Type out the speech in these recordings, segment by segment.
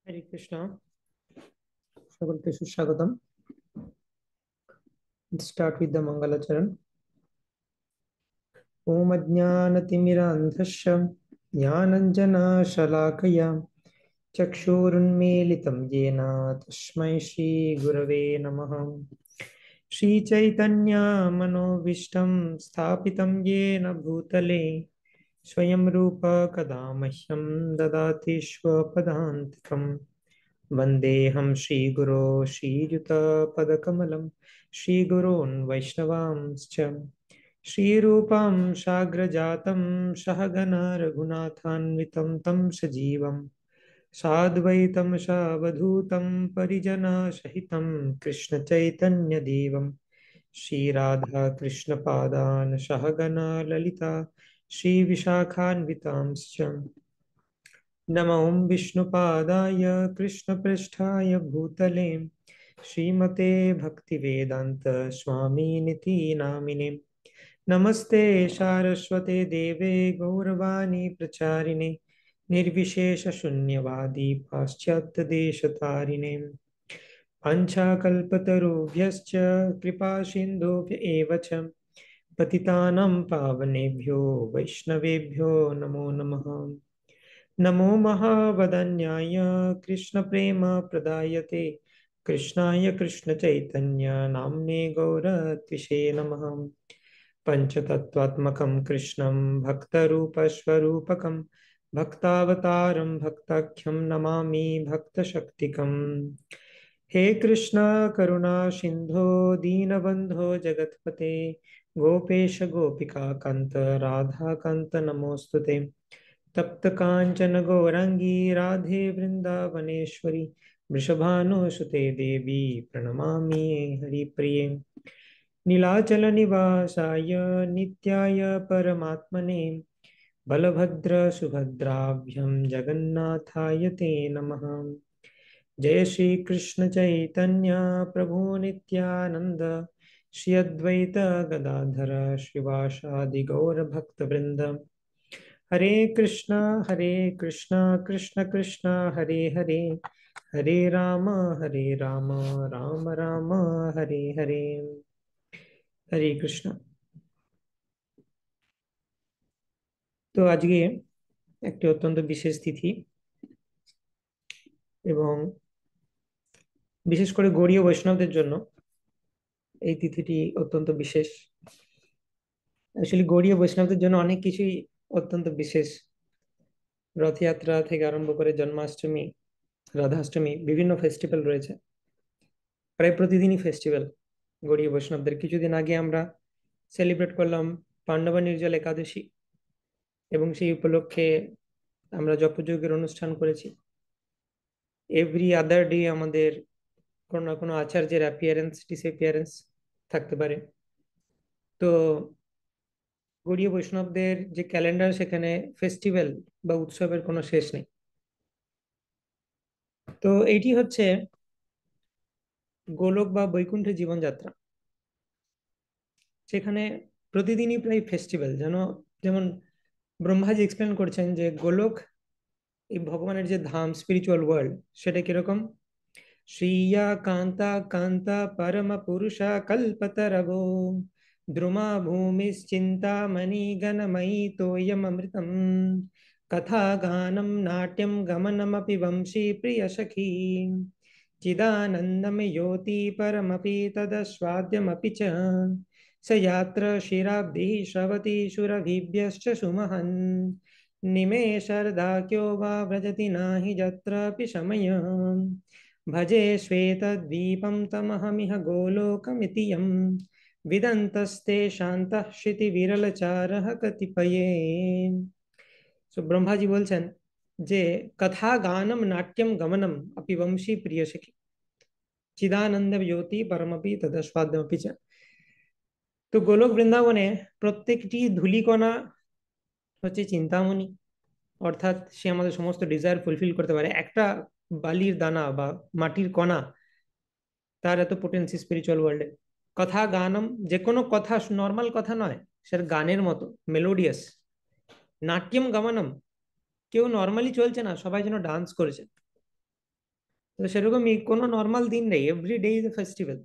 হরে কৃষ্ণ। সকলকে সুস্বাগতম। Start with the মঙ্গলাচরণ। ওম অজ্ঞানতিমিরান্ধস্য জ্ঞানাঞ্জনশলাকয়া চক্ষুरुन्मीलितं येन तस्मै श्रीगुरवे नमः। श्रीचैतन्यमनोभीष्टं स्थापितं येन भूतले स्वयं रूप कदा मह्यं ददाति स्वपदान्तिकम्। वन्देऽहं श्रीगुरो श्रीयुतपदकमलं श्रीगुरोन् वैष्णवांश्च श्रीरूपं साग्रजातं सहगण रघुनाथान्वितं तं सजीवं साद्वैतं सावधूतं परिजनसहितं कृष्णचैतन्यदेवं श्रीराधाकृष्णपादान् सहगण ललिता श्रीविशाखान्वितांश्च। नमो विष्णुपादाय कृष्णपृष्ठाय भूतले श्रीमते भक्तिवेदांत स्वामिनिति नामिने। नमस्ते सारस्वते देवे गौरवाणी प्रचारिणे निर्विशेष शून्यवादी पाश्चात्य देशतारिणे। वाञ्छाकल्पतरुभ्यश्च कृपा सिन्धुभ्य एव च पतितानां पावनेभ्यो वैष्णवेभ्यो नमो नमः। नमो महावदन्याय कृष्णप्रेमप्रदायते कृष्णाय कृष्णचैतन्य नाम्ने गौरत्विषे नमः। पञ्चतत्त्वात्मकं कृष्णं भक्तरूपस्वरूपकं भक्तावतारं भक्ताख्यं नमामि भक्तशक्तिकम्। हे कृष्ण करुणा सिन्धो दीनबन्धो जगत्पते गोपेश गोपिका कान्त राधा कान्त नमोऽस्तुते। तप्त कांचन गौरांगी राधे वृंदावनेश्वरी वृषभानुसुते देवी प्रणमामि हरिप्रिये। नीलाचल निवासाय नित्याय परमात्मने बलभद्र सुभद्राभ्यां जगन्नाथाय ते नमः। जय श्री कृष्ण चैतन्य प्रभु नित्यानंद श्री अद्वैत गदाधर श्रीवासादि गौर भक्त वृंद। हरे कृष्णा कृष्ण कृष्ण हरे हरे हरे राम राम राम हरे हरे। हरे कृष्ण। তো আজকে একটি অত্যন্ত বিশেষ তিথি এবং বিশেষ করে গৌড়ীয় বৈষ্ণবদের জন্য এই তিথিটি অত্যন্ত বিশেষ। আসলে গৌড়ীয় বৈষ্ণবদের জন্য অনেক কিছুই অত্যন্ত বিশেষ। রথযাত্রা থেকে আরম্ভ করে জন্মাষ্টমী, রাধাষ্টমী, বিভিন্ন ফেস্টিভ্যাল রয়েছে। প্রায় প্রতিদিনই ফেস্টিভ্যাল গৌড়ীয় বৈষ্ণবদের। কিছুদিন আগে আমরা সেলিব্রেট করলাম পাণ্ডবা নির্জল একাদশী এবং সেই উপলক্ষে আমরা জপযজ্ঞের অনুষ্ঠান করেছি। এভরি আদার ডে আমাদের কোনো না কোনো আচার্যের অ্যাপিয়ারেন্স ডিসঅ্যাপিয়ারেন্স থাকতে পারে। তো গৌড়ীয় বৈষ্ণবদের যে ক্যালেন্ডার, সেখানে ফেস্টিভ্যাল বা উৎসবের কোনো শেষ নেই। তো এইটি হচ্ছে গোলক বা বৈকুণ্ঠের জীবনযাত্রা। সেখানে প্রতিদিনই প্রায় ফেস্টিভ্যাল। যেমন ব্রহ্মাজি এক্সপ্লেন করছেন যে গোলক এই ভগবানের যে ধাম, স্পিরিচুয়াল ওয়ার্ল্ড, সেটা কিরকম। শ্রিয়া কান্তা কান্তা পরম পুরুষা কল্পতরবো দ্রুমা ভূমিশ্চিন্তামণি গণময়ী তোয়মৃতম কথা গানম নাট্যম গমনমপি বংশী প্রিয় সখী চিদানন্দম योति परमपि तदस्वाद्यमपि च स यात्र शिराब्धिः श्रवति सुरभिभ्यश्च सुमहन् निमेषर्धाख्यो वा व्रजति नहि यत्रापि शमय भजे श्वेतद्वीपं तमहमिह गोलोकमिति यं विदन्तस्ते शान्तः क्षितिविरलचारः कतिपये। সো ব্রহ্মাজি বলছেন যে কথা গানম নাট্যম গমনম অপি বংশী প্রিয় সখী চিদানন্দ জ্যোতি পরমপি তদস্বাদ্যমপি চ। তো গোলক বৃন্দাবনে প্রত্যেকটি ধূলিকণা হচ্ছে চিন্তামণি, অর্থাৎ সে আমাদের সমস্ত ডিজায়ার ফুলফিল করতে পারে। একটা বালির দানা বা মাটির কণা, তার এত পোটেন্সি স্পিরিচুয়াল ওয়ার্ল্ডে। কথা গানম, যে কোনো কথা নর্মাল কথা নয়, সেটা গানের মতো মেলোডিয়াস। নাট্যম গমনম, কেউ নর্মালি চলছে না, সবাই যেন ডান্স করেছে। তো সেরকমই কোনো নর্মাল দিন নেই, every day is a festival.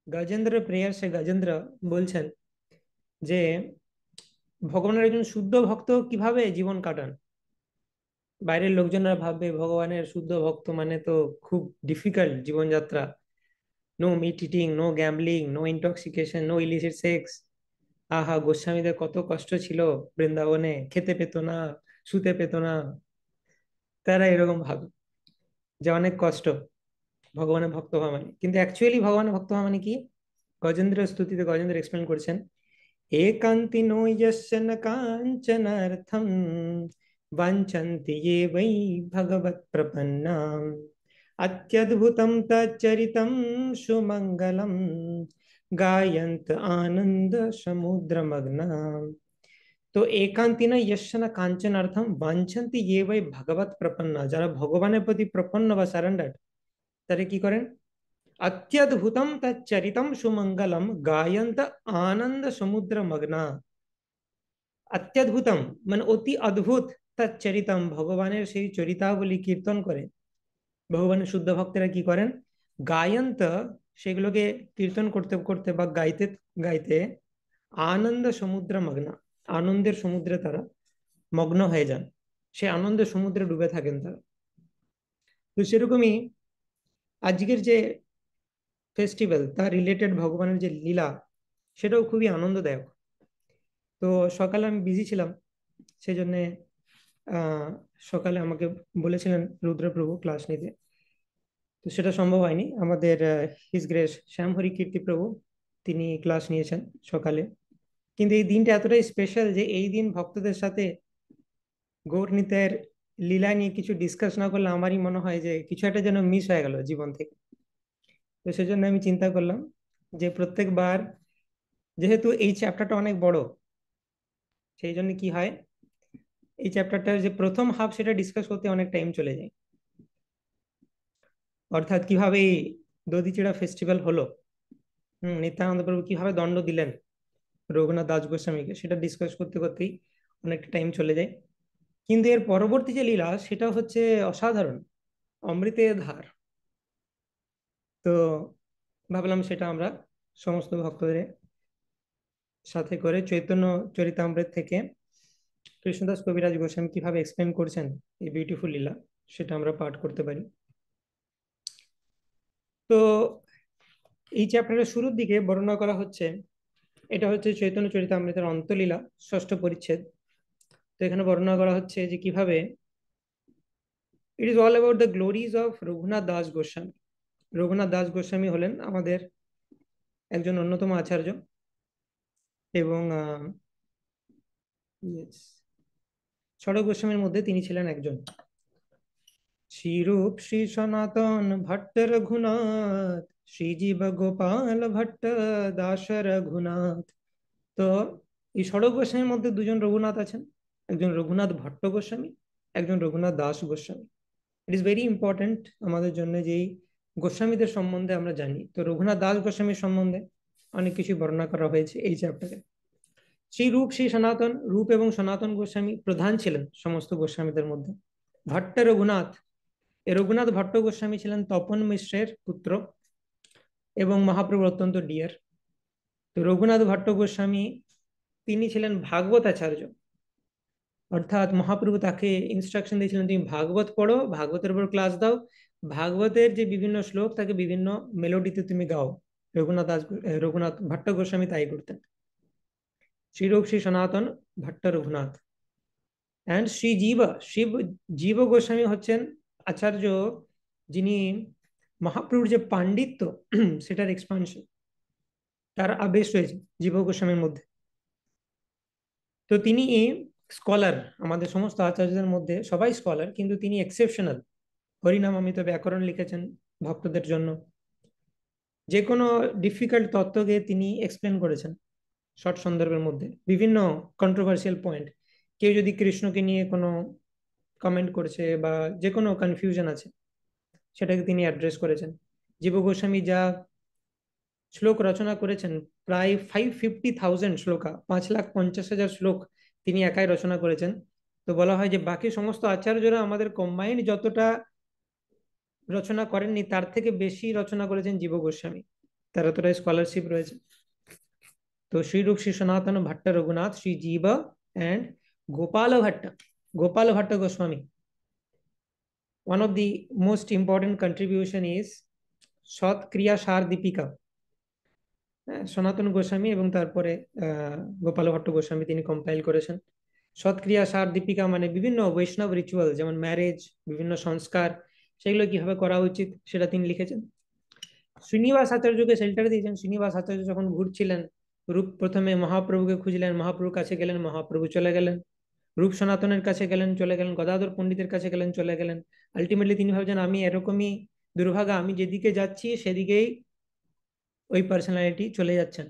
Gajendra prayer সে গজেন্দ্র বলছেন যে ভগবানের একজন শুদ্ধ ভক্ত কিভাবে জীবন কাটান। বাইরের লোকজনরা ভাববে ভগবানের শুদ্ধ ভক্ত মানে তো খুব ডিফিকাল্ট জীবনযাত্রা, no meat eating, no gambling, no intoxication, no illicit sex. আহা, গোস্বামীদের কত কষ্ট ছিল বৃন্দাবনে, খেতে পেত না, শুতে পেত না। তারা এরকম ভাবে যে অনেক কষ্ট ভগবানের ভক্ত হওয়া মানে। কিন্তু অ্যাকচুয়ালি ভগবানের ভক্ত হওয়া মানে কি? গজেন্দ্র স্তুতিতে গজেন্দ্র এক্সপ্লেন করছেন, एकान्तिनो यस्य न काञ्चनार्थं वाञ्छन्ति ये वै भगवत्प्रपन्नाम् अत्यद्भुतं तच्चरितं सुमङ्गलं गायन्त आनन्द समुद्रमग्ना। তো একান্তি না यस्य न কাঞ্চনার্থম বাঞ্ছন্তি ये वै ভগবৎ প্রপন্না, যারা ভগবানের প্রতি প্রপন্ন বা সারেন্ডার, তারা কি করেন? अत्यद्भुतं तच्चरितं सुमंगलम गायन्त आनंद समुद्र मग्ना। अत्यद्भुतम মানে অতি অদ্ভুত, তচ্চরিতম ভগবানের সেই চরিতাবলী কীর্তন করে। ভগবানের শুদ্ধ ভক্তরা কি করেন? গায়ন্ত, সেগুলোকে কীর্তন করতে করতে বা গাইতে গাইতে আনন্দ সমুদ্র মগ্না, আনন্দের সমুদ্রে তারা মগ্ন হয়ে যান, সে আনন্দের সমুদ্রে ডুবে থাকেন তারা। তো সেরকমই আজকের যে ফেস্টিভ্যাল তার রিলেটেড ভগবানের যে লীলা, সেটাও খুবই আনন্দদায়ক। তো সকালে আমি বিজি ছিলাম, সেই জন্য সকালে আমাকে বলেছিলেন রুদ্রপ্রভু ক্লাস নিতে, তো সেটা সম্ভব হয়নি। আমাদের হিজ গ্রেস শ্যামহরি কীর্তি প্রভু তিনি ক্লাস নিয়েছেন সকালে। কিন্তু এই দিনটা এতটাই স্পেশাল যে এই দিন ভক্তদের সাথে গৌর নিতাইয়ের লীলা নিয়ে কিছু ডিসকাস না করলে আমারই মনে হয় যে কিছু একটা যেন মিস হয়ে গেল জীবন থেকে। তো সেজন্য আমি চিন্তা করলাম যে প্রত্যেকবার, যেহেতু এই চ্যাপ্টারটা অনেক বড়, সেই জন্য কি হয়, এই চ্যাপ্টারটার যে প্রথম হাফ সেটা ডিসকাস করতে অনেক টাইম চলে যায়। অর্থাৎ কিভাবে এই দধিচিড়া ফেস্টিভ্যাল হলো, নিত্যানন্দ প্রভু কিভাবে দণ্ড দিলেন রঘুনাথ দাস গোস্বামীকে, সেটা ডিসকাস করতে করতেই অনেকটা টাইম চলে যায়। কিন্তু এর পরবর্তী যে লীলা সেটা হচ্ছে অসাধারণ, অমৃতের ধার। তো ভাবলাম সেটা আমরা সমস্ত ভক্তদের সাথে করে চৈতন্য চরিতামৃত থেকে কৃষ্ণদাস কবিরাজ গোস্বামী কিভাবে এক্সপ্লেন করছেন এই বিউটিফুল লীলা, সেটা আমরা পাঠ করতে পারি। তো এই চ্যাপ্টারের শুরুর দিকে বর্ণনা করা হচ্ছে, এটা হচ্ছে চৈতন্য চরিতামৃতের অন্তলীলা, ষষ্ঠ পরিচ্ছেদ। তো এখানে বর্ণনা করা হচ্ছে যে কিভাবে it is all about the glories of Raghunath Das Goswami. Raghunath Das Goswami হলেন আমাদের একজন অন্যতম আচার্য, এবং ষড় গোস্বামীর মধ্যে তিনি ছিলেন একজন। শ্রীরূপ শ্রী সনাতন ভট্ট রঘুনাথ, শ্রীজীব গোপাল ভট্ট দাস রঘুনাথ। তো এই ষড় গোস্বামীর মধ্যে দুজন রঘুনাথ আছেন, একজন রঘুনাথ ভট্ট গোস্বামী, একজন Raghunath Das Goswami. It is very important আমাদের জন্য যে এই গোস্বামীদের সম্বন্ধে আমরা জানি। তো রঘুনাথ দাস গোস্বামীর সম্বন্ধে অনেক কিছু বর্ণনা করা হয়েছে এই চ্যাপ্টারে। শ্রী রূপ শ্রী সনাতন, রূপ এবং সনাতন গোস্বামী প্রধান ছিলেন সমস্ত গোস্বামীদের মধ্যে। ভট্ট রঘুনাথ, এ রঘুনাথ ভট্ট গোস্বামী ছিলেন তপন মিশ্রের পুত্র এবং মহাপ্রভুর অত্যন্ত ডিয়ার। তো রঘুনাথ ভট্ট গোস্বামী তিনি ছিলেন ভাগবত আচার্য, অর্থাৎ মহাপ্রভু তাকে ইনস্ট্রাকশন দিয়েছিলেন তুমি ভাগবত পড়ো, ভাগবতের উপর ক্লাস দাও, ভাগবতের যে বিভিন্ন শ্লোক তাকে বিভিন্ন মেলোডিতে তুমি গাও। রঘুনাথ ভট্ট গোস্বামী তাই করতেন। শ্রীরূপ শ্রী সনাতন ভট্ট রঘুনাথ অ্যান্ড শ্রী জীব, শিব জীব গোস্বামী হচ্ছেন আচার্য যিনি মহাপ্রভুর যে পাণ্ডিত্য সেটার এক্সপানশন, তার আবেশ রয়েছে জীব গোস্বামীর মধ্যে। তো তিনি স্কলার, আমাদের সমস্ত আচার্যদের মধ্যে সবাই স্কলার, কিন্তু তিনি এক্সেপশনাল। হরিনামামৃত ব্যাকরণ লিখেছেন ভক্তদের জন্য, যে কোনো ডিফিকাল্ট তত্ত্বকে তিনি এক্সপ্লেন করেছেন শর্ট সন্দর্ভের মধ্যে। বিভিন্ন কন্ট্রোভার্সিয়াল পয়েন্ট, কেউ যদি কৃষ্ণকে নিয়ে কোনো কমেন্ট করেছে বা যে কোনো কনফিউশন আছে, সেটাকে তিনি অ্যাড্রেস করেছেন। জীব গোস্বামী যা শ্লোক রচনা করেছেন, প্রায় 550,000 শ্লোকা, 5,50,000 শ্লোক তিনি একাই রচনা করেছেন। তো বলা হয় যে বাকি সমস্ত আচার্যরা আমাদের কম্বাইন্ড যতটা রচনা করেননি, তার থেকে বেশি রচনা করেছেন জীব গোস্বামী, তার এতটাই স্কলারশিপ রয়েছে। তো শ্রীরূপ শ্রী সনাতন Bhatt Raghunath Shri Jiva and Gopal Bhatta, Gopal Bhatta Goswami. One of the most important contribution is সৎ ক্রিয়া সার দীপিকা। সনাতন গোস্বামী এবং তারপরে গোপাল ভট্ট গোস্বামী তিনি কম্পাইল করেছেন। সৎক্রিয়া সার দীপিকা মানে বিভিন্ন বৈষ্ণব রিচুয়াল, যেমন ম্যারেজ, বিভিন্ন সংস্কার, সেগুলো কিভাবে করা উচিত সেটা তিনি লিখেছেন। শ্রীনিবাস আচার্যকে শেল্টার দিয়েছেন। শ্রীনিবাস আচার্য যখন ঘুরছিলেন, রূপ প্রথমে মহাপ্রভুকে খুঁজলেন, মহাপ্রভুর কাছে গেলেন, মহাপ্রভু চলে গেলেন। রূপ সনাতনের কাছে গেলেন, চলে গেলেন। গদাধর পণ্ডিতের কাছে গেলেন, চলে গেলেন। আলটিমেটলি তিনি ভাবছেন আমি এরকমই দুর্ভাগা, আমি যেদিকে যাচ্ছি সেদিকেই ওই পার্সোনালিটি চলে যাচ্ছেন,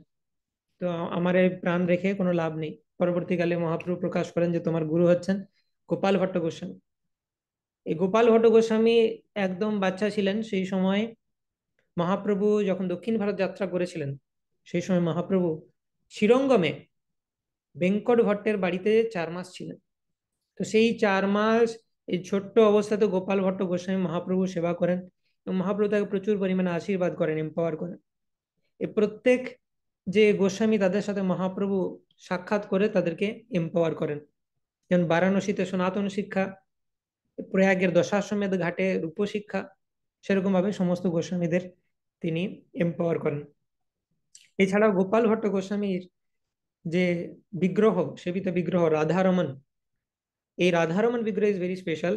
তো আমার এই প্রাণ রেখে কোনো লাভ নেই। পরবর্তীকালে মহাপ্রভু প্রকাশ করেন যে তোমার গুরু হচ্ছেন গোপাল ভট্ট গোস্বামী। এই গোপাল ভট্ট গোস্বামী একদম বাচ্চা ছিলেন সেই সময়। মহাপ্রভু যখন দক্ষিণ ভারত যাত্রা করেছিলেন, সেই সময় মহাপ্রভু শ্রীরঙ্গমে বেঙ্কট ভট্টের বাড়িতে 4 মাস ছিলেন। তো সেই 4 মাস এই ছোট্ট অবস্থাতে গোপাল ভট্ট গোস্বামী মহাপ্রভু সেবা করেন এবং মহাপ্রভু তাকে প্রচুর পরিমাণে আশীর্বাদ করেন, এম্পাওয়ার করেন। এই প্রত্যেক যে গোস্বামী তাদের সাথে মহাপ্রভু সাক্ষাৎ করে তাদেরকে এম্পাওয়ার করেন। যেমন বারাণসীতে সনাতন শিক্ষা, প্রয়াগের দশাশ্বমেধ ঘাটে রূপ শিক্ষা, সেরকম ভাবে সমস্ত গোস্বামীদের তিনি এম্পাওয়ার করেন। এছাড়াও গোপাল ভট্ট গোস্বামীর যে বিগ্রহ, সেবিত বিগ্রহ রাধারমন, এই রাধারমন বিগ্রহ is very special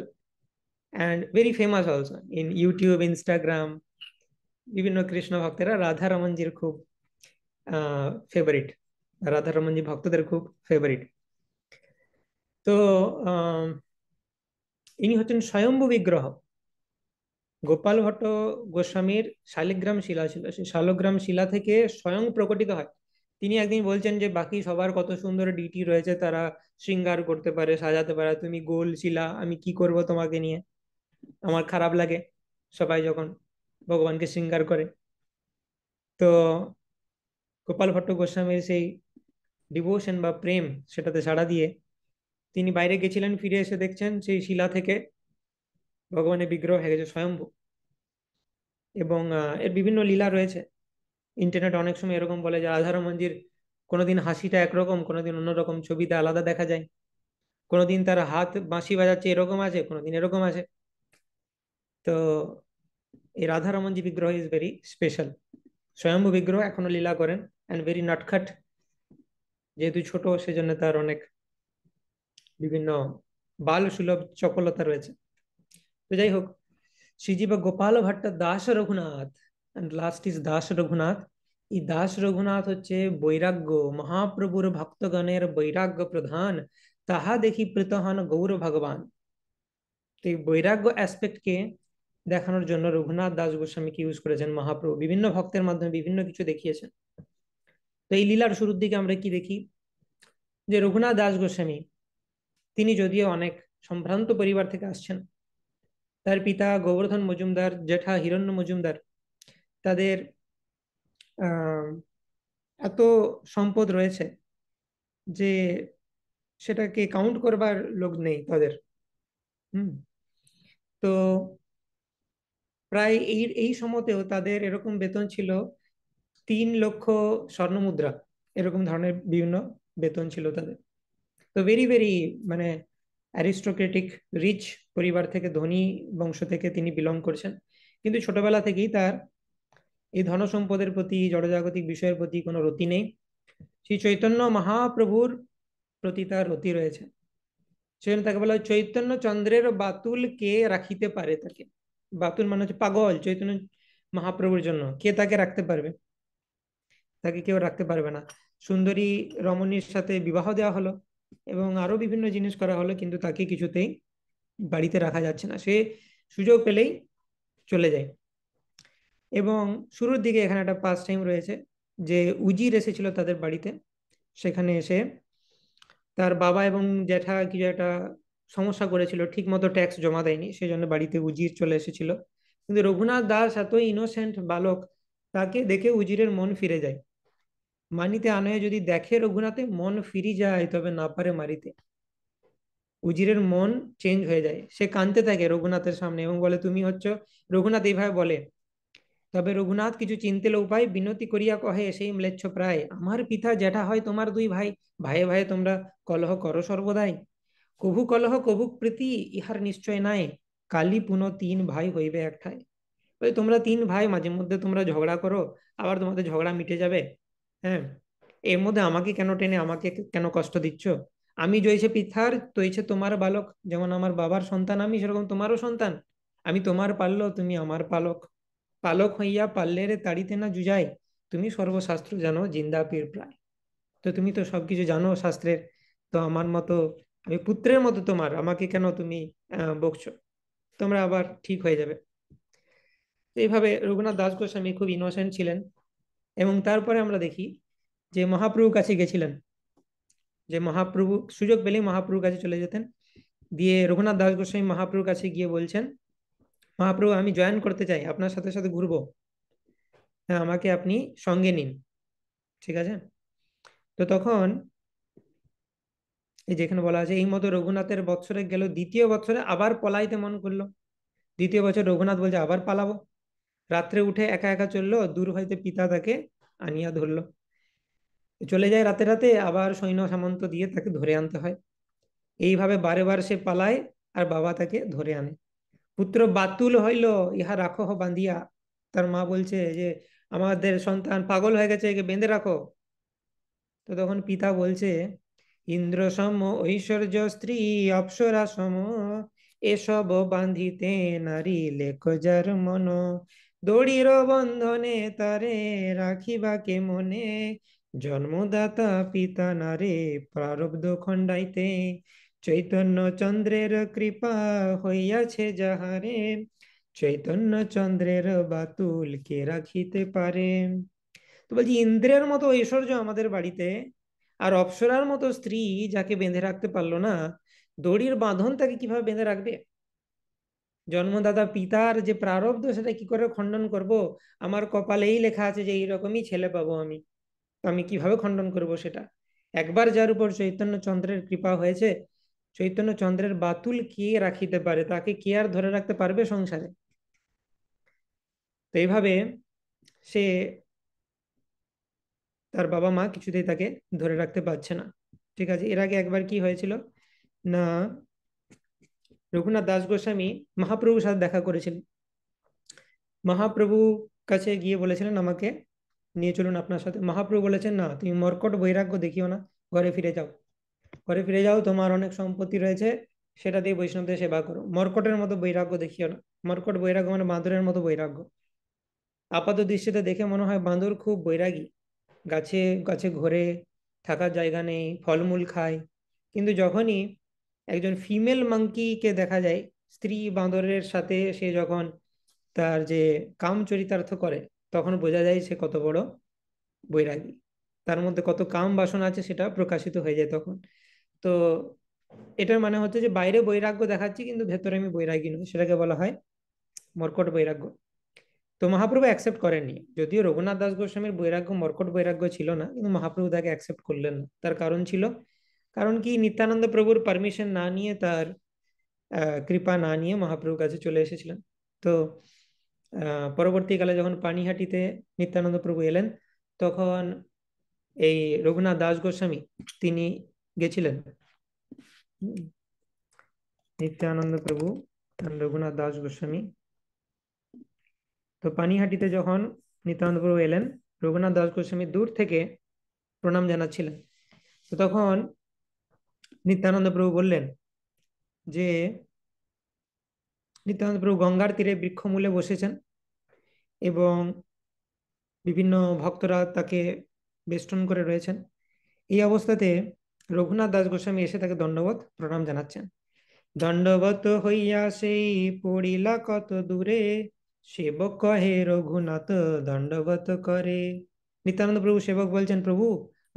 and very famous also in YouTube, Instagram. বিভিন্ন কৃষ্ণ ভক্তেরা রাধারমনজির খুব ফেভারিট, রাধারমনজি ভক্তদের খুব ফেভারিট। তো ইনি হচ্ছেন স্বয়ম্ভু বিগ্রহ। গোপাল ভট্ট গোস্বামীর শালিগ্রাম শিলা ছিল, সেই শালগ্রাম শিলা থেকে স্বয়ং প্রকটিত হয়। তিনি একদিন বলছেন যে বাকি সবার কত সুন্দর ডিটি রয়েছে, তারা শৃঙ্গার করতে পারে, সাজাতে পারে, তুমি গোল শিলা, আমি কি করব তোমাকে নিয়ে, আমার খারাপ লাগে সবাই যখন ভগবানকে শৃঙ্গার করে। তো গোপাল ভট্ট গোস্বামীর সেই ডিভোশন বা প্রেম, সেটাতে সাড়া দিয়ে তিনি বাইরে গেছিলেন, ফিরে এসে দেখছেন সেই শিলা থেকে ভগবানের বিগ্রহ হয়ে গেছে স্বয়ম্ভু। এবং এর বিভিন্ন লীলা রয়েছে। ইন্টারনেট অনেক সময় এরকম বলে যে রাধারমণজির কোনোদিন হাসিটা একরকম, কোনোদিন অন্যরকম, ছবিতে আলাদা দেখা যায়। কোনোদিন তার হাত বাঁশি বাজাচ্ছে এরকম আছে, কোনোদিন এরকম আছে। তো এই রাধারমণজি বিগ্রহ ইজ ভেরি স্পেশাল। স্বয়ম্ভু বিগ্রহ এখনো লীলা করেন অ্যান্ড ভেরি নটখাট। যেহেতু ছোট সেজন্য তার অনেক বিভিন্ন বাল সুলভ চপলতা রয়েছে। তো যাই হোক, Shrijiva Gopal Bhatta Das Raghunath, and last is Das Raghunath. এই দাস রঘুনাথ হচ্ছে বৈরাগ্য, মহাপ্রভুর ভক্তগণের বৈরাগ্য প্রধান, তাহা দেখি প্রীত হন গৌর ভগবান। তো এই বৈরাগ্য অ্যাসপেক্টকে দেখানোর জন্য রঘুনাথ দাস গোস্বামীকে ইউজ করেছেন মহাপ্রভু, বিভিন্ন ভক্তের মাধ্যমে বিভিন্ন কিছু দেখিয়েছেন। তো এই লীলার শুরুর দিকে আমরা কি দেখি, যে রঘুনাথ দাস গোস্বামী তিনি যদিও অনেক সম্ভ্রান্ত পরিবার থেকে আসছেন, তার পিতা গোবর্ধন মজুমদার, জেঠা হিরণ্য মজুমদার, তাদের আহ এত সম্পদ রয়েছে যে সেটাকে কাউন্ট করবার লোক নেই তাদের। হুম। তো প্রায় এই এই সময়তেও তাদের এরকম বেতন ছিল 3 লক্ষ স্বর্ণমুদ্রা, এরকম ধরনের বিভিন্ন বেতন ছিল তাদের। তো ভেরি ভেরি মানে অ্যারিস্টোক্রেটিক রিচ পরিবার থেকে, ধনী বংশ থেকে তিনি বিলং করছেন। কিন্তু ছোটবেলা থেকেই তার এই ধন সম্পদের প্রতি, জড়জাগতিক বিষয়ের প্রতি কোনো রতি নেই। শ্রী চৈতন্য মহাপ্রভুর প্রতি তার রতি রয়েছে। সেজন্য তাকে বলা হয় চৈতন্য চন্দ্রের বাতুল কে রাখিতে পারে তাকে। বাতুল মানে হচ্ছে পাগল। চৈতন্য মহাপ্রভুর জন্য কে তাকে রাখতে পারবে? তাকে কেউ রাখতে পারবে না। সুন্দরী রমণীর সাথে বিবাহ দেওয়া হলো এবং আরো বিভিন্ন জিনিস করা হলো, কিন্তু তাকে কিছুতেই বাড়িতে রাখা যাচ্ছে না, সে সুযোগ পেলেই চলে যায়। এবং শুরুর দিকে এখানে একটা পাস টাইম রয়েছে যে উজির এসেছিল তাদের বাড়িতে, সেখানে এসে তার বাবা এবং জ্যাঠা কিছু একটা সমস্যা করেছিল, ঠিক মতো ট্যাক্স জমা দেয়নি, সেই জন্য বাড়িতে উজির চলে এসেছিল। কিন্তু রঘুনাথ দাস এত ইনোসেন্ট বালক, তাকে দেখে উজিরের মন ফিরে যায়। মানিতে আনয়ে যদি দেখে রঘুনাথে মন ফিরি যায়, তবে না পারে মারিতে। উজিরের মন চেঞ্জ হয়ে যায়, সে কাঁদতে থাকে রঘুনাথের সামনে এবং বলে, তুমি হচ্ছ রঘুনাথ এইভাবে বলে। তবে রঘুনাথ কিছু চিন্তিল উপায় বিনতি করিয়া কহে, সেই ম্লেচ্ছ প্রায়, আমার পিতা জ্যাঠা হয় তোমার দুই ভাই, ভাইয়ে ভাইয়ে তোমরা কলহ করো সর্বদাই। কভু কলহ কভু প্রীতি, ইহার নিশ্চয় নাই, কালী পুনঃ তিন ভাই হইবে একঠাই। ওই তোমরা তিন ভাই, মাঝে মধ্যে তোমরা ঝগড়া করো, আবার তোমাদের ঝগড়া মিটে যাবে। হ্যাঁ, এর মধ্যে আমাকে কেন টেনে আমাকে কেন কষ্ট দিচ্ছ? আমি জয়ছে পিতার তৈছে তোমার বালক, যেমন আমার বাবার সন্তান আমি, সেরকম তোমারও সন্তান। আমি তোমার পাল্য, তুমি আমার পালক। পালক হইয়া পাল্লের তাড়িতে না জুজাই, তুমি সর্বশাস্ত্র জানো জিন্দা পীর প্রায়। তো তুমি তো সবকিছু জানো শাস্ত্রের, তো আমার মতো, আমি পুত্রের মতো তোমার, আমাকে কেন তুমি বকছো? তোমরা আবার ঠিক হয়ে যাবে। তো এইভাবে রঘুনাথ দাস গোস্বামী খুব ইনোসেন্ট ছিলেন। এবং তারপরে আমরা দেখি যে মহাপ্রভুর কাছে গেছিলেন, যে মহাপ্রভু সুযোগ পেলেই মহাপ্রভুর কাছে চলে যেতেন। দিয়ে রঘুনাথ দাস গোস্বামী মহাপ্রভুর কাছে গিয়ে বলছেন, মহাপ্রভু আমি জয়েন করতে চাই, আপনার সাথে সাথে ঘুরবো, হ্যাঁ আমাকে আপনি সঙ্গে নিন। ঠিক আছে। তো তখন এই যেখানে বলা আছে, এই মতো রঘুনাথের বৎসরে গেল, দ্বিতীয় বৎসরে আবার পলাইতে মন করলো। দ্বিতীয় বছর রঘুনাথ বলছে আবার পালাবো। রাত্রে উঠে একা একা চললো, দূর হইতে পিতা তাকে আনিয়া ধরলো। চলে যায় রাতে রাতে, আবার সৈন্য সামন্ত দিয়ে তাকে ধরে আনতে হয়। এইভাবে বারে বার সে পালায়, আর বাবা তাকে ধরে আনে। পুত্র বাতুল হইল, ইহা রাখো বাঁধিয়া। তার মা বলছে যে আমাদের সন্তান পাগল হয়ে গেছে, একে বেঁধে রাখো। তো তখন পিতা বলছে, ইন্দ্র সম ঐশ্বর্য স্ত্রী অপ্সরা সম, এসব বাঁধিতে নারী লেখ যার মন, দড়ির বন্ধনে তারে রাখিবাকে মনে, জন্মদাতা পিতা নারে প্রারব্ধ খণ্ডাইতে, চৈতন্য চন্দ্রের কৃপা হইয়াছে যাহারে, চৈতন্য চন্দ্রের বাতুল কে রাখিতে পারে। তো বলছি, ইন্দ্রের মতো ঐশ্বর্য আমাদের বাড়িতে, আর অপ্সরার মতো স্ত্রী যাকে বেঁধে রাখতে পারলো না, দড়ির বাঁধন তাকে কিভাবে বেঁধে রাখবে? জন্মদাতা পিতার যে প্রারব্ধ সেটা কি করে খণ্ডন করব? আমার কপালেই লেখা আছে যে এইরকমই ছেলে পাবো আমি, তো আমি কিভাবে খণ্ডন করব সেটা? একবার যার উপর চৈতন্য চন্দ্রের কৃপা হয়েছে, চৈতন্য চন্দ্রের বাতুল কে রাখিতে পারে, তাকে কে আর ধরে রাখতে পারবে সংসারে? তো এইভাবে সে, তার বাবা মা কিছুতেই তাকে ধরে রাখতে পারছে না। ঠিক আছে, এর আগে একবার কি হয়েছিল না, রঘুনাথ দাস গোস্বামী মহাপ্রভুর সাথে দেখা করেছিলেন। মহাপ্রভু কাছে গিয়ে বলেছিলেন আমাকে নিয়ে চলুন আপনার সাথে। মহাপ্রভু বলেছেন, না তুমি মর্কট বৈরাগ্য দেখিও না, ঘরে ফিরে যাও। ঘরে ফিরে যাও, তোমার অনেক সম্পত্তি রয়েছে, সেটা দিয়ে বৈষ্ণবদের সেবা করো। মর্কটের মতো বৈরাগ্য দেখিও না। মর্কট বৈরাগ্য মানে বাঁদরের মতো বৈরাগ্য। আপাত দৃষ্টিতে দেখে মনে হয় বাঁদর খুব বৈরাগী, গাছে গাছে ঘোরে, থাকার জায়গা নেই, ফলমূল খায়। কিন্তু যখনই একজন ফিমেল মাঙ্কিকে দেখা যায় স্ত্রী বাঁদরের সাথে, সে যখন তার যে কাম চরিতার্থ করে, তখন বোঝা যায় সে কত বড় বৈরাগী, তার মধ্যে কত কাম বাসনা আছে সেটা প্রকাশিত হয়ে যায় তখন। তো এটার মানে হচ্ছে যে বাইরে বৈরাগ্য দেখাচ্ছি কিন্তু ভেতরে আমি বৈরাগী নই, সেটাকে বলা হয় মর্কট বৈরাগ্য। তো মহাপ্রভু অ্যাকসেপ্ট করেননি, যদিও রঘুনাথ দাস গোস্বামীর বৈরাগ্য মর্কট বৈরাগ্য ছিল না, কিন্তু মহাপ্রভু তাকে অ্যাকসেপ্ট করলেন না। তার কারণ ছিল, কারণ কি, নিত্যানন্দ প্রভুর পারমিশন না নিয়ে, তার কৃপা না নিয়ে মহাপ্রভুর কাছে চলে এসেছিলেন। তো পরবর্তীকালে যখন পানিহাটিতে নিত্যানন্দ প্রভু এলেন, তখন এই রঘুনাথ দাস গোস্বামী তিনি গেছিলেন। নিত্যানন্দ প্রভু and রঘুনাথ দাস গোস্বামী, তো পানিহাটিতে যখন নিত্যানন্দ প্রভু এলেন, রঘুনাথ দাস গোস্বামী দূর থেকে প্রণাম জানাচ্ছিলেন। তো তখন নিত্যানন্দ প্রভু বললেন যে, নিত্যানন্দ প্রভু গঙ্গার তীরে বৃক্ষমূলে বসেছেন এবং বিভিন্ন ভক্তরা তাকে বেষ্টন করে রয়েছেন। এই অবস্থাতে রঘুনাথ দাস গোস্বামী এসে তাকে দণ্ডবত প্রণাম জানাচ্ছেন। দণ্ডবত হইয়া সেই পড়িলা কত দূরে, সেবক কহে রঘুনাথ দণ্ডবত করে। নিত্যানন্দ প্রভু সেবক বলছেন, প্রভু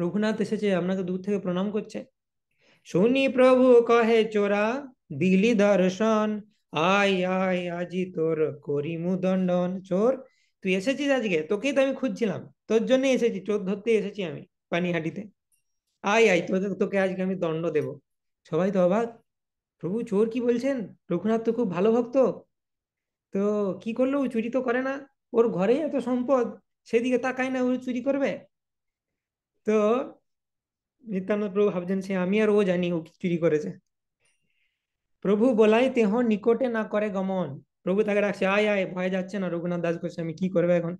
রঘুনাথ এসেছে, আপনাকে দূর থেকে প্রণাম করছে। শুনি প্রভু কহে, চোরা দিলি দর্শন, আয় আয় আজি তোর করিমু দণ্ডন। চোর, তুই এসেছিস আজকে, তোকেই তো আমি খুঁজছিলাম, তোর জন্যই এসেছি, চোর ধরতে এসেছি আমি পানিহাটিতে। আয় আয়, তোকে তোকে আজকে আমি দণ্ড দেব। সবাই তো অবাক, প্রভু চোর কি বলছেন? রঘুনাথ তো খুব ভালো ভক্ত। তো কি করলো? ও চুরি তো করে না, ওর ঘরেই এত সম্পদ, সেদিকে তাকায় না, ও চুরি করবে? তো নিত্যানন্দ প্রভু ভাবছেন সে আমি আর ও জানি ও কি চুরি করেছে। প্রভু বলাই তেহ নিকটে না করে গমন। প্রভু তাকে ডাকছে, আয় আয়, ভয় যাচ্ছে না? রঘুনাথ দাস করছে আমি কি করবে এখন।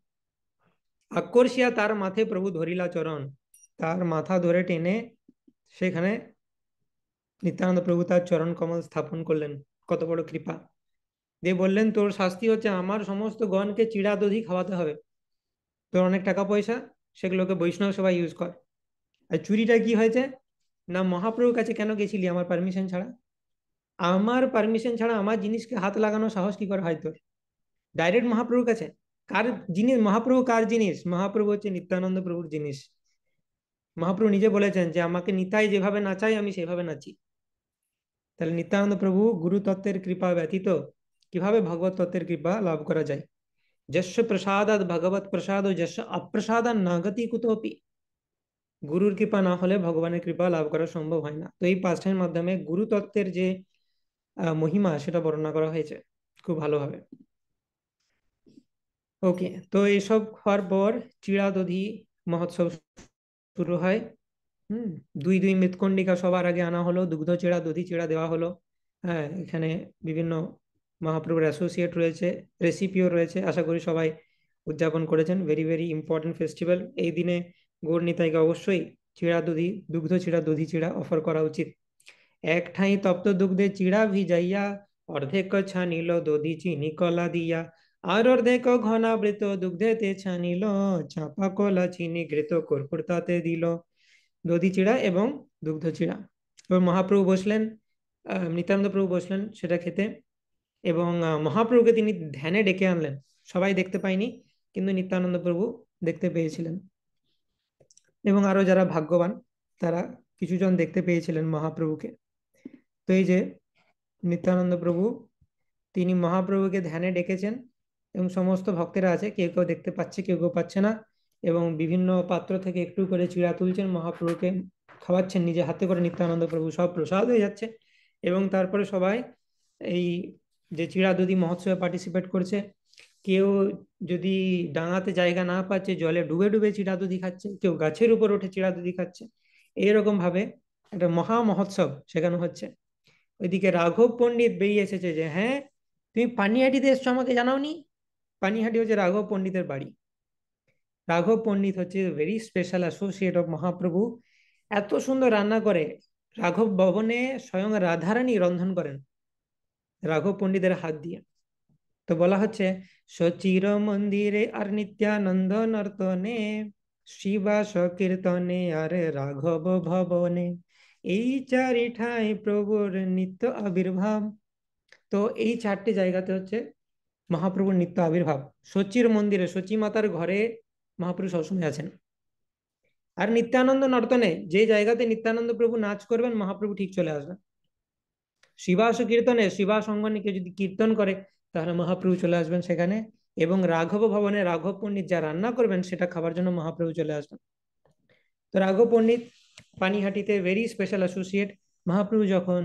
আকর্ষিয়া তার মাথে প্রভু ধরিলা চরণ। তার মাথা ধরে টেনে সেখানে নিত্যানন্দ প্রভু তার চরণ কমল স্থাপন করলেন। কত বড় কৃপা! দিয়ে বললেন তোর শাস্তি হচ্ছে আমার সমস্ত গণকে চিড়া দধি খাওয়াতে হবে। তোর অনেক টাকা পয়সা, সেগুলোকে বৈষ্ণব সবাই ইউজ কর। আর চুরিটা কি হয়েছে? না, মহাপ্রভুর কাছে কেন গেছিলি আমার পারমিশন ছাড়া? আমার পারমিশন ছাড়া আমার জিনিসকে হাত লাগানো সাহস কি করে হয় তোর? ডাইরেক্ট মহাপ্রভুর কাছে। কার জিনিস মহাপ্রভু? কার জিনিস? মহাপ্রভু হচ্ছে নিত্যানন্দ প্রভুর জিনিস। মহাপ্রভু নিজে বলেছেন যে আমাকে নিতাই যেভাবে নাচাই আমি সেভাবে নাচি। তাহলে নিত্যানন্দ প্রভু গুরু তত্ত্বের কৃপা ব্যতীত কিভাবে ভগবত তত্ত্বের কৃপা লাভ করা যায়? যস্য প্রসাদাৎ ভগবত প্রসাদ ও যস্য অপ্রসাদাৎ নাগতি কুতোপি। গুরুর কৃপা না হলে ভগবানের কৃপা লাভ করা সম্ভব হয় না। তো এই পাঁচটার মাধ্যমে গুরু তত্ত্বের যে মহিমা সেটা বর্ণনা করা হয়েছে খুব ভালোভাবে। ওকে, তো এইসব হওয়ার পর চিড়া দধি মহোৎসব শুরু হয়। হুম। দুই দুই মৃৎকণ্ডিকা সবার আগে আনা হলো, দুগ্ধ চিড়া দধি চিড়া দেওয়া হলো। হ্যাঁ, এখানে বিভিন্ন মহাপ্রভুর অ্যাসোসিয়েট রয়েছে, রেসিপিও রয়েছে। আশা করি সবাই উদযাপন করেছেন। Very very important festival. এই দিনে গৌর নিতাইকে অবশ্যই চিড়া দধি, দুগ্ধ চিড়া দধি চিড়া অফার করা উচিত। এক ঠাঁই তপ্ত দুগ্ধে চিড়া ভিজাইয়া, অর্ধেক ছানিল দধি চিনি কলা দিয়া, আর অর্ধেক ঘনাবৃত দুগ্ধেতে ছানিল, চাপা কলা চিনি ঘৃত কর্পূর তাতে দিল। দধি চিড়া এবং দুগ্ধ চিড়া। এবার মহাপ্রভু বসলেন, নিত্যানন্দ প্রভু বসলেন সেটা খেতে। এবং মহাপ্রভুকে তিনি ধ্যানে ডেকে আনলেন। সবাই দেখতে পায়নি, কিন্তু নিত্যানন্দ প্রভু দেখতে পেয়েছিলেন। এবং আরো যারা ভাগ্যবান তারা কিছুজন দেখতে পেয়েছিলেন মহাপ্রভুকে। তো এই যে নিত্যানন্দ প্রভু, তিনি মহাপ্রভুকে ধ্যানে ডেকেছেন এবং সমস্ত ভক্তেরা আছে, কেউ কেউ দেখতে পাচ্ছে কেউ কেউ পাচ্ছে না। এবং বিভিন্ন পাত্র থেকে একটু করে চিড়া তুলছেন, মহাপ্রভুকে খাওয়াচ্ছেন নিজে হাতে করে। নিত্যানন্দ প্রভু সব প্রসাদ হয়ে যাচ্ছে। এবং তারপরে সবাই এই যে চিড়া দধি মহোৎসবে পার্টিসিপেট করছে। কেউ যদি ডাঙাতে জায়গা না পাচ্ছে জলে ডুবে ডুবে চিড়া দধি খাচ্ছে, কেউ গাছের উপর উঠে চিড়া দধি খাচ্ছে। এইরকম ভাবে একটা মহা মহোৎসব শেখানো হচ্ছে। ওইদিকে রাঘব পণ্ডিত বেরিয়ে এসেছে যে হ্যাঁ, তুমি পানিহাটিতে এসছো আমাকে জানাওনি। পানিহাটি হচ্ছে রাঘব পণ্ডিতের বাড়ি। রাঘব পণ্ডিত হচ্ছে very special associate of Mahaprabhu. এত সুন্দর রান্না করে। রাঘব ভবনে স্বয়ং রাধারানী রন্ধন করেন রাঘব পণ্ডিতের হাত দিয়ে। তো বলা হচ্ছে সচির মন্দিরে আর নিত্যানন্দ নর্তনে, শিবাস কীর্তনে আর রাঘব ভবনে, এই চারি ঠাঁই প্রভুর নিত্য আবির্ভাব। তো এই চারটি জায়গাতে হচ্ছে মহাপ্রভুর নিত্য আবির্ভাব। সচির মন্দিরে, সচী মাতার ঘরে মহাপ্রভু সবসময় আছেন। আর নিত্যানন্দ নর্তনে, যে জায়গাতে নিত্যানন্দ প্রভু নাচ করবেন মহাপ্রভু ঠিক চলে আসবেন। শিবাস কীর্তনে, শিবা সঙ্গনীকে যদি কীর্তন করে তাহলে মহাপ্রভু চলে আসবেন সেখানে। এবং রাঘব ভবনে রাঘব পণ্ডিত যা রান্না করবেন সেটা খাবার জন্য মহাপ্রভু চলে আসবেন। তো রাঘব পণ্ডিত পানিহাটিতে ভেরি স্পেশাল অ্যাসোসিয়েট। মহাপ্রভু যখন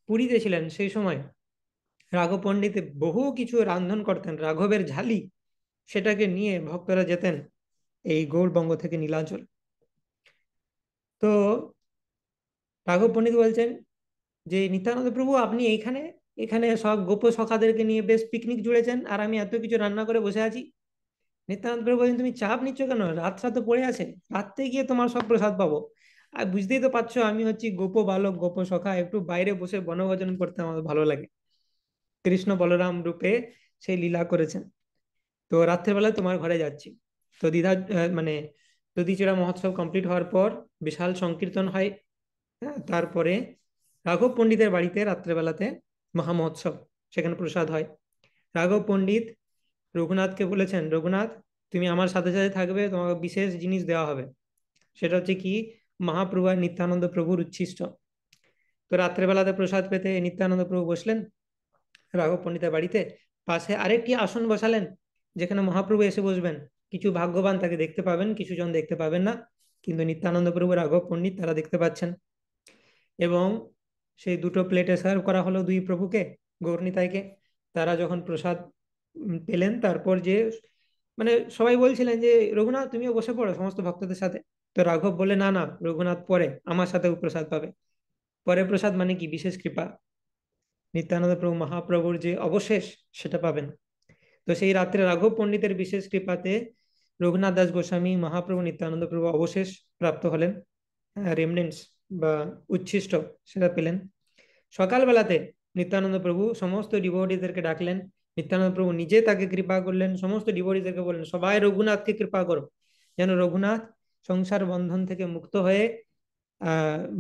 পুরীতে ছিলেন সেই সময় রাঘব পণ্ডিত বহু কিছু রান্ধন করতেন। রাঘবের ঝালি, সেটাকে নিয়ে ভক্তরা যেতেন এই গৌড়বঙ্গ থেকে নীলাচল। তো রাঘব পণ্ডিত বলছেন যে নিত্যানন্দ প্রভু আপনি এইখানে, এখানে সব গোপ সখাদেরকে নিয়ে বেশ পিকনিক জুড়েছেন, আর আমি এত কিছু রান্না করে বসে আছি। নিত্যানন্দ প্রভু বলছেন তুমি চাপ নিচ্ছ কেন? রাতটা তো পড়ে আছে, রাত্রে গিয়ে তোমার সব প্রসাদ পাবো। আর বুঝতেই তো পারছো আমি হচ্ছি গোপ বালক, গোপ সখা, একটু বাইরে বসে বনভোজন করতে আমার ভালো লাগে। কৃষ্ণ বলরাম রূপে সেই লীলা করেছেন। তো রাত্রেবেলা তোমার ঘরে যাচ্ছি। তো মানে দধিচূড়া মহোৎসব কমপ্লিট হওয়ার পর বিশাল সংকীর্তন হয়। হ্যাঁ, তারপরে রাঘব পণ্ডিতের বাড়িতে রাত্রেবেলাতে মহা মহোৎসব, সেখানে প্রসাদ হয়। রাঘব পণ্ডিত রঘুনাথকে বলেছেন, রঘুনাথ তুমি আমার সাথে সাথে থাকবে, তোমাকে বিশেষ জিনিস দেওয়া হবে। সেটা হচ্ছে কি? মহাপ্রভু আর নিত্যানন্দ প্রভুর উচ্ছিষ্ট। তো রাত্রেবেলাতে প্রসাদ পেতে নিত্যানন্দ প্রভু বসলেন রাঘব পণ্ডিতের বাড়িতে। পাশে আরেকটি আসন বসালেন যেখানে মহাপ্রভু এসে বসবেন। কিছু ভাগ্যবান তাকে দেখতে পাবেন, কিছু জন দেখতে পাবেন না। কিন্তু নিত্যানন্দ প্রভু, রাঘব পণ্ডিত তারা দেখতে পাচ্ছেন। এবং সেই দুটো প্লেটে সার্ভ করা হলো দুই প্রভুকে, গৌরনিতাইকে। তারা যখন প্রসাদ পেলেন, তারপর যে মানে সবাই বলছিলেন যে রঘুনাথ তুমিও বসে পড়ো সমস্ত ভক্তদের সাথে। তো রাঘব বলে, না না, রঘুনাথ পরে আমার সাথেও প্রসাদ পাবে। পরে প্রসাদ মানে কি? বিশেষ কৃপা, নিত্যানন্দ প্রভু মহাপ্রভুর যে অবশেষ সেটা পাবেন। তো সেই রাত্রে রাঘব পণ্ডিতের বিশেষ কৃপাতে রঘুনাথ দাস গোস্বামী মহাপ্রভু নিত্যানন্দ প্রভু অবশেষ প্রাপ্ত হলেন, রেমনেন্টস বা উচ্ছিষ্ট সেটা পেলেন। সকালবেলাতে নিত্যানন্দ প্রভু সমস্ত ডিভোটিদেরকে ডাকলেন। নিত্যানন্দ প্রভু নিজে তাকে কৃপা করলেন, সমস্ত ডিভোটিদেরকে বললেন সবাই রঘুনাথকে কৃপা করো, যেন রঘুনাথ সংসার বন্ধন থেকে মুক্ত হয়ে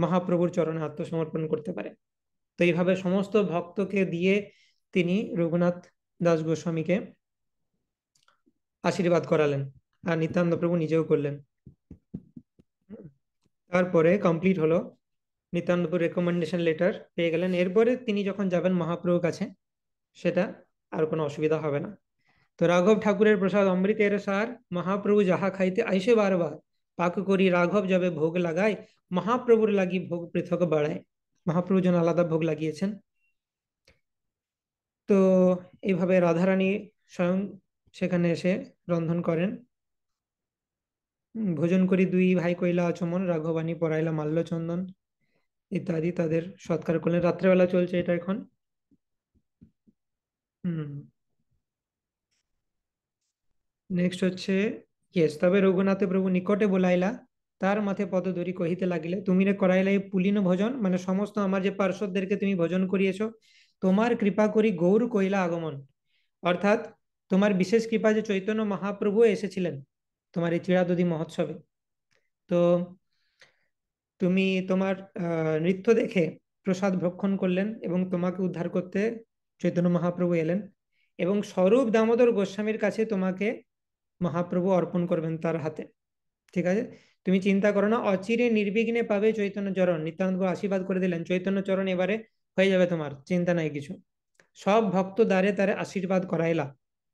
মহাপ্রভুর চরণে আত্মসমর্পণ করতে পারে। তো এইভাবে সমস্ত ভক্তকে দিয়ে তিনি রঘুনাথ দাস গোস্বামীকে আশীর্বাদ করালেন, আর নিত্যানন্দ প্রভু নিজেও করলেন। তারপরে কমপ্লিট হলো, নিত্যানন্দ প্রভু রেকমেন্ডেশন লেটার পেয়ে গেলেন। এরপরে তিনি যখন যাবেন মহাপ্রভুর কাছে, সেটা আর কোনো অসুবিধা হবে না। তো রাঘব ঠাকুরের প্রসাদ অমৃতের সার, মহাপ্রভু যাহা খাইতে আইসে বারবার, পাক করি রাঘব যাবে ভোগ লাগায়, মহাপ্রভুর লাগি ভোগ পৃথক বাড়ায়। মহাপ্রভুর জন্য আলাদা ভোগ লাগিয়েছেন। তো এইভাবে রাধারানী স্বয়ং সেখানে এসে রন্ধন করেন। ভোজন করি দুই ভাই কইলা আচমন, রাঘবানী পরাইলা মাল্য চন্দন ইত্যাদি তাদের সৎকার করলেন। রাত্রেবেলা চলছে এটা এখন। হুম। নেক্সট হচ্ছে, ইয়েস, তবে রঘুনাথে প্রভু নিকটে বলাইলা, তার মাথে পদধরি কহিতে লাগিলে, তুমি রে করাইলা এই পুলিন ভোজন, মানে সমস্ত আমার যে পার্শ্বদেরকে তুমি ভোজন করিয়েছো, তোমার কৃপা করি গৌর কইলা আগমন। অর্থাৎ তোমার বিশেষ কৃপা যে চৈতন্য মহাপ্রভু এসেছিলেন তোমার এই চিরাদুদি মহোৎসবে। তো তুমি তোমার নৃত্য দেখে প্রসাদ ভক্ষণ করলেন এবং তোমাকে উদ্ধার করতে চৈতন্য মহাপ্রভু এলেন, এবং স্বরূপ দামোদর গোস্বামীর কাছে তোমাকে মহাপ্রভু অর্পণ করবেন তার হাতে। ঠিক আছে, তুমি চিন্তা করো না, অচিরে নির্বিঘ্নে পাবে চৈতন্য চরণ। নিত্যানন্দ প্রভু আশীর্বাদ করে দিলেন চৈতন্য চরণ এবারে হয়ে যাবে তোমার, চিন্তা নাই কিছু। সব ভক্ত দ্বারে তারে আশীর্বাদ করাইলা,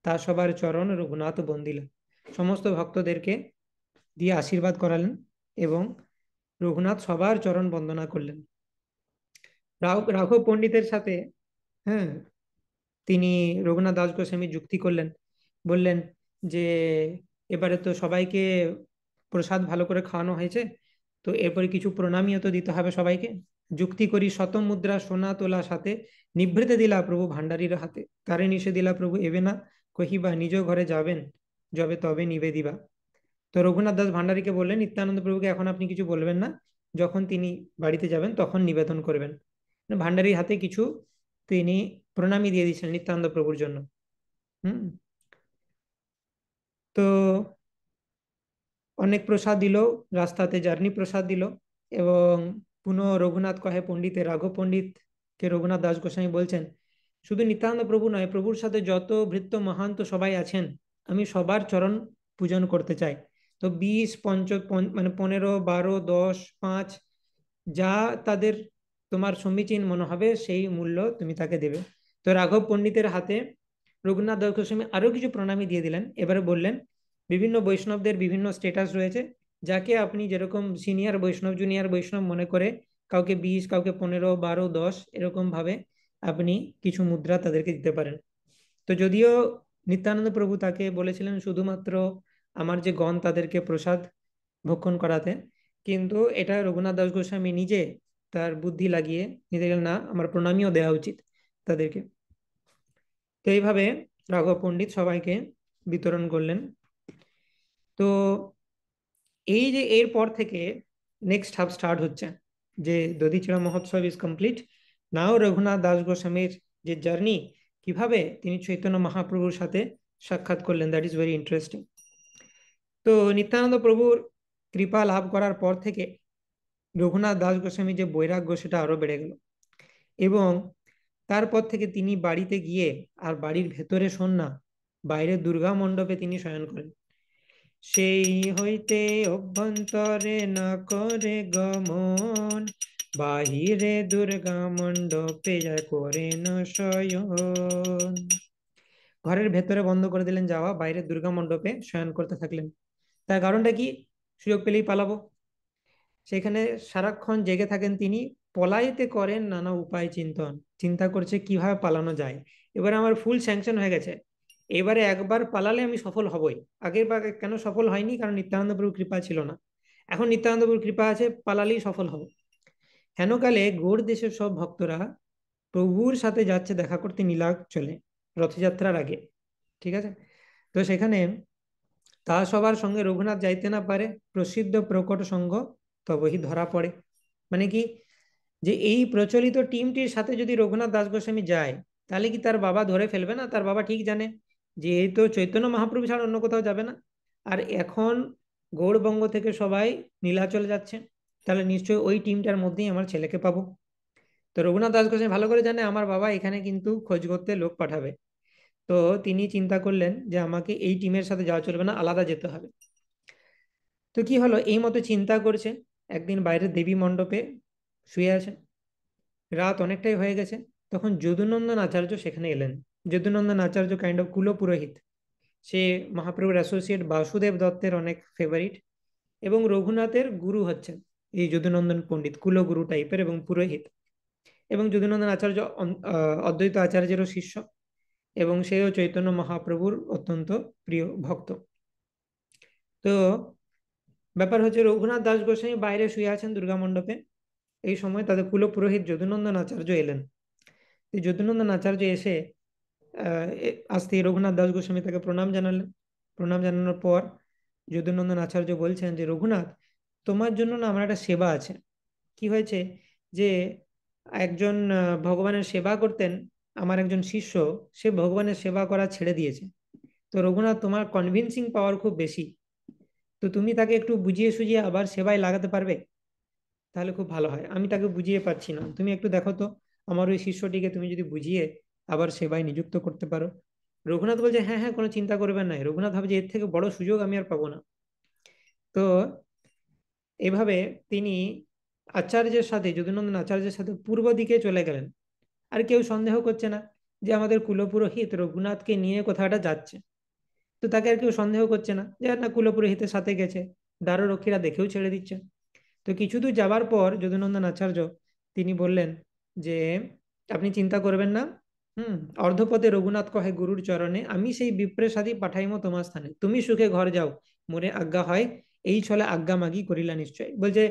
তা সবার চরণ রঘুনাথ বন্দিলা। সমস্ত ভক্তদেরকে দিয়ে আশীর্বাদ করালেন এবং রঘুনাথ সবার চরণ বন্দনা করলেন। রাঘব পণ্ডিতের সাথে, হ্যাঁ, তিনি রঘুনাথ দাস গোস্বামী যুক্তি করলেন, বললেন যে এবারে তো সবাইকে প্রসাদ ভালো করে খাওয়ানো হয়েছে, তো এরপরে কিছু প্রণামীও তো দিতে হবে সবাইকে। যুক্তি করি শত মুদ্রা সোনা তোলা সাথে, নিভৃতে দিলা প্রভু ভান্ডারীর হাতে, তারে নিষে দিলা প্রভু এবে না, কহিবা নিজ ঘরে যাবেন, যবে তবে নিবে দিবা। তো রঘুনাথ দাস ভান্ডারীকে বললেন নিত্যানন্দ প্রভুকে এখন আপনি কিছু বলবেন না, যখন তিনি বাড়িতে যাবেন তখন নিবেদন করবেন। ভান্ডারীর হাতে কিছু তিনি প্রণামী দিয়ে দিচ্ছেন নিত্যানন্দ প্রভুর জন্য। হুম। তো অনেক প্রসাদ দিল, রাস্তাতে জার্নি প্রসাদ দিল। এবং পুনঃ রঘুনাথ কহে পণ্ডিতে, রাঘব পণ্ডিতকে রঘুনাথ দাস গোস্বামী বলছেন, শুধু নিত্যানন্দ প্রভু নয়, প্রভুর সাথে যত ভৃত্য মহান্ত সবাই আছেন, আমি সবার চরণ পূজন করতে চাই। তো 20, মানে 15, 12, 10, 5, যা তাদের তোমার সমীচীন মনে হবে সেই মূল্য তুমি তাকে দেবে। তো রাঘব পণ্ডিতের হাতে রঘুনাথ দাস গোস্বামী আরো কিছু প্রণামী দিয়ে দিলেন। এবারে বললেন বিভিন্ন বৈষ্ণবদের বিভিন্ন স্টেটাস রয়েছে, যাকে আপনি যেরকম সিনিয়র বৈষ্ণব জুনিয়র বৈষ্ণব মনে করে কাউকে 20, কাউকে 15, 12, 10 এরকম ভাবে আপনি কিছু মুদ্রা তাদেরকে দিতে পারেন। তো যদিও নিত্যানন্দ প্রভু তাকে বলেছিলেন শুধুমাত্র আমার যে গণ তাদেরকে প্রসাদ ভক্ষণ করাতে, কিন্তু এটা রঘুনাথ দাস গোস্বামী নিজে তার বুদ্ধি লাগিয়ে নিজে গেলেন, না আমার প্রণামীও দেওয়া উচিত তাদেরকে। তো এইভাবে রাঘব পণ্ডিত সবাইকে বিতরণ করলেন। তো এই যে এরপর থেকে নেক্সট হাফ স্টার্ট হচ্ছে, যে দধিচড়া মহোৎসব ইজ কমপ্লিট, নাও রঘুনাথ দাস গোস্বামীর যে জার্নি, কিভাবে তিনি চৈতন্য মহাপ্রভুর সাথে সাক্ষাৎ করলেন, দ্যাট ইজ ভেরি ইন্টারেস্টিং। তো নিত্যানন্দ প্রভুর কৃপা লাভ করার পর থেকে রঘুনাথ দাস গোস্বামী যে বৈরাগ্য সেটা আরো বেড়ে গেল। এবং তারপর থেকে তিনি বাড়িতে গিয়ে আর বাড়ির ভেতরে শোন না, বাইরে দুর্গা মণ্ডপে তিনি শয়ন করেন। সেই হইতে অভ্যন্তরে না করে গমন, বাহিরে দুর্গা মণ্ডপে যায় করেন শয়ন। ঘরের ভেতরে বন্ধ করে দিলেন যাওয়া, বাইরে দুর্গা মণ্ডপে শয়ন করতে থাকলেন। তার কারণটা কি? সুযোগ পেলেই পালাবো। সেখানে সারাক্ষণ জেগে থাকেন তিনি, পলাইতে করেন নানা উপায় চিন্তন, চিন্তা করছে কিভাবে পালানো যায়। এবার আমার ফুল স্যাংশন হয়ে গেছে, এবারে একবার পালালে আমি সফল হবই। আগের বার কেন সফল হয়নি? কারণ নিত্যানন্দ প্রভুর কৃপা ছিল না। এখন নিত্যানন্দ প্রভুর কৃপা আছে, পালালেই সফল হব। হেনকালে গৌড় দেশের সব ভক্তরা প্রভুর সাথে যাচ্ছে দেখা করতে নীলাচলে, রথযাত্রার আগে। ঠিক আছে? তো সেখানে তা সবার সঙ্গে রঘুনাথ যাইতে না পারে, প্রসিদ্ধ প্রকট সঙ্গ তবহি ধরা পড়ে। মানে কি, যে এই প্রচলিত টিমটির সাথে যদি রঘুনাথ দাস গোস্বামী যায়, তাহলে কি তার বাবা ধরে ফেলবে না? তার বাবা ঠিক জানে যে এই তো চৈতন্য মহাপ্রভু ছাড়া অন্য কোথাও যাবে না। আর এখন গৌড়বঙ্গ থেকে সবাই নীলাচল যাচ্ছে, তাহলে নিশ্চয়ই ওই টিমটার মধ্যেই আমার ছেলেকে পাবো। তো রঘুনাথ দাস গোস্বামী ভালো করে জানে আমার বাবা এখানে কিন্তু খোঁজ করতে লোক পাঠাবে। তো তিনি চিন্তা করলেন যে আমাকে এই টিমের সাথে যাওয়া চলবে না, আলাদা যেতে হবে। তো কি হলো, এই মতো চিন্তা করছে, একদিন বাইরের দেবী মণ্ডপে শুয়ে আছেন, রাত অনেকটাই হয়ে গেছে। তখন যদুনন্দন আচার্য সেখানে এলেন। যদুনন্দন আচার্য কাইন্ড অফ কুল পুরোহিত। সে মহাপ্রভুর অ্যাসোসিয়েট বাসুদেব দত্তের অনেক ফেভারিট, এবং রঘুনাথের গুরু হচ্ছেন এই যদুনন্দন পণ্ডিত, কুলগুরু টাইপের এবং পুরোহিত। এবং যদুনন্দন আচার্য অদ্বৈত আচার্যেরও শিষ্য, এবং সেও চৈতন্য মহাপ্রভুর অত্যন্ত প্রিয় ভক্ত। তো ব্যাপার হচ্ছে, রঘুনাথ দাস গোস্বামী বাইরে শুয়ে আছেন দুর্গা মণ্ডপে। এই সময় তাদের কুল পুরোহিত যদুনন্দন আচার্য এলেন। এই যদুনন্দন আচার্য এসে আসতে রঘুনাথ দাস গোস্বামী তাকে প্রণাম জানালেন। প্রণাম জানানোর পর যদুনন্দন আচার্য বলছেন যে, রঘুনাথ, তোমার জন্য না আমার একটা সেবা আছে। কি হয়েছে, যে একজন ভগবানের সেবা করতেন, আমার একজন শিষ্য, সে ভগবানের সেবা করা ছেড়ে দিয়েছে। তো রঘুনাথ, তোমার কনভিন্সিং পাওয়ার খুব বেশি, তো তুমি তাকে একটু বুঝিয়ে সুঝিয়ে আবার সেবায় লাগাতে পারবে? তাহলে খুব ভালো হয়। আমি তাকে বুঝিয়ে পারছি না, তুমি একটু দেখো তো, আমার ওই শিষ্যটিকে তুমি যদি বুঝিয়ে আবার সেবায় নিযুক্ত করতে পারো। রঘুনাথ বলছে, হ্যাঁ হ্যাঁ, কোনো চিন্তা করবেন না। রঘুনাথ ভাবে যে এর থেকে বড় সুযোগ আমি আর পাবো না। তো এভাবে তিনি আচার্যের সাথে, যদুনন্দন আচার্যের সাথে পূর্ব দিকে চলে গেলেন। আর কেউ সন্দেহ করছে না যে আমাদের কুলপুরোহিত রঘুনাথকে নিয়ে কোথাটা যাচ্ছে। তো তাকে আর কেউ সন্দেহ করছে না যে না, কুলপুরোহিতের সাথে গেছে, দ্বাররক্ষীরা দেখেও ছেড়ে দিচ্ছে। তো কিছু দূর যাবার পর যদুনন্দন আচার্য তিনি বললেন যে, আপনি চিন্তা করবেন না। হুম। অর্ধপদে রঘুনাথ কহে গুরুর চরণে, আমি সেই বিপ্রের সাথে পাঠাইমো তোমার স্থানে, তুমি সুখে ঘর যাও, মোরে আজ্ঞা হয় এই ছলে আজ্ঞা মাগি করিলা নিশ্চয়। বলছে,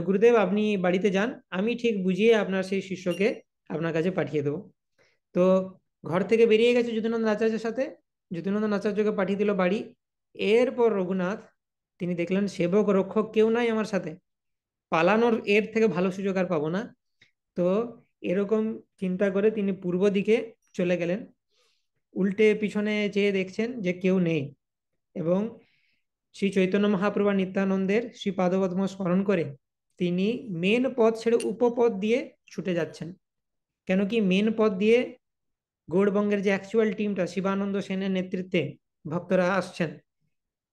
গুরুদেব আপনি বাড়িতে যান, আমি ঠিক বুঝিয়ে আপনার সেই শিষ্যকে আপনার কাছে পাঠিয়ে দেবো। তো ঘর থেকে বেরিয়ে গেছে যদুনন্দন আচার্যের সাথে, যদুনন্দন আচার্যকে পাঠিয়ে দিল বাড়ি। এরপর রঘুনাথ তিনি দেখলেন সেবক রক্ষক কেউ নাই আমার সাথে, পালানোর এর থেকে ভালো সুযোগ আর পাবো না। তো এরকম চিন্তা করে তিনি পূর্ব দিকে চলে গেলেন। উল্টে পিছনে চেয়ে দেখছেন যে কেউ নেই, এবং শ্রী চৈতন্য মহাপ্রভু আর নিত্যানন্দের শ্রী পাদপদ্ম স্মরণ করে তিনি মেন পথ ছেড়ে উপপথ দিয়ে ছুটে যাচ্ছেন। কেন কি, মেন পথ দিয়ে গৌড়বঙ্গের যে অ্যাকচুয়াল টিমটা শিবানন্দ সেনের নেতৃত্বে ভক্তরা আসছেন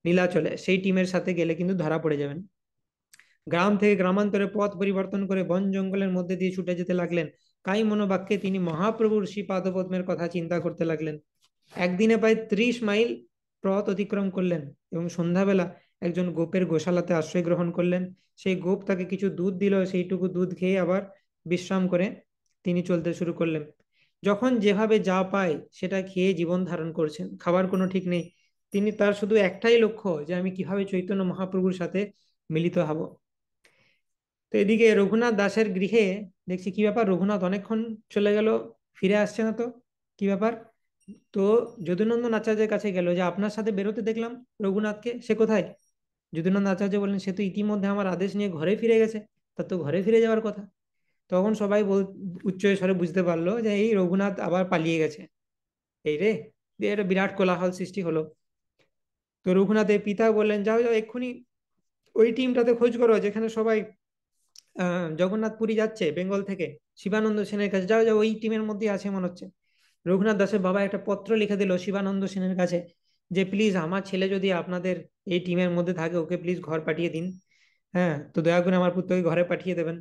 নীলাচলে, সেই টিমের সাথে গেলে কিন্তু ধরা পড়ে যাবেন। গ্রাম থেকে গ্রামান্তরে পথ পরিবর্তন করে বন জঙ্গলের মধ্যে দিয়ে ছুটে যেতে লাগলেন। কাই মনোবাক্যে তিনি মহাপ্রভুর শ্রী পাদপদ্মের কথা চিন্তা করতে লাগলেন। একদিনে প্রায় 30 মাইল পথ অতিক্রম করলেন, এবং সন্ধ্যাবেলা একজন গোপের গোশালাতে আশ্রয় গ্রহণ করলেন। সেই গোপ তাকে কিছু দুধ দিল, সেইটুকু দুধ খেয়ে আবার বিশ্রাম করে তিনি চলতে শুরু করলেন। যখন যেভাবে যা পায় সেটা খেয়ে জীবন ধারণ করছেন, খাবার কোনো ঠিক নেই। তিনি, তার শুধু একটাই লক্ষ্য যে আমি কিভাবে চৈতন্য মহাপ্রভুর সাথে মিলিত হব। তো এদিকে রঘুনাথ দাসের গৃহে দেখছি কি ব্যাপার, রঘুনাথ অনেকক্ষণ চলে গেল, ফিরে আসছে না। তো কি ব্যাপার? তো যদুনন্দন আচার্যের কাছে গেল যে আপনার সাথে বেরোতে দেখলাম রঘুনাথকে, সে কোথায়? যদুনন্দন আচার্য বললেন, সে তো ইতিমধ্যে আমার আদেশ নিয়ে ঘরে ফিরে গেছে, তার তো ঘরে ফিরে যাওয়ার কথা। তখন সবাই উচ্চ স্বরে বুঝতে পারলো যে এই রঘুনাথ আবার পালিয়ে গেছে। এই রে, দিয়ে একটা বিরাট কোলাহল সৃষ্টি হলো। তো রঘুনাথের পিতা বললেন, যাও যাও এক্ষুনি ওই টিমটাতে খোঁজ করো যেখানে সবাই জগন্নাথ পুরী যাচ্ছে বেঙ্গল থেকে, শিবানন্দ সেনের কাছে যাও, যাও ওই টিমের মধ্যে আছে মনে হচ্ছে। রঘুনাথ দাসের বাবা একটা পত্র লিখে দিল শিবানন্দ সেনের কাছে যে প্লিজ আমার ছেলে যদি আপনাদের এই টিমের মধ্যে থাকে, ওকে প্লিজ ঘর পাঠিয়ে দিন। হ্যাঁ, তো দয়া করে আমার পুত্রকে ঘরে পাঠিয়ে দেবেন।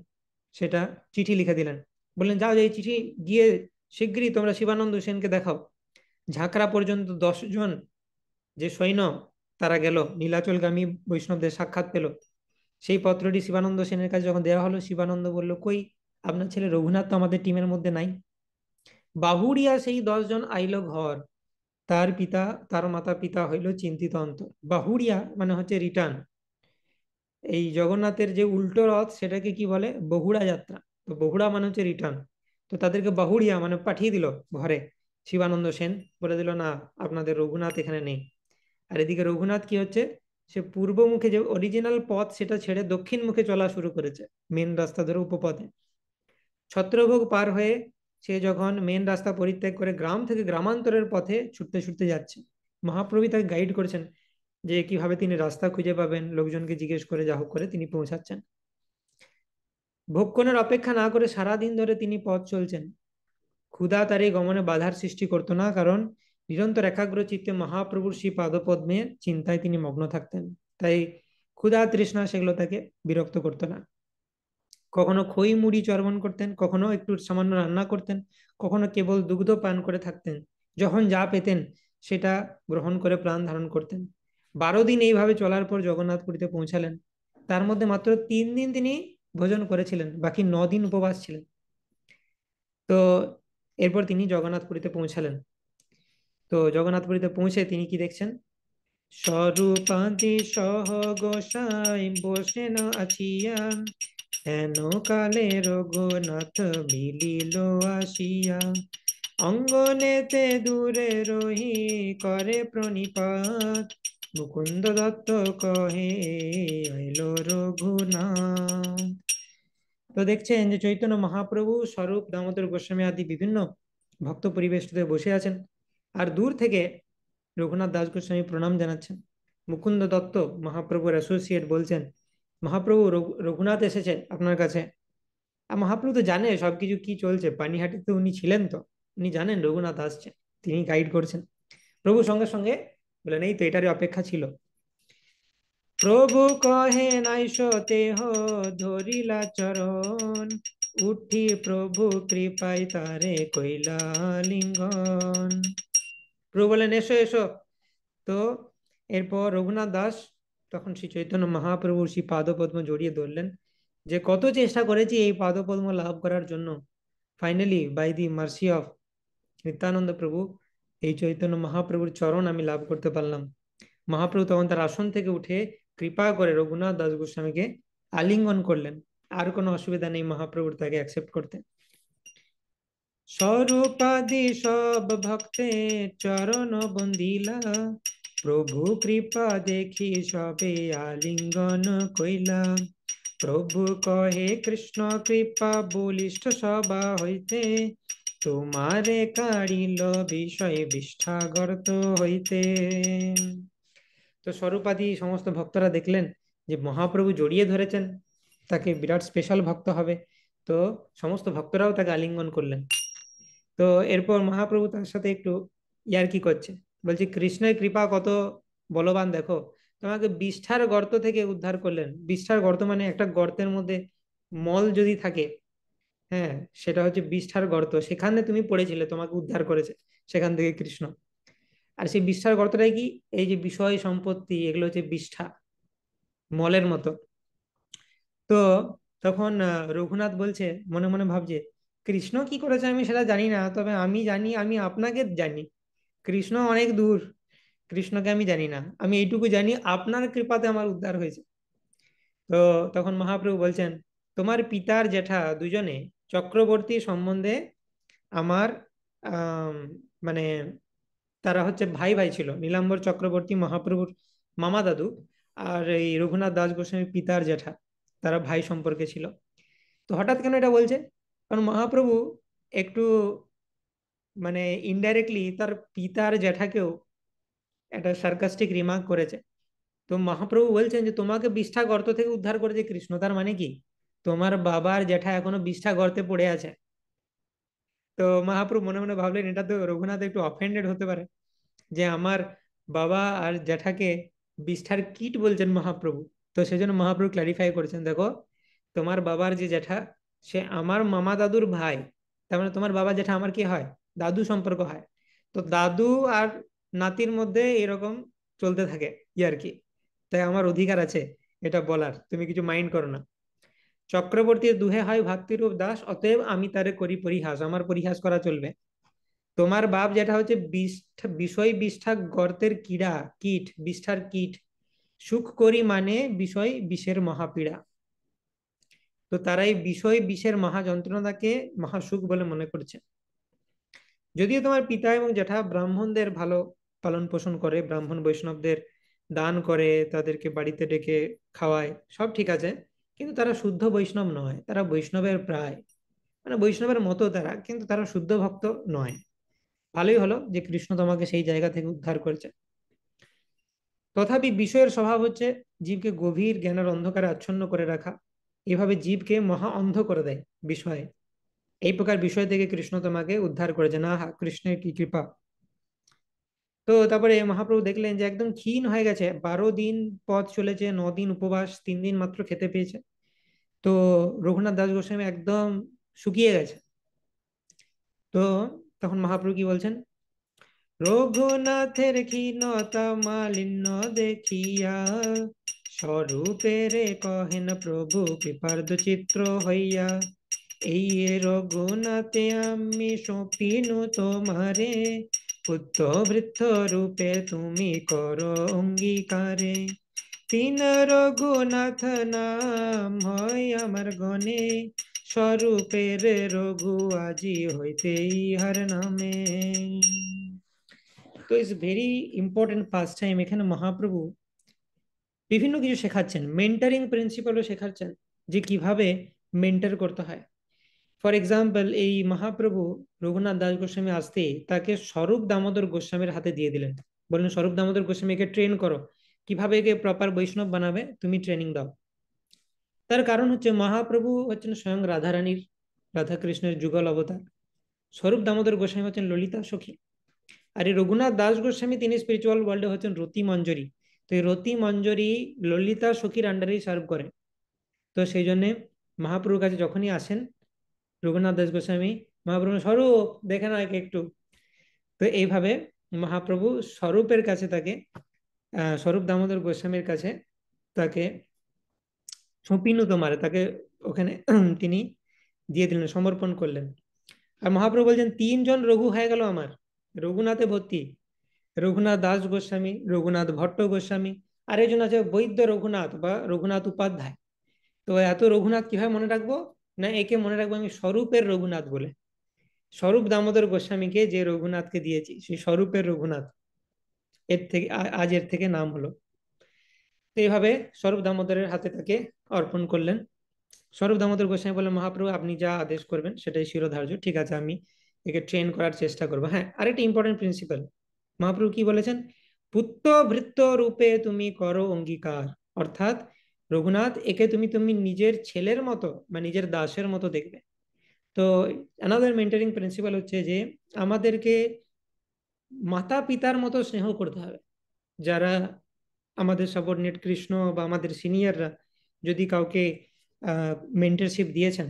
সেটা চিঠি লিখে দিলেন। বললেন, যাও এই চিঠি গিয়ে শিগগিরই তোমরা শিবানন্দ সেনকে দেখাও। ঝাঁকড়া পর্যন্ত 10 জন যে সৈন্য, তারা গেল, নীলাচলগামী বৈষ্ণবদের সাক্ষাৎ পেল। সেই পত্রটি শিবানন্দ সেনের কাছে যখন দেওয়া হলো, শিবানন্দ বলল, কই আপনার ছেলে রঘুনাথ তো আমাদের টিমের মধ্যে নাই। বাহুড়িয়া সেই 10 জন আইল ঘর, তার পিতা তার মাতা পিতা হইল চিন্তিত অন্তর। বাহুড়িয়া মানে হচ্ছে রিটার্ন। এই জগন্নাথের যে উল্টো রথ সেটাকে কি বলে? বহুড়া যাত্রা। তো বহুড়া মানে হচ্ছে রিটার্ন। তো তাদেরকে বাহুড়িয়া মানে পাঠিয়ে দিল ঘরে। শিবানন্দ সেন বলে দিল, না, আপনাদের রঘুনাথ এখানে নেই। আর এদিকে রঘুনাথ কি হচ্ছে, সে পূর্ব মুখে যে অরিজিনাল পথ সেটা ছেড়ে দক্ষিণ মুখে চলা শুরু করেছে, মেন রাস্তা ধরে উপপথে। ছত্রভোগ পার হয়ে সে যখন মেন রাস্তা পরিত্যাগ করে গ্রাম থেকে গ্রামান্তরের পথে ছুটতে ছুটতে যাচ্ছে, মহাপ্রভু তাকে গাইড করেছেন যে কিভাবে তিনি রাস্তা খুঁজে পাবেন, লোকজনকে জিজ্ঞেস করে যা হোক করে তিনি পৌঁছাচ্ছেন। ভক্ষণের অপেক্ষা না করে সারাদিন ধরে তিনি পথ চলছেন। ক্ষুধা তার এই গমনে বাধার সৃষ্টি করতো না, কারণ নিরন্তর একাগ্র চিত্তে মহাপ্রভুর শ্রী পাদপদ্মে চিন্তায় তিনি মগ্ন থাকতেন। তাই ক্ষুধা তৃষ্ণা সেগুলো তাকে বিরক্ত করতো না। কখনো খই মুড়ি চর্বণ করতেন, কখনো একটু সামান্য রান্না করতেন, কখনো কেবল দুগ্ধ পান করে থাকতেন। যখন যা পেতেন সেটা গ্রহণ করে প্রাণ ধারণ করতেন। 12 দিন এইভাবে চলার পর জগন্নাথপুরীতে পৌঁছালেন। তার মধ্যে মাত্র 3 দিন তিনি ভোজন করেছিলেন, বাকি 9 দিন উপবাস ছিলেন। তো এরপর তিনি জগন্নাথপুরীতে পৌঁছালেন। তো জগন্নাথপুরীতে পৌঁছে তিনি কি দেখছেন? স্বরূপান্তি সহ গোসাই বসেন আছিয়া, হেন কালে রঘুনাথ বিলিল আসিয়া, অঙ্গনেতে দূরে রহি করে প্রণিপাত, মুকুন্দ দত্ত কহে আইল রঘুনাথ। তো দেখছেন যে চৈতন্য মহাপ্রভু স্বরূপ দামোদর গোস্বামী আদি বিভিন্ন ভক্ত পরিবেষ্টিত হয়ে বসে আছেন, আর দূর থেকে রঘুনাথ দাস গোস্বামী প্রণাম জানাচ্ছেন। মুকুন্দ দত্ত মহাপ্রভুর অ্যাসোসিয়েট বলছেন, মহাপ্রভু রঘুনাথ এসেছে আপনার কাছে। আর মহাপ্রভু তো জানে সবকিছু কি চলছে, পানিহাটিতে উনি ছিলেন, তো উনি জানেন রঘুনাথ আসছে, তিনি গাইড করছেন। প্রভু সঙ্গে সঙ্গে বলেন, এই তো এটারই অপেক্ষা ছিল। প্রভু কহে নাইস দেহ ধরিলা চরণ, উঠি প্রভু কৃপায় তারে কইলা লিঙ্গন। প্রভু বলেন, এসো এসো। তো এরপর রঘুনাথ দাস তখন শ্রী চৈতন্য মহাপ্রভুর শ্রী পাদপদ্ম জড়িয়ে ধরলেন, যে কত চেষ্টা করেছি এই পাদপদ্ম লাভ করার জন্য, finally by the mercy of Nityananda Prabhu এই চৈতন্য মহাপ্রভুর চরণ আমি লাভ করতে পারলাম। মহাপ্রভু তখন তার আসন থেকে উঠে কৃপা করে রঘুনাথ দাস গোস্বামীকে আলিঙ্গন করলেন। আর কোনো অসুবিধা নেই মহাপ্রভুর তাকে অ্যাকসেপ্ট করতে। স্বরূপাদি সব ভক্তে চরণ বন্দিলা, প্রভু কৃপা দেখি সবে আলিঙ্গন কইলা। প্রভু কহে কৃষ্ণ কৃপা বলিষ্ঠ সভা হইতে, তোমারে কাড়িল বিষয় বিষ্ঠা গর্ত হইতে। তো স্বরূপাদি সমস্ত ভক্তরা দেখলেন যে মহাপ্রভু জড়িয়ে ধরেছেন, তাকে বিরাট স্পেশাল ভক্ত হবে। তো সমস্ত ভক্তরাও তাকে আলিঙ্গন করলেন। তো এরপর মহাপ্রভু তার সাথে একটু ইয়ার্কি করছে, বলছে কৃষ্ণের কৃপা কত বলবান দেখো, তোমাকে বিষ্ঠার গর্ত থেকে উদ্ধার করলেন। বিষ্ঠার গর্ত মানে একটা গর্তের মধ্যে মল যদি থাকে, হ্যাঁ, সেটা হচ্ছে বিষ্ঠার গর্ত, সেখানে তুমি পড়েছিলে, তোমাকে উদ্ধার করেছে সেখান থেকে কৃষ্ণ। আর সেই বিষ্ঠার গর্তটাই কি? এই যে বিষয় সম্পত্তি, এগুলো হচ্ছে বিষ্ঠা, মলের মতো। তো তখন রঘুনাথ বলছে, মনে মনে ভাবছে, কৃষ্ণ কি করেছে আমি সেটা জানি না, তবে আমি জানি আমি আপনাকে জানি। কৃষ্ণ অনেক দূর, কৃষ্ণকে আমি জানি না, আমি এইটুকু জানি আপনার কৃপাতে আমার উদ্ধার হয়েছে। তো তখন মহাপ্রভু বলছেন, তোমার পিতার জেঠা দুজনে চক্রবর্তী সম্বন্ধে আমার আম, মানে তারা হচ্ছে ভাই ভাই ছিল। নীলাম্বর চক্রবর্তী মহাপ্রভুর মামা দাদু, আর এই রঘুনাথ দাস গোস্বামী পিতার জেঠা, তারা ভাই সম্পর্কে ছিল। তো হঠাৎ কেন এটা বলছে? কারণ মহাপ্রভু একটু মানে ইনডাইরেক্টলি তার পিতার জেঠাকেও একটা সার্কাস্টিক রিমার্ক করেছে। তো মহাপ্রভু বলছেন যে তোমাকে বিষ্ঠা গর্ত থেকে উদ্ধার করেছে কৃষ্ণ, তার মানে কি তোমার বাবার জেঠা এখনো বিষ্ঠা গর্তে পড়ে আছে। তো মহাপ্রভু মনে মনে ভাবলেন, এটা তো রঘুনাথ একটু অফেন্ডেড হতে পারে, যে আমার বাবা আর জ্যাঠাকে বিষ্ঠার কীট বলছেন মহাপ্রভু। তো সেজন্য মহাপ্রভু ক্লারিফাই করেছেন, দেখো, তোমার বাবার যে জ্যাঠা সে আমার মামা দাদুর ভাই, তার মানে তোমার বাবা জ্যাঠা আমার কি হয়? দাদু সম্পর্ক হয়। তো দাদু আর নাতির মধ্যে এরকম চলতে থাকে ইয়ার কি, তাই আমার অধিকার আছে এটা বলার, তুমি কিছু মাইন্ড করো না। চক্রবর্তীর দুহে হয় ভাতৃরূপ দাস, অতএব আমি তারে করি পরিহাস। আমার পরিহাস করা চলবে। তোমার বাপ যেটা হচ্ছে বিষয় বিষ্ঠা গর্তের কীড়া, কীট, বিষ্ঠার কীট, সুখ করি মানে বিষয় বিষের মহাপীড়া। তো তারা এই বিষয় বিষের মহা যন্ত্রণাকে মহাসুখ বলে মনে করছে। যদিও তোমার পিতা এবং জ্যাঠা ব্রাহ্মণদের ভালো পালন পোষণ করে, ব্রাহ্মণ বৈষ্ণবদের দান করে, তাদেরকে বাড়িতে ডেকে খাওয়ায়, সব ঠিক আছে, কিন্তু তারা শুদ্ধ বৈষ্ণব নয়। তারা বৈষ্ণবের প্রায়, মানে বৈষ্ণবের মতো তারা, কিন্তু তারা শুদ্ধ ভক্ত নয়। ভালোই হলো যে কৃষ্ণ তোমাকে সেই জায়গা থেকে উদ্ধার করেছে। তথাপি বিষয়ের স্বভাব হচ্ছে জীবকে গভীর জ্ঞানের অন্ধকারে আচ্ছন্ন করে রাখা। এভাবে জীবকে মহা অন্ধ করে দেয় বিষয়ে। এই প্রকার বিষয় থেকে কৃষ্ণ তোমাকে উদ্ধার করেছে। না, কৃষ্ণের কি কৃপা! তো তারপরে মহাপ্রভু দেখলেন যে একদম ক্ষীণ হয়ে গেছে, 12 দিন পথ চলেছে, 9 দিন উপবাস, 3 দিন মাত্র খেতে পেয়েছে। তো রঘুনাথ দাস গোস্বামী একদম শুকিয়ে গেছে। তো তখন মহাপ্রভু কি বলছেন? রঘুনাথের ক্ষীণতা মালিন্য দেখিয়া, স্বরূপের কহেন প্রভু কৃপার্দ চিত্র হইয়া, এই রঘুনাথে আমি সপিনু তোমারে, পুত্র বৃদ্ধ রূপে তুমি করো অঙ্গীকারে। তিন রঘুনাথ নাম হয় আমার গণে, স্বরূপের রঘু আজি হইতে ইহার নামে। তো it's very important pass time. এখানে মহাপ্রভু বিভিন্ন কিছু শেখাচ্ছেন, মেন্টারিং প্রিন্সিপালও শেখাচ্ছেন, যে কিভাবে মেন্টার করতে হয়। ফর এক্সাম্পল, এই মহাপ্রভু রঘুনাথ দাস গোস্বামী আসতে তাকে স্বরূপ দামোদর গোস্বামীর হাতে দিয়ে দিলেন। বললেন, স্বরূপ দামোদর গোস্বামীকে ট্রেন করো, কিভাবে একে প্রপার বৈষ্ণব বানাবে, তুমি ট্রেনিং দাও। তার কারণ হচ্ছে মহাপ্রভু হচ্ছেন স্বয়ং রাধারানীর, রাধা কৃষ্ণের যুগল অবতার। স্বরূপ দামোদর গোস্বামী হচ্ছেন ললিতা সখী। আর এই রঘুনাথ দাস গোস্বামী তিনি স্পিরিচুয়াল ওয়ার্ল্ডে হচ্ছেন রতি মঞ্জরি। তো এই রতি মঞ্জরি ললিতা সখীর আন্ডারেই সার্ভ করে। তো সেই জন্যে মহাপ্রভুর কাছে যখনই আসেন রঘুনাথ দাস গোস্বামী, মহাপ্রভু স্বরূপ দেখে না একে একটু। তো এইভাবে মহাপ্রভু স্বরূপের কাছে তাকে, স্বরূপ দামোদর গোস্বামীর কাছে তাকে সপিনু তোমারে, তাকে ওখানে তিনি দিয়ে দিলেন, সমর্পণ করলেন। আর মহাপ্রভু বলছেন, 3জন রঘু হয়ে গেল আমার, রঘুনাথে ভর্তি। রঘুনাথ দাস গোস্বামী, রঘুনাথ ভট্ট গোস্বামী, আর একজন আছে বৈদ্য রঘুনাথ বা রঘুনাথ উপাধ্যায়। তো এত রঘুনাথ কিভাবে মনে রাখবো? না, একে মনে রাখবো আমি স্বরূপের রঘুনাথ বলে। স্বরূপ দামোদর গোস্বামীকে যে রঘুনাথকে দিয়েছি, সেই স্বরূপের রঘুনাথ, এর থেকে আজ এর থেকে নাম হলো। তো এইভাবে স্বরূপ দামোদরের হাতে তাকে অর্পণ করলেন। স্বরূপ দামোদর গোস্বামী বললেন, মহাপ্রভু আপনি যা আদেশ করবেন সেটাই শিরোধার্য, ঠিক আছে, আমি একে ট্রেন করার চেষ্টা করবো। হ্যাঁ, আরেকটা ইম্পর্টেন্ট প্রিন্সিপাল মহাপ্রভু কি বলেছেন? পুত্র ভৃত্য রূপে তুমি করো অঙ্গীকার। অর্থাৎ রঘুনাথ, একে তুমি তুমি নিজের ছেলের মতো বা নিজের দাসের মতো দেখবে। তো অ্যানাদার মেন্টারিং প্রিন্সিপাল হচ্ছে যে আমাদেরকে মাতা পিতার মতো স্নেহ করতে হবে। যারা আমাদের সাবঅর্ডিনেট কৃষ্ণ বা আমাদের সিনিয়ররা যদি কাউকে মেন্টরশিপ দিয়েছেন,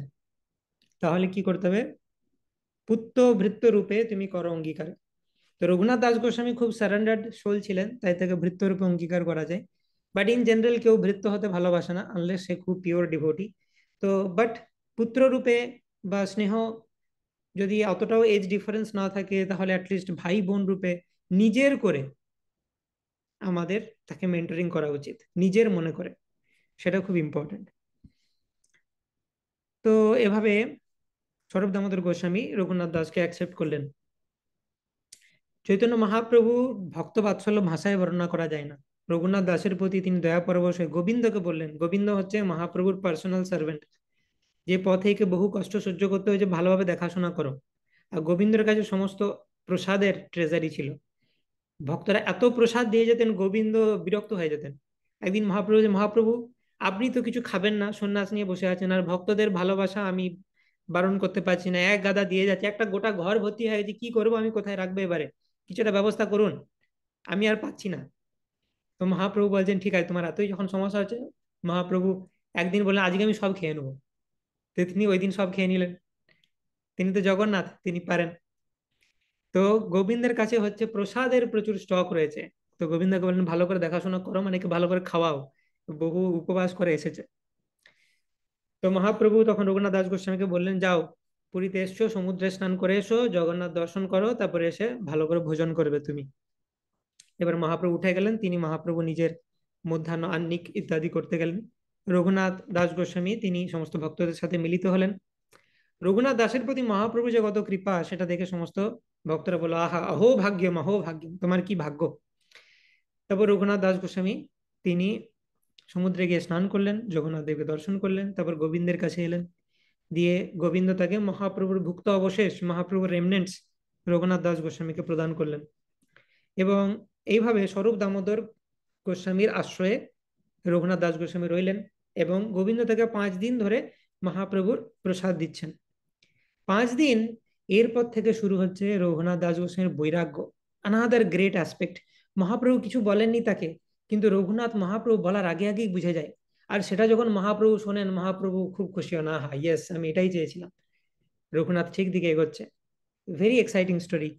তাহলে কি করতে হবে? পুত্র ভৃত্য রূপে তুমি করো অঙ্গীকার। তো রঘুনাথ দাস গোস্বামী খুব সারেন্ডার্ড সোল ছিলেন, তাই তাকে ভৃত্য রূপে অঙ্গীকার করা যায়। বাট ইন জেনারেল কেউ ভৃত্য হতে ভালোবাসে না আনলেস সে খুব পিওর ডিভোটি। তো বাট পুত্র রূপে বা স্নেহ, যদি অতটাও এজ ডিফারেন্স না থাকে, তাহলে অ্যাটলিস্ট ভাই বোন রূপে নিজের করে আমাদের তাকে মেন্টরিং করা উচিত, নিজের মনে করে। সেটা খুব ইম্পর্টেন্ট। তো এভাবে স্বরূপ দামোদর গোস্বামী রঘুনাথ দাসকে অ্যাকসেপ্ট করলেন। চৈতন্য মহাপ্রভু ভক্ত বাৎসল্য ভাষায় বর্ণনা করা যায় না। রঘুনাথ দাসের প্রতি তিনি দয়া পরবশ হয়ে গোবিন্দকে বললেন। গোবিন্দ হচ্ছে মহাপ্রভুর পার্সোনাল সার্ভেন্ট, যে পথে একে বহু কষ্ট সহ্য করতে হয়েছে, ভালোভাবে দেখাশোনা করো। আর গোবিন্দের কাছে সমস্ত প্রসাদের ট্রেজারি ছিল। ভক্তরা এত প্রসাদ দিয়ে যেতেন, গোবিন্দ বিরক্ত হয়ে যেতেন। একদিন মহাপ্রভু, যে মহাপ্রভু আপনি তো কিছু খাবেন না, সন্ন্যাস নিয়ে বসে আছেন, আর ভক্তদের ভালোবাসা আমি বারণ করতে পারছি না, এক গাদা দিয়ে যাচ্ছে, একটা গোটা ঘর ভর্তি হয়ে গেছে, কি করবো আমি, কোথায় রাখবে এবারে, কিছু একটা ব্যবস্থা করুন, আমি আর পাচ্ছি না। তো মহাপ্রভু বলছেন, ঠিক আছে, তোমার এতই যখন সমস্যা হচ্ছে। মহাপ্রভু একদিন বললেন, আজকে আমি সব খেয়ে নেবো। তো তিনি ওই দিন সব খেয়ে নিলেন। তিনি তো জগন্নাথ, তিনি পারেন। তো গোবিন্দের কাছে হচ্ছে প্রসাদের প্রচুর স্টক রয়েছে। তো গোবিন্দকে বললেন, ভালো করে দেখাশোনা করো, মানে কি ভালো করে খাওয়াও, বহু উপবাস করে এসেছে। তো মহাপ্রভু তখন রঘুনাথ দাস গোস্বামীকে বললেন, যাও পুরীতে এসছো, সমুদ্রে স্নান করে এসো, জগন্নাথ দর্শন করো, তারপরে এসে ভালো করে ভোজন করবে তুমি। এবার মহাপ্রভু উঠে গেলেন, তিনি মহাপ্রভু নিজের মধ্যাহ্ন আহ্নিক ইত্যাদি করতে গেলেন। রঘুনাথ দাস গোস্বামী তিনি সমস্ত ভক্তদের সাথে মিলিত হলেন। রঘুনাথ দাসের প্রতি মহাপ্রভু যে কত কৃপা সেটা দেখে সমস্ত ভক্তরা বলল, আহা অহো ভাগ্যম, অহো ভাগ্যম, তোমার কি ভাগ্য। তারপর রঘুনাথ দাস গোস্বামী তিনি সমুদ্রে গিয়ে স্নান করলেন, জগন্নাথ দেবকে দর্শন করলেন, তারপর গোবিন্দের কাছে এলেন। দিয়ে গোবিন্দ তাকে মহাপ্রভুর ভুক্ত অবশেষ, মহাপ্রভুর রেমনেন্টস রঘুনাথ দাস গোস্বামীকে প্রদান করলেন। এবং এইভাবে স্বরূপ দামোদর গোস্বামীর আশ্রয়ে রঘুনাথ দাস গোস্বামী রইলেন, এবং গোবিন্দ তাকে 5 দিন ধরে মহাপ্রভুর প্রসাদ দিচ্ছেন। 5 দিন। এরপর থেকে শুরু হচ্ছে রঘুনাথ দাস গোস্বামীর বৈরাগ্য, আনাদার গ্রেট অ্যাসপেক্ট। মহাপ্রভু কিছু বলেননি তাকে, কিন্তু রঘুনাথ মহাপ্রভু বলার আগে আগেই বুঝে যায়। আর সেটা যখন মহাপ্রভু শোনেন, মহাপ্রভু খুব খুশি হন, হা ইয়েস, আমি এটাই চেয়েছিলাম, রঘুনাথ ঠিক দিকে এগোচ্ছে। Very exciting story.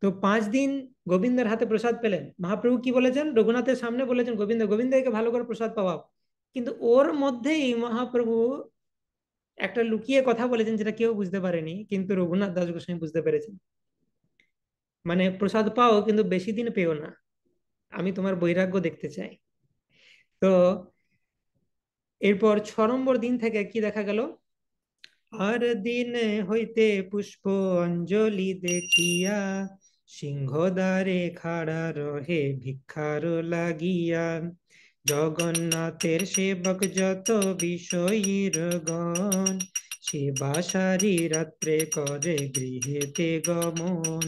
তো 5 দিন গোবিন্দের হাতে প্রসাদ পেলেন। মহাপ্রভু কি বলেছেন, রঘুনাথের সামনে বলেছেন, গোবিন্দ গোবিন্দ একে ভালো করে প্রসাদ পাওয়াও। কিন্তু ওর মধ্যেই মহাপ্রভু একটা লুকিয়ে কথা বলেছেন, যেটা কেউ বুঝতে পারেনি, কিন্তু রঘুনাথ দাস গোস্বামী বুঝতে পেরেছেন। মানে প্রসাদ পাও, কিন্তু বেশি দিন পেও না, আমি তোমার বৈরাগ্য দেখতে চাই। তো এরপর 6 নম্বর দিন থেকে কি দেখা গেল, আর দিন হইতে পুষ্প অঞ্জলি দেখিয়া সিংহদ্বারে খাড়া রহে ভিক্ষার লাগিয়া, জগন্নাথের সেবক যত বিষয়ীর গণ, সেবা সারি রাত্রে করে গৃহেতে গমন,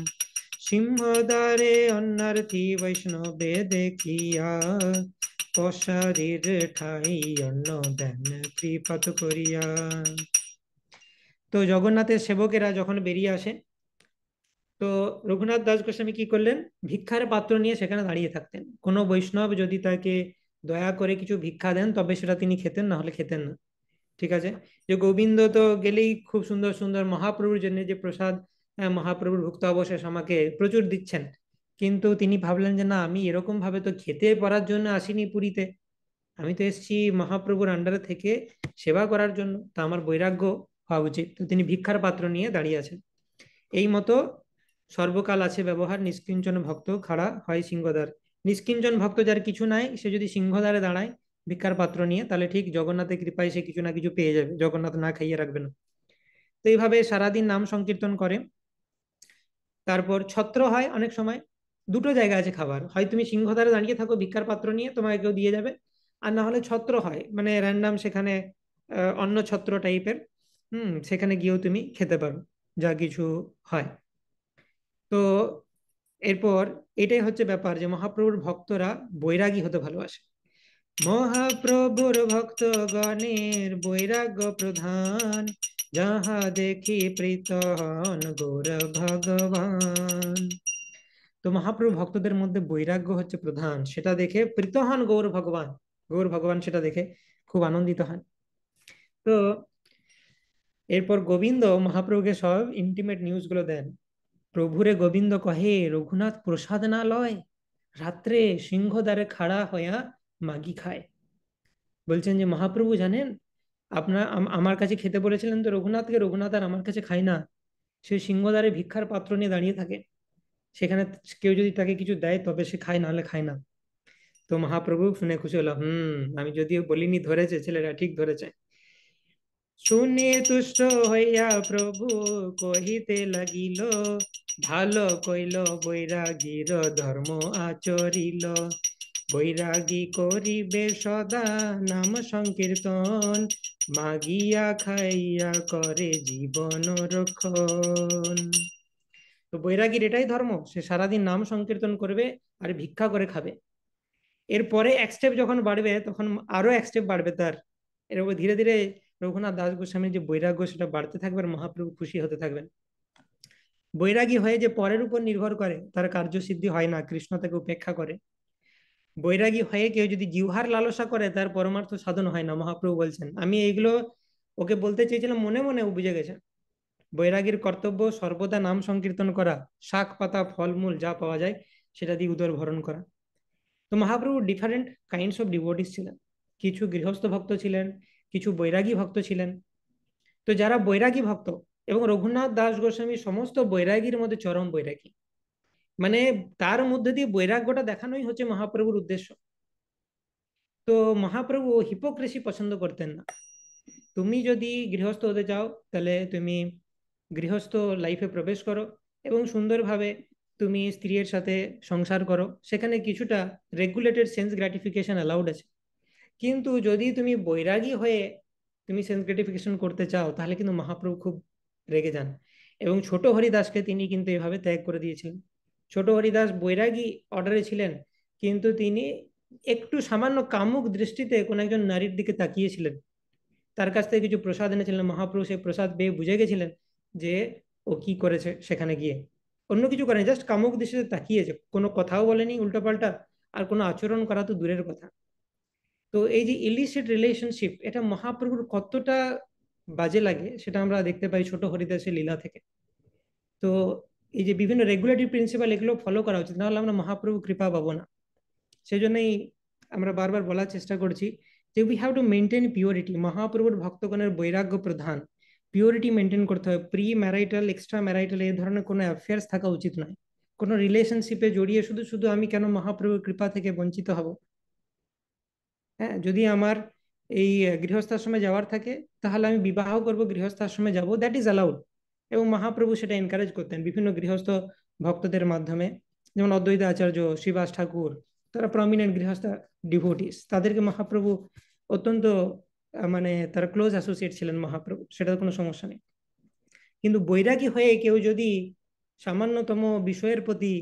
সিংহদ্বারে অন্নার্থী বৈষ্ণবে দেখিয়া, পশারির ঠাই অন্ন দেন কৃপাত করিয়া। তো জগন্নাথের সেবকেরা যখন বেরিয়ে আসে, তো রঘুনাথ দাস গোস্বামী কি করলেন, ভিক্ষার পাত্র নিয়ে সেখানে দাঁড়িয়ে থাকতেন। কোনো বৈষ্ণব যদি তাকে দয়া করে কিছু ভিক্ষা দেন, তবে সেটা তিনি খেতেন, না হলে খেতেন না। ঠিক আছে। যে গোবিন্দ তো গেলেই খুব সুন্দর সুন্দর মহাপ্রভুর জন্য যে প্রসাদ, মহাপ্রভুর ভুক্ত অবশেষ আমাকে প্রচুর দিচ্ছেন, কিন্তু তিনি ভাবলেন যে না, আমি এরকম ভাবে তো খেতে পড়ার জন্য আসিনি পুরীতে, আমি তো এসেছি মহাপ্রভুর আন্ডারে থেকে সেবা করার জন্য, তা আমার বৈরাগ্য হওয়া উচিত। তো তিনি ভিক্ষার পাত্র নিয়ে দাঁড়িয়ে আছেন। এই মতো সর্বকাল আছে ব্যবহার, নিষ্কিঞ্চন ভক্ত খাড়া হয় সিংহদ্বার। নিষ্কিঞ্চন ভক্ত যার কিছু নাই, সে যদি সিংহদ্বারে দাঁড়ায় ভিক্ষার পাত্র নিয়ে, তাহলে ঠিক জগন্নাথের কৃপায় সে কিছু না কিছু পেয়ে যাবে, জগন্নাথ না খাইয়ে রাখবে না। তো এইভাবে সারাদিন নাম সংকীর্তন করে। তারপর ছত্র হয় অনেক সময়। দুটো জায়গা আছে খাবার, হয় তুমি সিংহদ্বারে দাঁড়িয়ে থাকো ভিক্ষার পাত্র নিয়ে, তোমাকে কেউ দিয়ে যাবে, আর না হলে ছত্র হয়, মানে র্যান্ডাম সেখানে অন্ন ছত্র টাইপের, সেখানে গিয়েও তুমি খেতে পারো, যা কিছু হয়। তো এরপর এটাই হচ্ছে ব্যাপার, যে মহাপ্রভুর ভক্তরা বৈরাগী হতে ভালোবাসে। মহাপ্রভুর ভক্তগণের বৈরাগ্য প্রধান, যাহা দেখি প্রীত হন গৌর ভগবান। তো মহাপ্রভু ভক্তদের মধ্যে বৈরাগ্য হচ্ছে প্রধান, সেটা দেখে প্রীত হন গৌর ভগবান। গৌর ভগবান সেটা দেখে খুব আনন্দিত হন। তো এরপর গোবিন্দ মহাপ্রভুকে সব ইন্টিমেট নিউজ গুলো দেন। প্রভুরে গোবিন্দ কহে, রঘুনাথ প্রসাদ না লয়, রাত্রে সিংহদ্বারে খাড়া হইয়া মাগি খায়। বলছেন যে মহাপ্রভু জানেন, আপনার আমার কাছে খেতে বলেছিলেন তো রঘুনাথকে, রঘুনাথ আর আমার কাছে খায় না, সে সিংহদ্বারে ভিক্ষার পাত্র নিয়ে দাঁড়িয়ে থাকে, সেখানে কেউ যদি তাকে কিছু দেয় তবে সে খায়, না হলে খায় না। তো মহাপ্রভু শুনে খুশি হলো, আমি যদিও বলিনি, ধরেছে ছেলেরা, ঠিক ধরেছে। শুনে তুষ্ট হইয়া প্রভু কহিতে লাগিল, ভালো কইল বৈরাগীর ধর্ম আচরিল, বৈরাগী করিবে সদা নাম সংকীর্তন, মাগিয়া খাইয়া করে জীবন রক্ষণ। তো বৈরাগীর এটাই ধর্ম, সে সারাদিন নাম সংকীর্তন করবে আর ভিক্ষা করে খাবে। এরপরে এক স্টেপ যখন বাড়বে, তখন আরো এক স্টেপ বাড়বে তার। এরকম ধীরে ধীরে রঘুনাথ দাস গোস্বামীর যে বৈরাগ্য সেটা বাড়তে থাকবে, আর মহাপ্রভু খুশি হতে থাকবেন। বৈরাগী হয়ে যে পরের উপর নির্ভর করে, তার কার্যসিদ্ধি হয় না, কৃষ্ণ তাকে উপেক্ষা করে। বৈরাগী হয়ে কেউ যদি জিহ্বার লালসা করে, তার পরমার্থ সাধন হয় না। মহাপ্রভু বলছেন, আমি এইগুলো ওকে বলতে চেয়েছিলাম, মনে মনে ও বুঝে গেছে। বৈরাগীর কর্তব্য সর্বদা নাম সংকীর্তন করা, শাক পাতা ফলমূল যা পাওয়া যায় সেটা দিয়ে উদর ভরণ করা। তো Mahaprabhu different kinds of devotees ছিলেন। কিছু গৃহস্থ ভক্ত ছিলেন, কিছু বৈরাগী ভক্ত ছিলেন, তো যারা বৈরাগী ভক্ত, এবং রঘুনাথ দাস গোস্বামী সমস্ত বৈরাগীর মধ্যে চরম বৈরাগী, মানে তার মধ্যে দিয়ে বৈরাগ্যটা দেখানোই হচ্ছে মহাপ্রভুর উদ্দেশ্য। তো মহাপ্রভু হিপোক্রেসি পছন্দ করতেন না। তুমি যদি গৃহস্থ হতে চাও, তাহলে তুমি গৃহস্থ লাইফে প্রবেশ করো এবং সুন্দরভাবে তুমি স্ত্রীর সাথে সংসার করো, সেখানে কিছুটা রেগুলেটেড সেন্স গ্র্যাটিফিকেশন অ্যালাউড আছে। কিন্তু যদি তুমি বৈরাগী হয়ে তুমি সেন্স গ্র্যাটিফিকেশন করতে চাও, তাহলে কিন্তু মহাপ্রভু খুব রেগে যান। এবং ছোট হরিদাসকে তিনি কিন্তু এভাবে ত্যাগ করে দিয়েছিলেন। ছোট হরিদাস বৈরাগী অর্ডারে ছিলেন, কিন্তু তিনি একটু সামান্য কামুক দৃষ্টিতে কোনো একজন নারীর দিকে তাকিয়েছিলেন, তার কাছ থেকে কিছু প্রসাদ এনেছিলেন। মহাপ্রভু সেই প্রসাদ পেয়ে বুঝে গেছিলেন যে ও কি করেছে সেখানে গিয়ে। অন্য কিছু করেনি, জাস্ট কামুক দৃষ্টিতে তাকিয়েছে, কোনো কথাও বলেনি উল্টোপাল্টা, আর কোনো আচরণ করা তো দূরের কথা। তো এই যে ইলিসিট রিলেশনশিপ, এটা মহাপ্রভুর কতটা বাজে লাগে সেটা আমরা দেখতে পাই ছোট হরিদাসের লীলা থেকে। তো এই যে বিভিন্ন রেগুলেটরি প্রিন্সিপাল, এগুলো ফলো করা উচিত, নাহলে আমরা মহাপ্রভু কৃপা পাবো না। সেই জন্যই আমরা বারবার বলার চেষ্টা করছি যে we have to maintain purity. মহাপ্রভুর ভক্তগণের বৈরাগ্য প্রধান, পিওরিটি মেনটেন করতে হবে। প্রি ম্যারাইটাল, এক্সট্রা ম্যারাইটাল এই ধরনের কোনো অ্যাফেয়ার্স থাকা উচিত নয়। কোনো রিলেশনশিপে জড়িয়ে শুধু শুধু আমি কেন মহাপ্রভুর কৃপা থেকে বঞ্চিত হব? হ্যাঁ, যদি আমার এই গৃহস্থাশ্রমে যাওয়ার থাকে, তাহলে আমি বিবাহ করব, গৃহস্থাশ্রমে যাব, দ্যাট ইজ অ্যালাউড। এবং মহাপ্রভু সেটা এনকারেজ করতেন বিভিন্ন গৃহস্থ ভক্তদের মাধ্যমে। যেমন অদ্বৈত আচার্য, শ্রীবাস ঠাকুর, তারা প্রমিনেন্ট গৃহস্থ ডিভোটিস, তাদেরকে মহাপ্রভু অত্যন্ত মানে তারা ক্লোজ অ্যাসোসিয়েট ছিলেন মহাপ্রভু, সেটা কোনো সমস্যা নেই। কিন্তু বৈরাগী হয়ে কেউ যদি সামান্যতম বিষয়ের প্রতি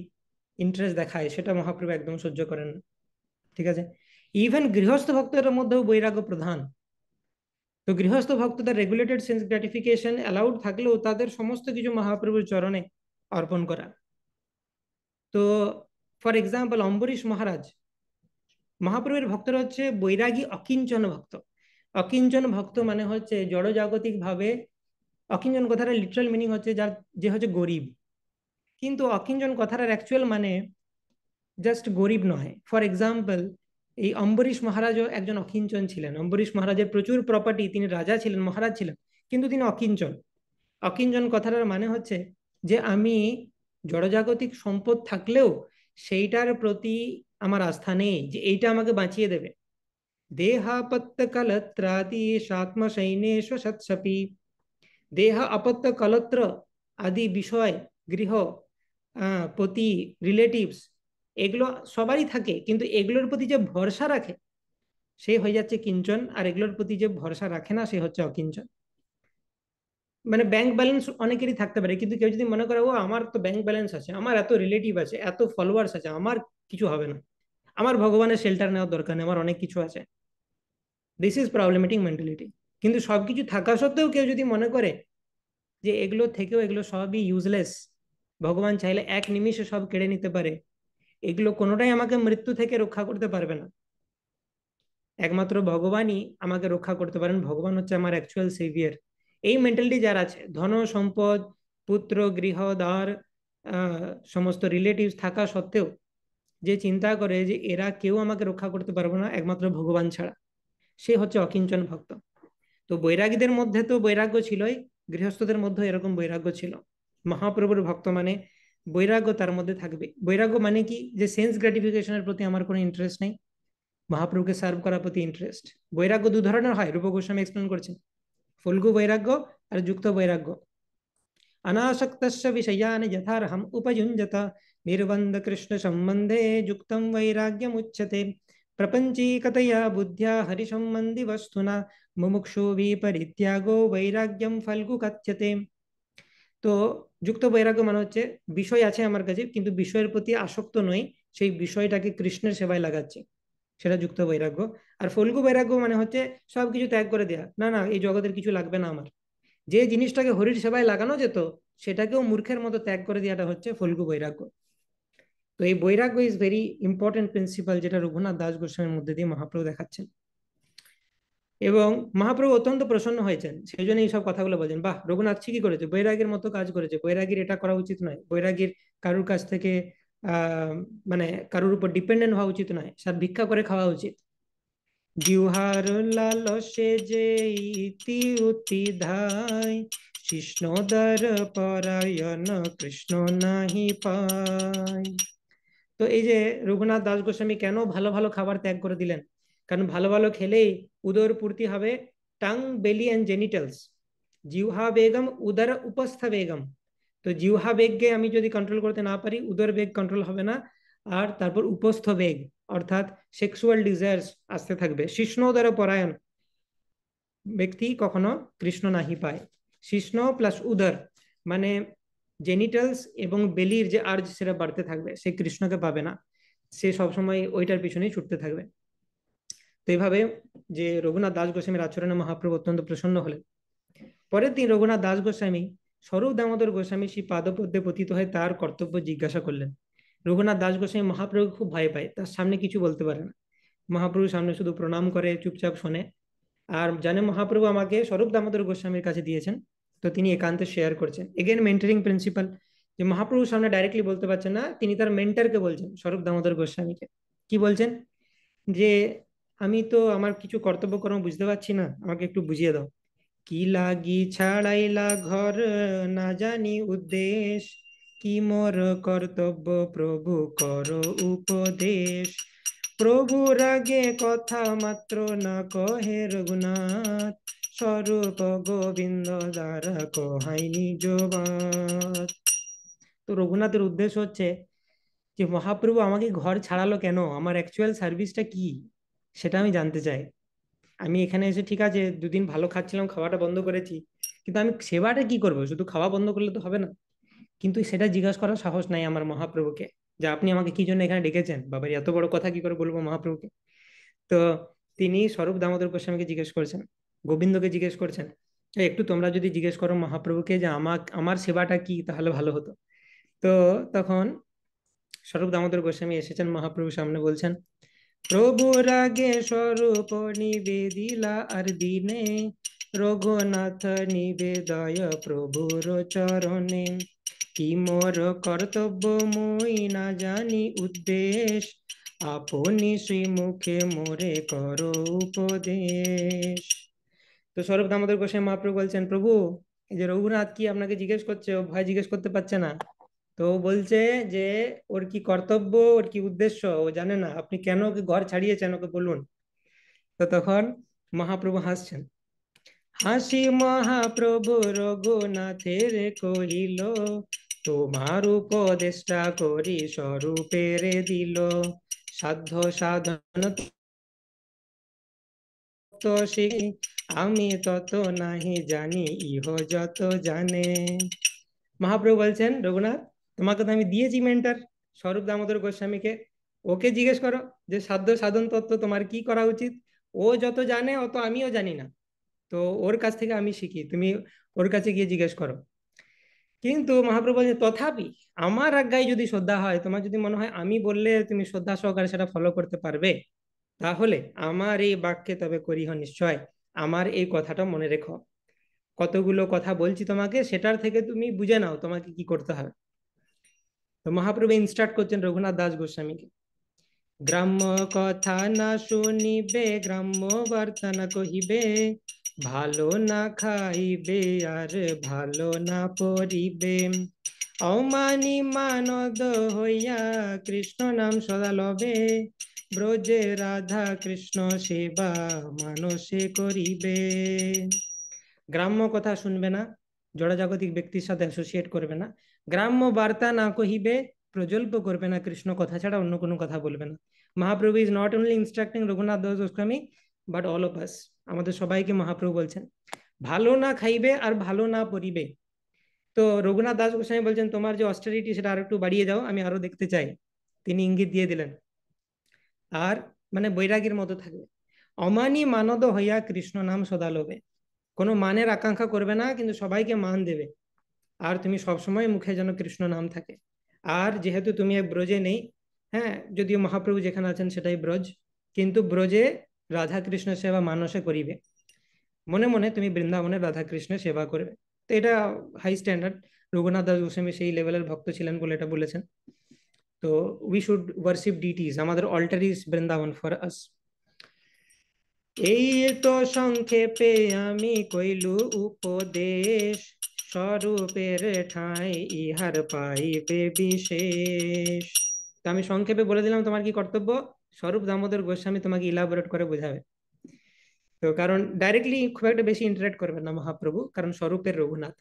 ইন্টারেস্ট দেখায়, সেটা মহাপ্রভু একদম সহ্য করেন না। ঠিক আছে, ইভেন গৃহস্থ ভক্তের মধ্যেও বৈরাগ্য প্রধান। তো গৃহস্থ ভক্তদের রেগুলেটেড সেন্স গ্র্যাটিফিকেশন অ্যালাউড থাকলেও তাদের সমস্ত কিছু মহাপ্রভুর চরণে অর্পণ করা। তো ফর এক্সাম্পল অম্বরীশ মহারাজ, মহাপ্রভুর ভক্তরা হচ্ছে বৈরাগী অকিঞ্চন ভক্ত। অকিঞ্চন ভক্ত মানে হচ্ছে জড়জাগতিক ভাবে, অকিঞ্চন কথাটা লিটারাল মিনিং হচ্ছে যার, যে হচ্ছে গরিব। কিন্তু অকিঞ্চন কথাটার অ্যাকচুয়াল মানে জাস্ট গরিব নয়। ফর এক্সাম্পল, এই অম্বরীশ মহারাজও একজন অকিঞ্চন ছিলেন। অম্বরীশ মহারাজের প্রচুর প্রপার্টি, তিনি রাজা ছিলেন, মহারাজ ছিলেন, কিন্তু তিনি অকিঞ্চন। অকিঞ্চন কথাটার মানে হচ্ছে যে আমি জড়জাগতিক সম্পদ থাকলেও সেইটার প্রতি আমার আস্থা নেই যে এইটা আমাকে বাঁচিয়ে দেবে। দেহাপত্য কলত্রাদি সাত্ম সৈন্যেশ সৎসপি। দেহ আপত্য কলত্র আদি বিষয়, গৃহ, পতি, রিলেটিভস, এগুলো সবারই থাকে, কিন্তু এগুলোর প্রতি যে ভরসা রাখে সে হয়ে যাচ্ছে কিঞ্চন, আর এগুলোর প্রতি যে ভরসা রাখে না সে হচ্ছে অকিঞ্চন। মানে ব্যাংক ব্যালেন্স অনেকেরই থাকতে পারে, কিন্তু কেউ যদি মনে করে ও আমার তো ব্যাংক ব্যালেন্স আছে, আমার এত রিলেটিভ আছে, এত ফলোয়ার্স আছে, আমার কিছু হবে না, আমার ভগবানের শেল্টার নেওয়ার দরকার নেই, আমার অনেক কিছু আছে, দিস ইজ প্রবলেমেটিক মেন্টালিটি। কিন্তু সবকিছু থাকা সত্ত্বেও কেউ যদি মনে করে যে এগুলো থেকেও এগুলো সবই ইউজলেস, ভগবান চাইলে এক নিমিষে সব কেড়ে নিতে পারে, এগুলো কোনোটাই আমাকে মৃত্যু থেকে রক্ষা করতে পারবে না, একমাত্র ভগবানই আমাকে রক্ষা করতে পারেন, ভগবান হচ্ছে আমার অ্যাকচুয়াল সেভিয়ার, এই মেন্টালিটি যার আছে, ধন সম্পদ, পুত্র, গৃহ, দ্বার, সমস্ত রিলেটিভস থাকা সত্ত্বেও যে চিন্তা করে যে এরা কেউ আমাকে রক্ষা করতে পারবে না একমাত্র ভগবান ছাড়া, সে হচ্ছে অকিঞ্চন ভক্ত। তো বৈরাগীদের মধ্যে তো বৈরাগ্য ছিলই, গৃহস্থদের মধ্যে এরকম বৈরাগ্য ছিল। মহাপ্রভুর ভক্ত মানে বৈরাগ্য তার মধ্যে থাকবে। বৈরাগ্য মানে কি, যে সেন্স গ্র্যাটিফিকেশনের প্রতি আমার কোনো ইন্টারেস্ট নেই, মহাপ্রভুকে সার্ভ করার প্রতি ইন্টারেস্ট। বৈরাগ্য দু ধরনের হয়, রূপ গোস্বামী এক্সপ্লেন করছেন, ফল্গু বৈরাগ্য আর যুক্ত বৈরাগ্য। अनासक्तस्य विषयान् यथार्हम् उपयुञ्जत निर्बन्ध कृष्ण सम्बन्धे युक्तं वैराग्यमुच्यते प्रपञ्चीकतया बुद्ध्या हरिसम्बन्धि वस्तुना मुमुक्षु विपरित्यागो वैराग्यम फल्गु कथ्यते। তো যুক্ত বৈরাগ্য মানে হচ্ছে বিষয় আছে আমার কাছে, কিন্তু বিষয়ের প্রতি আসক্ত নই, সেই বিষয়টাকে কৃষ্ণের সেবায় লাগাচ্ছি, সেটা যুক্ত বৈরাগ্য। আর ফল্গু বৈরাগ্য মানে হচ্ছে সবকিছু ত্যাগ করে দেয়া, না না এই জগতের কিছু লাগবে না আমার, যে জিনিসটাকে হরির সেবায় লাগানো যেত সেটাকেও মূর্খের মতো ত্যাগ করে দেওয়াটা হচ্ছে ফল্গু বৈরাগ্য। তো এই বৈরাগ্য ইজ ভেরি ইম্পর্টেন্ট প্রিন্সিপাল, যেটা রঘুনাথ দাস গোস্বামীর মধ্যে দিয়ে মহাপ্রভু দেখাচ্ছেন। এবং মহাপ্রভু অত্যন্ত প্রসন্ন হয়েছেন, সেই জন্য এইসব কথাগুলো বলছেন, বাহ রঘুনাথ ঠিকই করেছে, বৈরাগীর মতো কাজ করেছে, বৈরাগীর এটা করা উচিত নয়, বৈরাগীর কারুর কাছ থেকে মানে কারুর উপর ডিপেন্ডেন্ট হওয়া উচিত নয়, সব ভিক্ষা করে খাওয়া উচিত। জিহ্বার লালসে যে ইতি উতি ধায়, কৃষ্ণদার পরায়ণ কৃষ্ণ নাহি পায়। তো এই যে রঘুনাথ দাস গোস্বামী কেন ভালো ভালো খাবার ত্যাগ করে দিলেন, কারণ ভালো ভালো খেলেই উদর পূর্তি হবে। টাং, বেলি অ্যান্ড জেনিটালস, জিহ্বা বেগম উদর উপস্থ বেগম। তো জিহ্বা বেগকে আমি যদি কন্ট্রোল করতে না পারি, উদর বেগ কন্ট্রোল হবে না। আর তারপর উপস্থ বেগ অর্থাৎ সেক্সুয়াল ডিজায়ার্স আসতে থাকবে। শিষ্ণোদর পরায়ণ ব্যক্তি কখনো কৃষ্ণ নাহি পায়। শিষ্ণ প্লাস উদর মানে জেনিটালস এবং বেলির যে আর্জ সেটা বাড়তে থাকবে, সে কৃষ্ণকে পাবে না, সে সবসময় ওইটার পিছনেই ছুটতে থাকবে। তো এইভাবে যে রঘুনাথ দাস গোস্বামীর আচরণে মহাপ্রভু অত্যন্ত প্রসন্ন হলেন। পরের দিন রঘুনাথ দাস গোস্বামী স্বরূপ দামোদর গোস্বামী শ্রী পাদপদ্মে পতিত হয়ে তার কর্তব্য জিজ্ঞাসা করলেন। রঘুনাথ দাস গোস্বামী মহাপ্রভু খুব ভয় পায়, তার সামনে কিছু বলতে পারে না। মহাপ্রভুর সামনে শুধু প্রণাম করে চুপচাপ শোনে। আর জানে মহাপ্রভু আমাকে স্বরূপ দামোদর গোস্বামীর কাছে দিয়েছেন, তো তিনি একান্তে শেয়ার করছেন। এগেন মেন্টরিং প্রিন্সিপাল, যে মহাপ্রভুর সামনে ডাইরেক্টলি বলতে পারছেন না, তিনি তার মেন্টরকে বলছেন, স্বরূপ দামোদর গোস্বামীকে। কি বলছেন? যে আমি তো আমার কিছু কর্তব্য কর্ম বুঝতে পারছি না, আমাকে একটু বুঝিয়ে দাও। কি লাগি ছাড়াইলা ঘর, না জানি উদ্দেশ, কি মোর কর্তব্য প্রভু কর উপদেশ। প্রভুর আগে কথা মাত্র না কহে রঘুনাথ, স্বরূপ গোবিন্দ দ্বারা কহাই নিজ বাত। তো রঘুনাথের উদ্দেশ্য হচ্ছে যে মহাপ্রভু আমাকে ঘর ছাড়ালো কেন, আমার অ্যাকচুয়াল সার্ভিসটা কি, সেটা আমি জানতে চাই। আমি এখানে এসে ঠিক আছে দুদিন ভালো খাচ্ছিলাম, খাওয়াটা বন্ধ করেছি, কিন্তু আমি সেবাটা কি করব? শুধু খাওয়া বন্ধ করলে তো হবে না। কিন্তু সেটা জিজ্ঞাসা করার সাহস নাই আমার মহাপ্রভুকে, যে আপনি আমাকে কি জন্য এখানে ডেকেছেন। বাবার এত বড় কথা কি করে বলবো মহাপ্রভুকে? তো তিনি স্বরূপ দামোদর গোস্বামীকে জিজ্ঞেস করছেন, গোবিন্দকে জিজ্ঞেস করছেন, একটু তোমরা যদি জিজ্ঞেস করো মহাপ্রভুকে যে আমার সেবাটা কি, তাহলে ভালো হতো। তো তখন স্বরূপ দামোদর গোস্বামী এসেছেন মহাপ্রভুর সামনে, বলছেন, প্রভুর আগে স্বরূপ নিবেদিলা আর দিনে, রঘুনাথ নিবেদয় প্রভুর চরণে। কি মোর কর্তব্য মুই না জানি উদ্দেশ, আপনি শ্রীমুখে মোরে করো উপদেশ। তো স্বরূপ দামোদর গোস্বামী মহাপ্রভু বলছেন, প্রভু এই যে রঘুনাথ কি আপনাকে জিজ্ঞেস করছে, ও ভয় জিজ্ঞেস করতে পারছে না। তো ও বলছে যে ওর কি কর্তব্য, ওর কি উদ্দেশ্য ও জানে না, আপনি কেন ওকে ঘর ছাড়িয়েছেন ওকে বলুন। তো তখন মহাপ্রভু হাসছেন। হাসি মহাপ্রভু রঘুনাথের কহিল, তোমার উপদেষ্টা করি স্বরূপের দিল, সাধ্য সাধন তো সে, আমি তত নাহি জানি, ইহ যত জানে। মহাপ্রভু বলছেন, রঘুনাথ তোমাকে তো আমি দিয়েছি মেন্টার, স্বরূপ দামোদর গোস্বামীকে, ওকে জিজ্ঞেস করো যে সাধ্য সাধন তত্ত্ব তোমার কি করা উচিত। ও যত জানে অত আমিও জানি না, তো ওর কাছ থেকে আমি শিখি, তুমি ওর কাছে গিয়ে জিজ্ঞেস করো। কিন্তু মহাপ্রভু বলছেন, তথাপি আমার আজ্ঞায় যদি শ্রদ্ধা হয়, তোমার যদি মনে হয় আমি বললে তুমি শ্রদ্ধা সহকারে সেটা ফলো করতে পারবে, তাহলে আমার এই বাক্যে তবে করিহ নিশ্চয়, আমার এই কথাটা মনে রেখো। কতগুলো কথা বলছি তোমাকে, সেটার থেকে তুমি বুঝে নাও তোমাকে কি করতে হবে। তো মহাপ্রভু ইনস্ট্রাক্ট করছেন রঘুনাথ দাস গোস্বামীকে, গ্রাম্য কথা না শুনিবে, গ্রাম্য বার্তা না কহিবে, ভালো না খাইবে আর ভালো না পরিবে, অমানি মানদ হইয়া কৃষ্ণ নাম সদা লবে, ব্রজে রাধা কৃষ্ণ সেবা মানসে করিবে। গ্রাম্য কথা শুনবে না, জড়জাগতিক ব্যক্তির সাথে অ্যাসোসিয়েট করবে না, গ্রাম্য বার্তা না কহিবে, প্রজল্প করবে না, কৃষ্ণ কথা ছাড়া অন্য কোনো কথা বলবে না। Mahaprabhu is not only instructing Raghunath Das Goswami but all of us, আমাদের সবাইকে মহাপ্রভু বলছেন ভালো না খাইবে আর ভালো না পরিবে। তো রঘুনাথ দাস গোস্বামী বলছেন, তোমার যে অস্টেরিটি সেটা আর একটু বাড়িয়ে যাও, আমি আরো দেখতে চাই। তিনি ইঙ্গিত দিয়ে দিলেন। আর মানে বৈরাগীর মতো থাকবে। অমানি মানদ হইয়া কৃষ্ণ নাম সদা লোভে, কোনো মানের আকাঙ্ক্ষা করবে না, কিন্তু সবাইকে মান দেবে। আর তুমি সবসময় মুখে যেন কৃষ্ণ নাম থাকে। আর যেহেতু তুমি এক ব্রজে নেই, হ্যাঁ যদিও মহাপ্রভু যেখানে আছেন সেটাই ব্রজ, কিন্তু ব্রজে রাধা কৃষ্ণ সেবা মানসে করিবে, মনে মনে তুমি বৃন্দাবনে রাধা কৃষ্ণের সেবা করবে। তো এটা হাই স্ট্যান্ডার্ড। রঘুনাথ দাস গোস্বামী সেই লেভেলের ভক্ত ছিলেন বলে এটা বলেছেন। তো উই শুড ওয়ার্শিপ ডিটিজ, আমাদের altar is Vrindavan for us. এই তো সংক্ষেপে আমি কইলু উপদেশ, স্বরূপের ঠাঁই ইহার পাইবে বিশেষ। তো আমি সংক্ষেপে বলে দিলাম তোমার কি কর্তব্য। স্বরূপ দামোদর গোস্বামী তোমাকে ইলাবোরেট করে বোঝাবে। তো কারণ ডাইরেক্টলি খুব একটা বেশি ইন্টারেক্ট করবেন না মহাপ্রভু, কারণ স্বরূপের রঘুনাথ।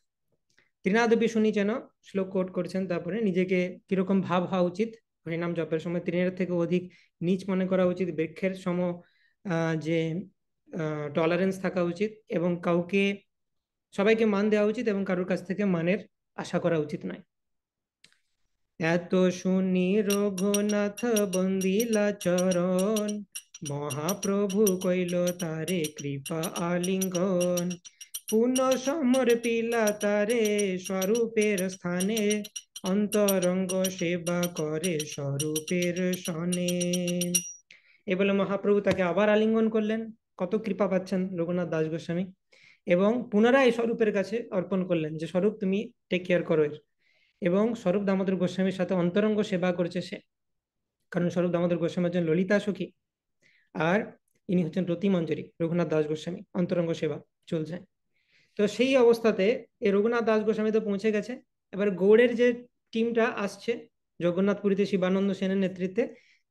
তৃণাদপি শুনি যেন শ্লোক কোট করছেন, তারপরে নিজেকে কিরকম ভাব হওয়া উচিত হরিনাম জপের সময়। তৃণের থেকে অধিক নীচ মনে করা উচিত, বৃক্ষের সম যে টলারেন্স থাকা উচিত, এবং কাউকে সবাইকে মান দেওয়া উচিত এবং কারোর কাছ থেকে মানের আশা করা উচিত নয়। এত শুনি রঘুনাথ বন্দিলা চরণ, মহাপ্রভু কইল তারে কৃপা আলিঙ্গন। পুনঃ সমর্পিলা তারে স্বরূপের স্থানে, অন্তরঙ্গ সেবা করে স্বরূপের সনে। এ বলে মহাপ্রভু তাকে আবার আলিঙ্গন করলেন। কত কৃপা পাচ্ছেন রঘুনাথ দাস গোস্বামী। এবং পুনরায় স্বরূপের কাছে অর্পণ করলেন যে স্বরূপ তুমি টেক কেয়ার করো এর। এবং স্বরূপ দামোদর গোস্বামীর সাথে অন্তরঙ্গ সেবা করছে সে, কারণ স্বরূপ দামোদর গোস্বামী হচ্ছেন ললিতা সখী, আর ইনি হচ্ছেন রতি মঞ্জরি রঘুনাথ দাস গোস্বামী। অন্তরঙ্গ সেবা চলছে। তো সেই অবস্থাতে এই রঘুনাথ দাস গোস্বামী তো পৌঁছে গেছে। এবার গৌড়ের যে টিমটা আসছে জগন্নাথপুরীতে শিবানন্দ সেনের নেতৃত্বে,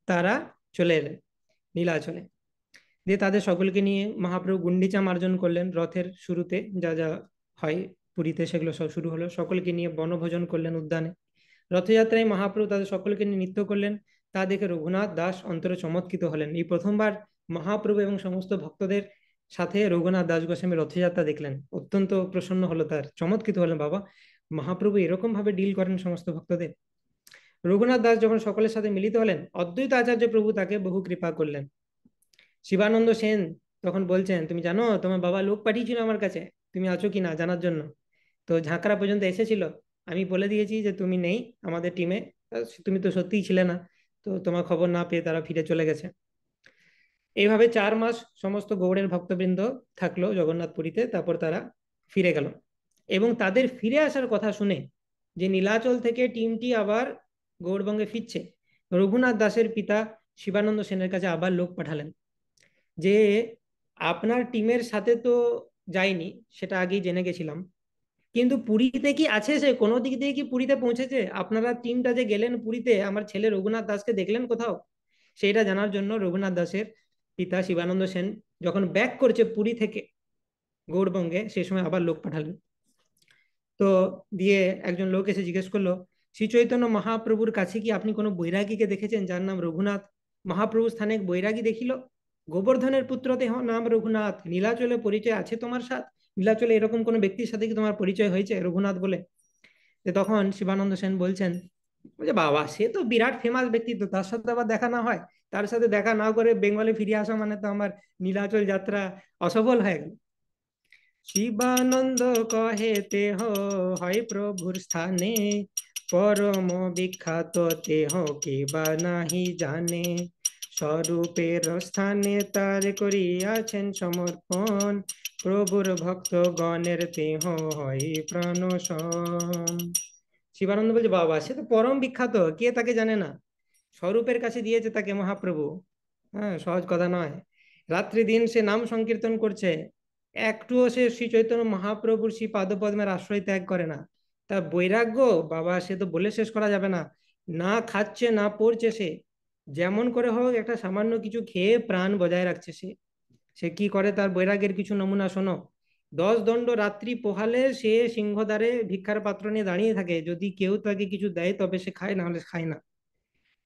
তারা চলে এলেন নীলাচলে। দিয়ে তাদের সকলকে নিয়ে মহাপ্রভু গুন্ডিচা মার্জন করলেন। রথের শুরুতে যা যা হয় পুরীতে সেগুলো সব শুরু হলো। সকলকে নিয়ে বনভোজন করলেন উদ্যানে। রথযাত্রায় মহাপ্রভু তাদের সকলকে নিয়ে নৃত্য করলেন। তা দেখে রঘুনাথ দাস অন্তরে চমৎকৃত হলেন। এই প্রথমবার মহাপ্রভু এবং সমস্ত ভক্তদের সাথে রঘুনাথ দাস গোস্বামী রথযাত্রা দেখলেন। অত্যন্ত প্রসন্ন হলো, তার চমৎকৃত হলেন, বাবা মহাপ্রভু এরকম ভাবে ডিল করেন সমস্ত ভক্তদের। রঘুনাথ দাস যখন সকলের সাথে মিলিত হলেন, অদ্বৈত আচার্য প্রভু তাকে বহু কৃপা করলেন। শিবানন্দ সেন তখন বলছেন, তুমি জানো তোমার বাবা লোক পাঠিয়েছিল আমার কাছে, তুমি আছো কি না জানার জন্য। তো ঝাঁকড়া পর্যন্ত এসেছিল, আমি বলে দিয়েছি যে তুমি নেই আমাদের টিমে, তুমি তো সত্যিই ছিলে না, তো তোমার খবর না পেয়ে তারা ফিরে চলে গেছে। এইভাবে 4 মাস সমস্ত গৌড়ের ভক্তবৃন্দ থাকলো জগন্নাথপুরীতে, তারপর তারা ফিরে গেল। এবং তাদের ফিরে আসার কথা শুনে যে নীলাচল থেকে টিমটি আবার গৌড়বঙ্গে ফিরছে, রঘুনাথ দাসের পিতা শিবানন্দ সেনের কাছে আবার লোক পাঠালেন যে আপনার টিমের সাথে তো যায়নি, সেটা আগেই জেনে গেছিলাম, কিন্তু পুরীতে কি আছে, সে কোনো দিক দিয়ে কি পুরীতে পৌঁছেছে? আপনারা টিমটা যে গেলেন পুরীতে, আমার ছেলে রঘুনাথ দাসকে দেখলেন কোথাও? সেটা জানার জন্য রঘুনাথ দাসের পিতা শিবানন্দ সেন যখন ব্যাক করছে পুরী থেকে গৌড়বঙ্গে, সেই সময় আবার লোক পাঠালেন। তো দিয়ে একজন লোক এসে জিজ্ঞেস করলো, শ্রী চৈতন্য মহাপ্রভুর কাছে কি আপনি কোনো বৈরাগীকে দেখেছেন যার নাম রঘুনাথ? মহাপ্রভু স্থানে এক বৈরাগী দেখিল, গোবর্ধনের পুত্র দেহ নাম রঘুনাথ, নীলাচলে পরিচয় আছে তোমার সাথে? নীলাচলে এরকম কোনো ব্যক্তির সাথে কি তোমার পরিচয় হয়েছে রঘুনাথ বলে? যে তখন শিবানন্দ সেন বলছেন, বলছে বাবা সে তো বিরাট ফেমাস ব্যক্তিত্ব, তার সাথে আবার দেখা না হয়? তার সাথে দেখা না করে বেঙ্গলে ফিরে আসা মানে তো আমার নীলাচল যাত্রা অসফল হয়ে গেল। শিবানন্দ কহে তেহ হয় প্রভুর স্থানে, পরম বিখ্যাত তেহ কে বা নাহি জানে। স্বরূপের স্থানে তার করিয়াছেন সমর্পণ, প্রভুর ভক্ত গণের তেহ হয় প্রাণসম। শিবানন্দ বলছে বাবা সে তো পরম বিখ্যাত, কে তাকে জানে না? স্বরূপের কাছে দিয়েছে তাকে মহাপ্রভু, হ্যাঁ সহজ কথা নয়। রাত্রি দিন সে নাম সংকীর্তন করছে, একটুও সে শ্রী চৈতন্য মহাপ্রভুর শ্রী পাদপদ্মের আশ্রয় ত্যাগ করে না। তা বৈরাগ্য বাবা সে তো বলে শেষ করা যাবে না। না খাচ্ছে না পড়ছে সে, যেমন করে হোক একটা সামান্য কিছু খেয়ে প্রাণ বজায় রাখছে সে। সে কি করে তার বৈরাগ্যের কিছু নমুনা শোনো। 10 দণ্ড রাত্রি পোহালে সে সিংহদ্বারে ভিক্ষার পাত্র নিয়ে দাঁড়িয়ে থাকে, যদি কেউ তাকে কিছু দেয় তবে সে খায়, না হলে খায় না।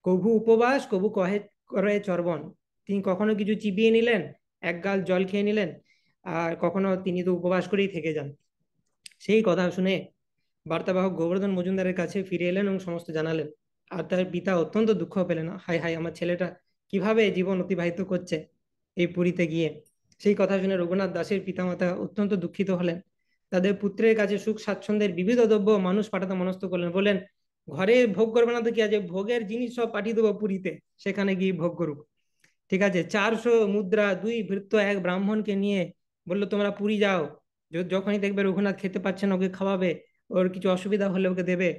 কভু উপবাস কভু কহে করে চর্বণ, তিনি কখনো কিছু চিবিয়ে নিলেন, এক গাল জল খেয়ে নিলেন, আর কখনো তিনি তো উপবাস করেই থেকে যান। সেই কথা শুনে বার্তাবাহক গোবর্ধন মজুমদারের কাছে ফিরে এলেন এবং সমস্ত জানালেন। আর তার পিতা অত্যন্ত দুঃখ পেলেন, হাই হাই আমার ছেলেটা কিভাবে জীবন অতিবাহিত করছে এই পুরীতে গিয়ে। সেই কথা শুনে রঘুনাথ দাসের পিতামাতা অত্যন্ত দুঃখিত হলেন। তাদের পুত্রের কাছে সুখ স্বাচ্ছন্দ্যের বিবিধ দ্রব্য মানুষ পাঠাতে মনস্থ করলেন। বলেন, ঘরে ভোগ করবে না তো কি আছে, ভোগের জিনিস সব পাঠিয়ে দেবো পুরীতে, সেখানে গিয়ে ভোগ করুক। ঠিক আছে, 400 মুদ্রা 2 ভৃত্য 1 ব্রাহ্মণকে নিয়ে বললো তোমরা পুরী যাও, যখনই দেখবে রঘুনাথ খেতে পাচ্ছে না ওকে খাওয়াবে, ওর কিছু অসুবিধা হলে ওকে দেবে।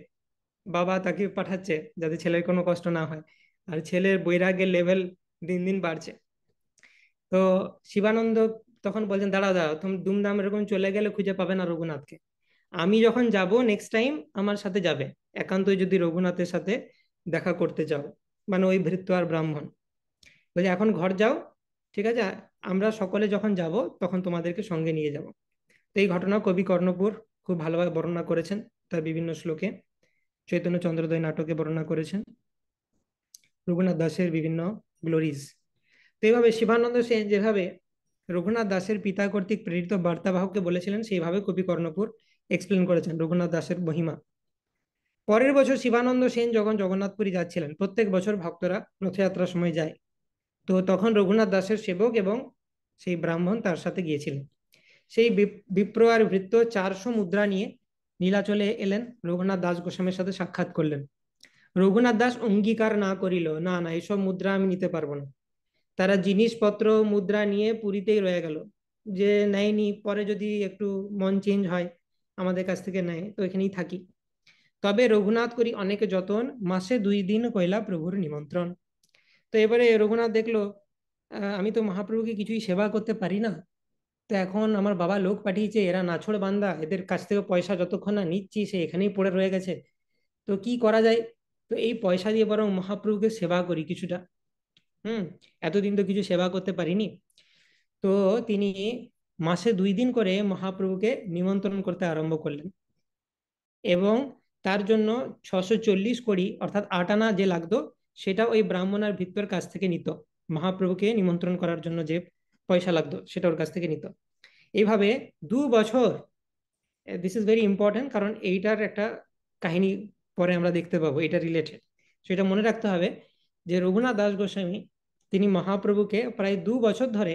বাবা তাকে পাঠাচ্ছে যাতে ছেলের কোনো কষ্ট না হয়। আর ছেলের বৈরাগ্যের লেভেল দিন দিন বাড়ছে। তো শিবানন্দ তখন বলছেন, দাঁড়াও দাঁড়াও, তুমি দুমদাম এরকম চলে গেলে খুঁজে পাবে না রঘুনাথকে। আমি যখন যাব নেক্সট টাইম আমার সাথে যাবে, একান্তই যদি রঘুনাথের সাথে দেখা করতে চাও, মানে ওই ভৃত্য আর ব্রাহ্মণ। বলছে এখন ঘর যাও, ঠিক আছে, আমরা সকলে যখন যাব তখন তোমাদেরকে সঙ্গে নিয়ে যাব। তো এই ঘটনা কবি কর্ণপুর খুব ভালোভাবে বর্ণনা করেছেন তার বিভিন্ন শ্লোকে, চৈতন্য চন্দ্রোদয় নাটকে বর্ণনা করেছেন রঘুনাথ দাসের বিভিন্ন গ্লোরিজ। তো এইভাবে শিবানন্দ সেন যেভাবে রঘুনাথ দাসের পিতা কর্তৃক প্রেরিত বার্তাবাহককে বলেছিলেন, সেইভাবে কবি কর্ণপুর এক্সপ্লেন করেছেন রঘুনাথ দাসের মহিমা। পরের বছর শিবানন্দ সেন যখন জগন্নাথপুরী যাচ্ছিলেন, প্রত্যেক বছর ভক্তরা রথযাত্রার সময় যায়, তো তখন রঘুনাথ দাসের সেবক এবং সেই ব্রাহ্মণ তার সাথে গিয়েছিলেন। সেই বিপ্র আর ভৃত্য 400 মুদ্রা নিয়ে নীলাচলে এলেন, রঘুনাথ দাস গোস্বামীর সাথে সাক্ষাৎ করলেন। রঘুনাথ দাস অঙ্গীকার না করিল, না না, এইসব মুদ্রা আমি নিতে পারবো না। তারা জিনিসপত্র মুদ্রা নিয়ে পুরীতেই রয়ে গেল, যে নেয়নি, পরে যদি একটু মন চেঞ্জ হয় আমাদের কাছ থেকে নেয় তো এখানেই থাকি। তবে রঘুনাথ করি অনেকে যতন, মাসে 2 দিন কইলা প্রভুর নিমন্ত্রণ। তো এবারে রঘুনাথ দেখলো, আমি তো মহাপ্রভুকে কিছুই সেবা করতে পারি না, তো এখন আমার বাবা লোক পাঠিয়েছে, এরা নাছোড় বান্দা, এদের কাছ থেকে পয়সা যতক্ষণ না নিচ্ছি সে এখানেই পড়ে রয়ে গেছে, তো কি করা যায়? তো এই পয়সা দিয়ে বরং মহাপ্রভুকে সেবা করি কিছুটা। হুম, এতদিন তো কিছু সেবা করতে পারিনি। তো তিনি মাসে 2 দিন করে মহাপ্রভুকে নিমন্ত্রণ করতে আরম্ভ করলেন, এবং তার জন্য 640 কড়ি অর্থাৎ 8 আনা যে লাগতো, সেটা ওই ব্রাহ্মণ আর ভৃত্যের কাছ থেকে নিত। মহাপ্রভুকে নিমন্ত্রণ করার জন্য যে পয়সা লাগতো সেটা ওর কাছ থেকে নিত। এইভাবে 2 বছর, দিস ইজ ভেরি ইম্পর্টেন্ট, কারণ এইটার একটা কাহিনী পরে আমরা দেখতে পাবো, এটা রিলেটেড। সেটা মনে রাখতে হবে যে রঘুনাথ দাস গোস্বামী তিনি মহাপ্রভুকে প্রায় 2 বছর ধরে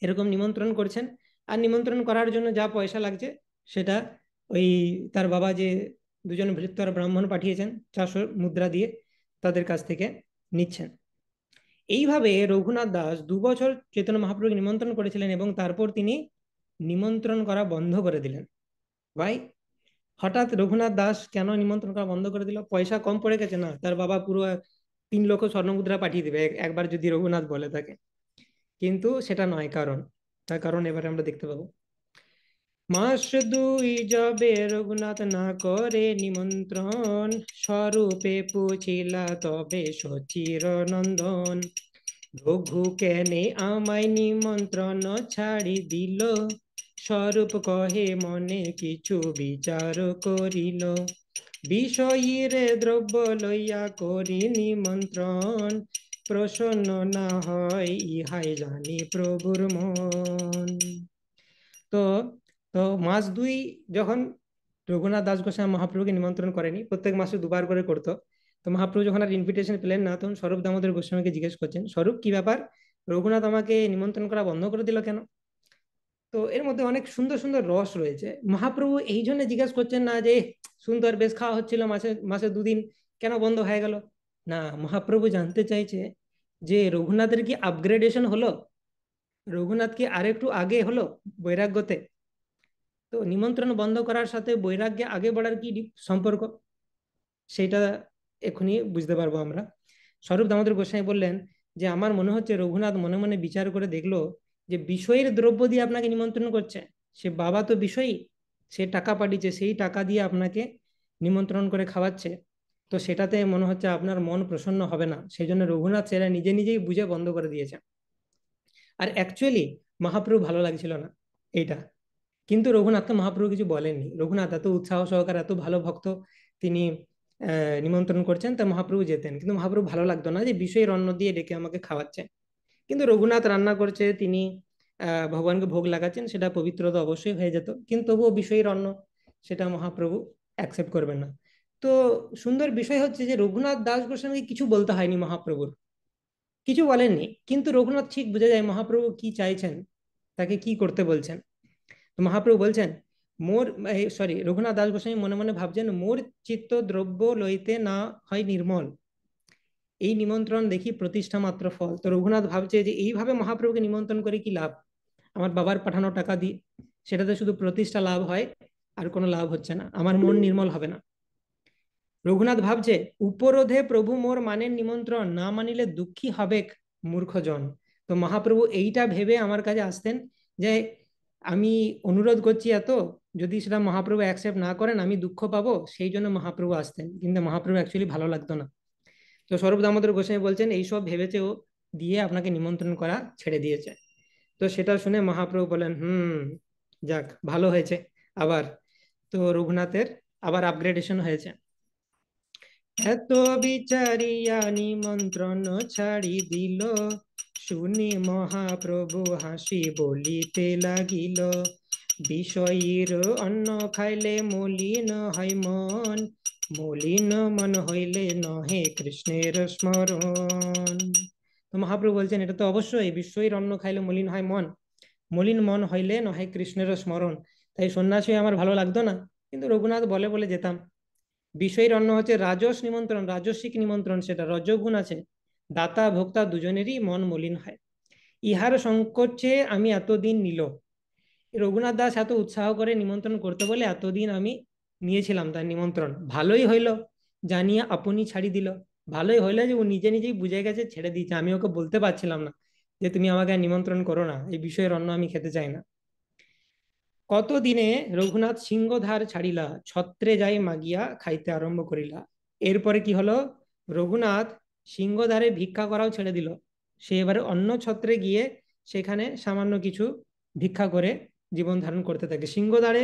এরকম নিমন্ত্রণ করছেন, আর নিমন্ত্রণ করার জন্য যা পয়সা লাগছে সেটা ওই তার বাবা যে দুজন ভৃত্য আর ব্রাহ্মণ পাঠিয়েছেন 400 মুদ্রা দিয়ে, তাদের কাছ থেকে নিচ্ছেন। এইভাবে রঘুনাথ দাস 2 বছর চৈতন্য মহাপ্রভুকে নিমন্ত্রণ করেছিলেন, এবং তারপর তিনি নিমন্ত্রণ করা বন্ধ করে দিলেন। ভাই, হঠাৎ রঘুনাথ দাস কেন নিমন্ত্রণ করা বন্ধ করে দিল? পয়সা কম পড়ে গেছে না? তার বাবা পুরো 3 লক্ষ স্বর্ণমুদ্রা পাঠিয়ে দিবে একবার যদি রঘুনাথ বলে থাকে। কিন্তু সেটা নয় কারণ, তার কারণ এবারে আমরা দেখতে পাবো। মাস 2 যাবে রঘুনাথ না করে নিমন্ত্রণ, স্বরূপে পুছিলা তবে সচির নন্দন। রঘু কেনে আমায় নিমন্ত্রণ ছাড়ি দিল, স্বরূপ কহে মনে কিছু বিচার করিল। বিষয়ীর দ্রব্য লইয়া করি নিমন্ত্রণ, প্রসন্ন না হয় ইহাই জানি প্রভুর মন। তো তো মাস 2 যখন রঘুনাথ দাস গোস্বামী মহাপ্রভুকে নিমন্ত্রণ করেনি, প্রত্যেক মাসে 2 বার করে করতো, তো মহাপ্রভু যখন আর ইনভিটেশন পেলেন না, তখন স্বরূপ দামোদর গোস্বামীকে জিজ্ঞেস করছেন, স্বরূপ কি ব্যাপার, রঘুনাথ আমাকে নিমন্ত্রণ করা বন্ধ করে দিল কেন? তো এর মধ্যে অনেক সুন্দর সুন্দর রস রয়েছে। মহাপ্রভু এই জন্য জিজ্ঞেস করছেন না যে সুন্দর বেশ খাওয়া হচ্ছিল মাসে মাসে 2 দিন, কেন বন্ধ হয়ে গেল? না, মহাপ্রভু জানতে চাইছে যে রঘুনাথের কি আপগ্রেডেশন হলো, রঘুনাথ কি আরেকটু আগে হলো বৈরাগ্যতে? তো নিমন্ত্রণ বন্ধ করার সাথে বৈরাগ্যে আগে বাড়ার কি সম্পর্ক, সেটা এখনই বুঝতে পারবো আমরা। স্বরূপ দামোদর গোস্বামী বললেন যে আমার মনে হচ্ছে রঘুনাথ মনে মনে বিচার করে দেখলো যে বিষয়ের দ্রব্য দিয়ে আপনাকে নিমন্ত্রণ করছে, সে বাবা তো বিষয়ী, সে টাকা পাঠিয়েছে, সেই টাকা দিয়ে আপনাকে নিমন্ত্রণ করে খাওয়াচ্ছে, তো সেটাতে মনে হচ্ছে আপনার মন প্রসন্ন হবে না, সেই জন্য রঘুনাথ সেটা নিজে নিজেই বুঝে বন্ধ করে দিয়েছে। আর অ্যাকচুয়ালি মহাপ্রভু ভালো লাগছিল না এইটা, কিন্তু রঘুনাথকে মহাপ্রভু কিছু বলেননি। রঘুনাথ এত উৎসাহ সহকারে, এত ভালো ভক্ত, তিনি নিমন্ত্রণ করছেন, তা মহাপ্রভু যেতেন, কিন্তু মহাপ্রভু ভালো লাগতো না যে বিষয়ের অন্ন দিয়ে ডেকে আমাকে খাওয়াচ্ছে। কিন্তু রঘুনাথ রান্না করছে, তিনি ভগবানকে ভোগ লাগাচ্ছেন, সেটা পবিত্র তো অবশ্যই হয়ে যেত, কিন্তু তবুও বিষয়ের অন্ন, সেটা মহাপ্রভু অ্যাকসেপ্ট করবেন না। তো সুন্দর বিষয় হচ্ছে যে রঘুনাথ দাস গোস্বামীকে কিছু বলতে হয়নি, মহাপ্রভুর কিছু বলেননি, কিন্তু রঘুনাথ ঠিক বুঝে যায় মহাপ্রভু কি চাইছেন, তাকে কি করতে বলছেন। তো মহাপ্রভু বলছেন, মোর সরি, রঘুনাথ দাস গোস্বামী মনে মনে ভাবছেন, মোর চিত্ত দ্রব্য লইতে না হয় নির্মল, এই নিমন্ত্রণ দেখি প্রতিষ্ঠা মাত্র ফল। তো রঘুনাথ ভাবছে যে এইভাবে মহাপ্রভুকে নিমন্ত্রণ করে কি লাভ, আমার বাবার পাঠানো টাকা দিয়ে সেটাতে শুধু প্রতিষ্ঠা লাভ হয়, আর কোনো লাভ হচ্ছে না, আমার মন নির্মল হবে না। রঘুনাথ ভাবছে, উপরোধে প্রভু মোর মানেন নিমন্ত্রণ, না মানিলে দুঃখী হবেক মূর্খজন। তো মহাপ্রভু এইটা ভেবে আমার কাছে আসতেন যে আমি অনুরোধ করছি এত, যদি সেটা মহাপ্রভু অ্যাকসেপ্ট না করেন আমি দুঃখ পাবো, সেই জন্য মহাপ্রভু আসতেন, কিন্তু মহাপ্রভু অ্যাকচুয়ালি ভালো লাগতো না। তো স্বরূপ দামোদর গোস্বামী বলছেন এইসব ভেবেছে ও, দিয়ে আপনাকে নিমন্ত্রণ করা ছেড়ে দিয়েছে। তো সেটা শুনে মহাপ্রভু বলেন, যাক ভালো হয়েছে। আবার তো রঘুনাথের আবার আপগ্রেডেশন হয়েছে। এত বিচারিয়া নিমন্ত্রণ ছাড়ি দিল, শুনি মহাপ্রভু হাসি বলিতে লাগিল, বিষয়ীর অন্ন খাইলে মলিন হয় মন, মলিন মন হইলে নহে কৃষ্ণের স্মরণ। তো মহাপ্রভু বলছেন এটা তো অবশ্যই, বিষয়ীর অন্ন খাইলে মলিন হয় মন, মলিন মন হইলে নহে কৃষ্ণের স্মরণ। তাই সন্ন্যাসী আমার ভালো লাগতো না, কিন্তু রঘুনাথ বলে বলে যেতাম। বিষয়ের অন্য হচ্ছে রাজস নিমন্ত্রণ, রাজস্বিক নিমন্ত্রণ, সেটা রজগুণ আছে, দাতা ভোক্তা দুজনেরই মন মলিন হয়। ইহার সংকোচে আমি এতদিন নিল, রঘুনাথ দাস এত উৎসাহ করে নিমন্ত্রণ করতে বলে এতদিন আমি নিয়েছিলাম তার নিমন্ত্রণ, ভালোই হইল জানিয়া আপনি ছাড়ি দিল। ভালোই হইলো যে ও নিজে নিজেই বুঝে গেছে, ছেড়ে দিয়েছে, আমি ওকে বলতে পারছিলাম না যে তুমি আমাকে আর নিমন্ত্রণ করো না, এই বিষয়ের অন্ন আমি খেতে চাই না। কতদিনে রঘুনাথ সিংহধার ছাড়িলা, ছত্রে যাই মাগিয়া খাইতে আরম্ভ করিলা। এরপরে কি হলো, রঘুনাথ সিংহধারে ভিক্ষা করাও ছেড়ে দিল। সে এবারে অন্য ছত্রে গিয়ে সেখানে সামান্য কিছু ভিক্ষা করে জীবন ধারণ করতে থাকে। সিংহদ্বারে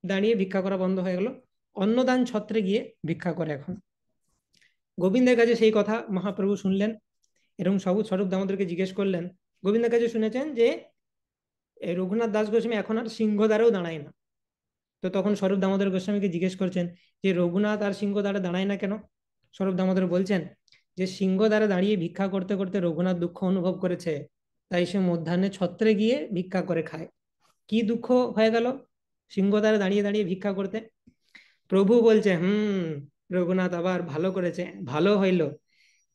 দাঁড়িয়ে ভিক্ষা করা বন্ধ হয়ে গেল, অন্নদান ছত্রে গিয়ে ভিক্ষা করে এখন। গোবিন্দের কাছে সেই কথা মহাপ্রভু শুনলেন, এরকম সবুজ স্বরূপ দামোদরকে জিজ্ঞেস করলেন। গোবিন্দের কাছে শুনেছেন যে রঘুনাথ দাস গোস্বামী এখন আর সিংহদ্বারেও দাঁড়ায় না। তো তখন স্বরূপ দামোদর গোস্বামীকে জিজ্ঞেস করছেন যে রঘুনাথ আর সিংহদ্বারে দাঁড়ায় না কেন। স্বরূপ দামোদর বলছেন যে সিংহদ্বারে দাঁড়িয়ে ভিক্ষা করতে করতে রঘুনাথ দুঃখ অনুভব করেছে, তাই সে মধ্যাহ্নে ছত্রে গিয়ে ভিক্ষা করে খায়। কি দুঃখ হয়ে গেল সিংহদ্বারে দাঁড়িয়ে দাঁড়িয়ে ভিক্ষা করতে? প্রভু বলছে রঘুনাথ আবার ভালো করেছে, ভালো হইল।